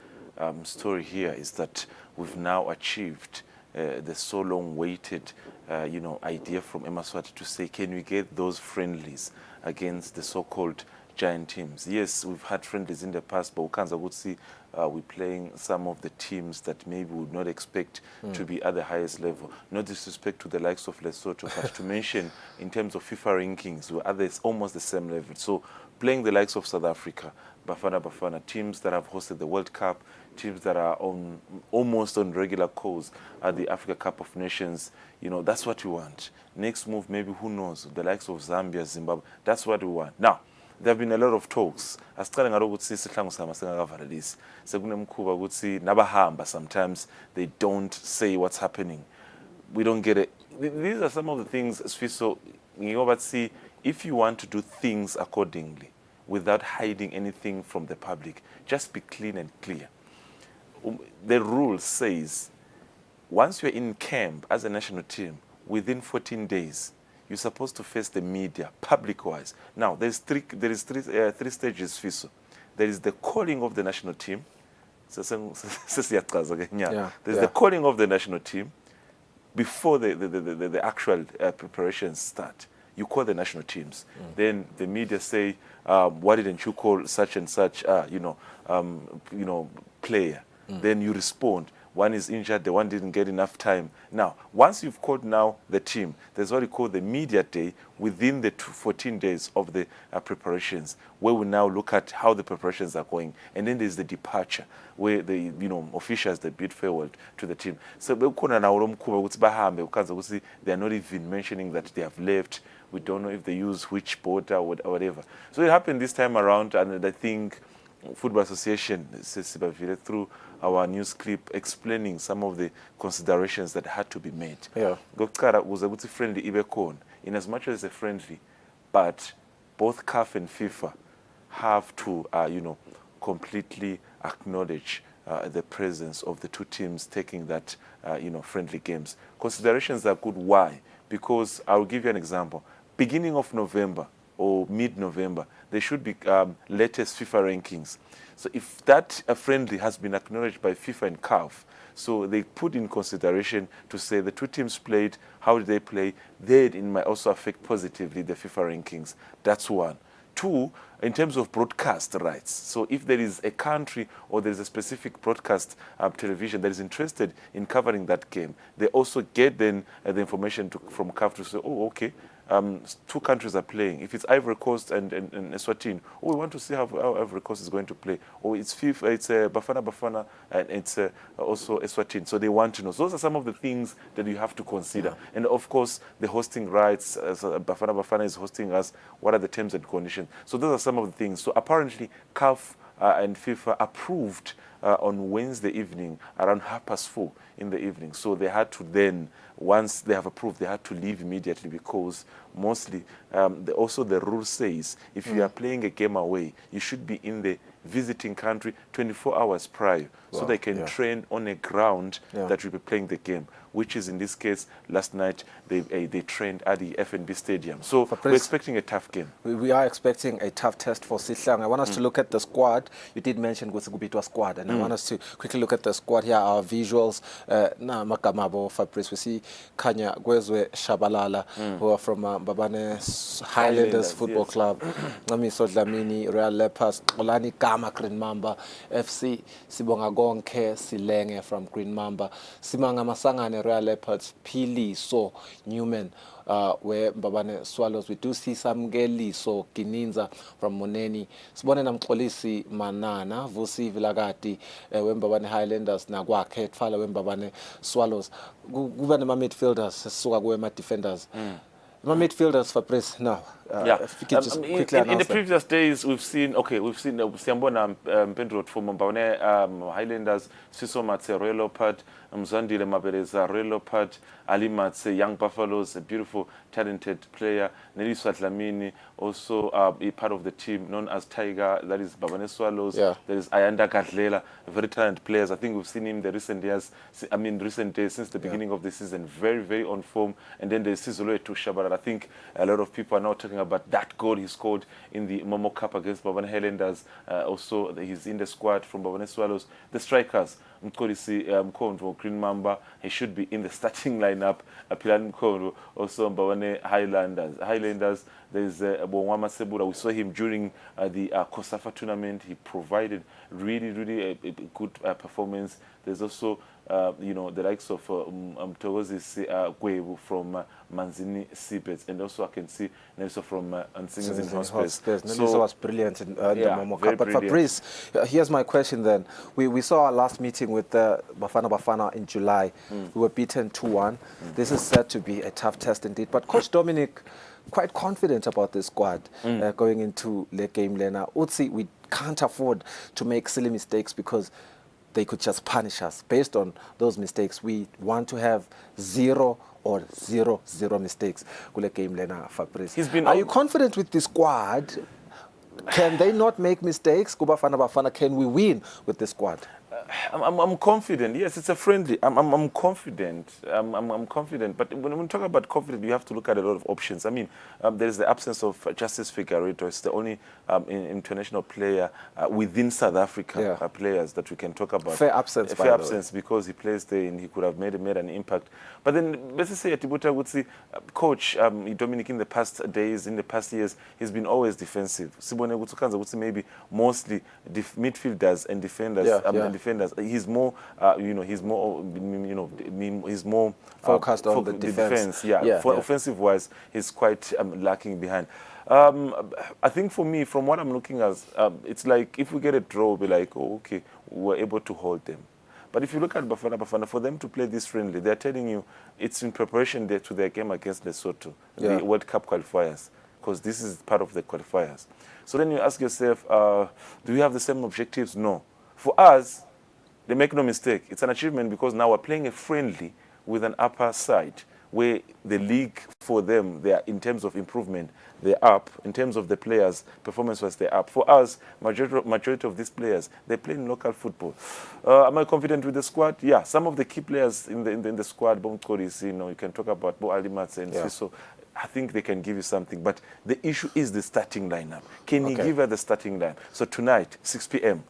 story here is that we've now achieved the so long-awaited, idea from Eswatini to say, can we get those friendlies against the so-called giant teams? Yes, we've had friendlies in the past, but we would see we're playing some of the teams that maybe we would not expect to be at the highest level. No disrespect to the likes of Lesotho, but to mention in terms of FIFA rankings, we're at almost the same level. So playing the likes of South Africa, Bafana, teams that have hosted the World Cup, teams that are almost on regular course at the Africa Cup of Nations, that's what we want. Next move, maybe, who knows, the likes of Zambia, Zimbabwe, that's what we want. Now, there have been a lot of talks. Asiqale ngalo ukuthi sihlangu sama singakavalelisi. Sekunemkhuba ukuthi nabahamba sometimes they don't say what's happening. We don't get it. These are some of the things, Sfiso, see, if you want to do things accordingly without hiding anything from the public, just be clean and clear. The rule says once you're in camp as a national team, within 14 days, you're supposed to face the media, public-wise. Now, there is three stages, Fiso. There is the calling of the national team. There's the calling of the national team before the actual preparations start. You call the national teams. Then the media say, why didn't you call such and such, player? Then you respond. One is injured, the one didn't get enough time. Now, once you've called now the team, there's what we call the media day within the 14 days of the preparations, where we now look at how the preparations are going. And then there's the departure, where the officials, they bid farewell to the team. So they're not even mentioning that they have left. We don't know if they use which boat or whatever. So it happened this time around, and I think Football Association through our news clip explaining some of the considerations that had to be made. Was a friendly Ibekon, in as much as a friendly, but both CAF and FIFA have to, completely acknowledge the presence of the two teams taking that, friendly games. Considerations are good. Why? Because I'll give you an example. Beginning of November or mid-November, there should be latest FIFA rankings. So if that friendly has been acknowledged by FIFA and CAF, so they put in consideration to say the two teams played, how did they play, then it might also affect positively the FIFA rankings. That's one. Two, in terms of broadcast rights. So if there is a country or there is a specific broadcast television that is interested in covering that game, they also get then the information from CAF to say, oh, okay, two countries are playing. If it's Ivory Coast and Eswatini, we want to see how Ivory Coast is going to play. Or it's FIFA, it's Bafana, and it's also Eswatini. So they want to know. So those are some of the things that you have to consider. And of course, the hosting rights. Bafana is hosting us. What are the terms and conditions? So those are some of the things. So apparently, CAF and FIFA approved on Wednesday evening around 4:30 in the evening. So they had to then, once they have approved, they had to leave immediately because mostly, also the rule says if you are playing a game away, you should be in the visiting country 24 hours prior so they can train on a ground that will be playing the game, which is in this case, last night they trained at the FNB Stadium. So we're expecting a tough game. We are expecting a tough test for Sihlang. I want us to look at the squad. You did mention Gusugubitwa squad, and I want us to quickly look at the squad here, our visuals. Na Makamabo, Fabrice, we see Kanya Gwezwe Shabalala, who are from Babane Highlanders Football Club, Ngami Sodlamini, Real Leopards, Olani Gama Green Mamba, FC Sibonga Gonke Silenge from Green Mamba, Simanga Masangane Real Leopards, Pili So Newman, where Mbabane Swallows. We do see some Ngeliso Gininza from Moneni. Sibone namxolisi Manana, Vusi Vilagati, when Mbabane Highlanders Nagwakhe Tfala when Mbabane Swallows. Kuba nema midfielders, suka kuwe defenders. My midfielders for press now. If you could just quickly in the previous days, we've seen Siambona Pendrot from Mbabane Highlanders, Siso Matse, Royal Leopard, Mzandile Mabeleza, Royal Leopard, Ali Matse, Young Buffaloes, a beautiful, talented player, Nelly Swatlamini, also a part of the team known as Tiger, that is Mbabane Swallows, there is Ayanda Gadlela, very talented players. I think we've seen him the recent years, recent days since the beginning of the season, very, very on form. And then there's Sizolo Etusha, but I think a lot of people are now talking about that goal he scored in the Momo Cup against Mbabane Highlanders. Also, he's in the squad from Mbabane Swallows. The strikers, Mkolisi Mkondo, Green Mamba, he should be in the starting lineup. Pilani Mkondo, also Mbabane Highlanders. There's Bongwama Sebura. We saw him during the Kosafa tournament. He provided really a good performance. There's also the likes of Mtogozisi Gwebu from Manzini Seabeds, and also I can see Nelson from Ansingers in Hospice. Nelson was brilliant in the Momo Cup. But Fabrice, here's my question then. We saw our last meeting with Bafana Bafana in July. We were beaten 2-1. This is said to be a tough test indeed. But Coach Dominic, quite confident about this squad going into the game. Lena Utsi, we can't afford to make silly mistakes because they could just punish us. Based on those mistakes, we want to have 0 mistakes. Kule game Lena Fabrice. Are you confident with the squad? Can they not make mistakes? Kubafana Bafana, can we win with the squad? I'm confident. Yes, it's a friendly. I'm confident. I'm confident. But when we talk about confident, you have to look at a lot of options. I mean, there is the absence of Justice Figueiredo. It's the only international player within South Africa players that we can talk about. Fair absence. Fair absence because he plays there and he could have made an impact. But then let's say Atibuta would see Coach Dominic in the past days, in the past years, he's been always defensive. Sibone Gutsukanza would say maybe mostly midfielders and defenders. He's more, he's more focused on the defense. Offensive wise, he's quite lacking behind. I think for me, from what I'm looking at, it's like if we get a draw, we'll be like, oh, okay, we're able to hold them. But if you look at Bafana, for them to play this friendly, they're telling you it's in preparation to their game against Lesotho, the World Cup qualifiers, because this is part of the qualifiers. So then you ask yourself, do we have the same objectives? No. For us, they make no mistake. It's an achievement because now we're playing a friendly with an upper side where the league for them, they are in terms of improvement, they're up. In terms of the players, performance-wise, they're up. For us, majority of these players, they play in local football. Am I confident with the squad? Yeah, some of the key players in the squad, you can talk about Bo Alimatse and Siso. I think they can give you something. But the issue is the starting lineup. Can you give her the starting line? So tonight, 6 p.m.,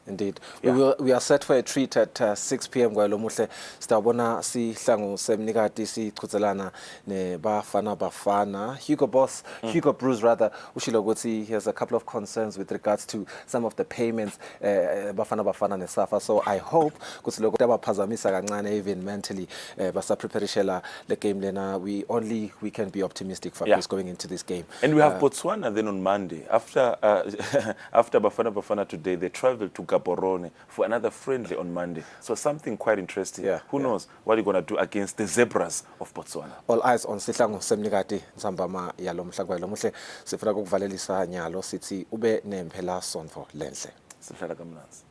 Indeed. We are set for a treat at 6 p.m. Muhle. Stabona si hlangu semnikati si Kuzelana ne Bafana. Hugo Bruce rather, ushilo he has a couple of concerns with regards to some of the payments Bafana ne Safa. So I hope Kusile pazamisa kancane even mentally basa preparishela the game lena. We can be optimistic for us going into this game. And we have Botswana then on Monday. After Bafana today, they travel to Gaborone for another friendly on Monday. So something quite interesting. Who knows what you're going to do against the Zebras of Botswana. All eyes on Sihlangu Semnikati Nzambama yalo mhlagwa muhle sifuna ukuvalelisa nyalo sithi ube nemphela sonto lenhle. Sihlala kamnanzi.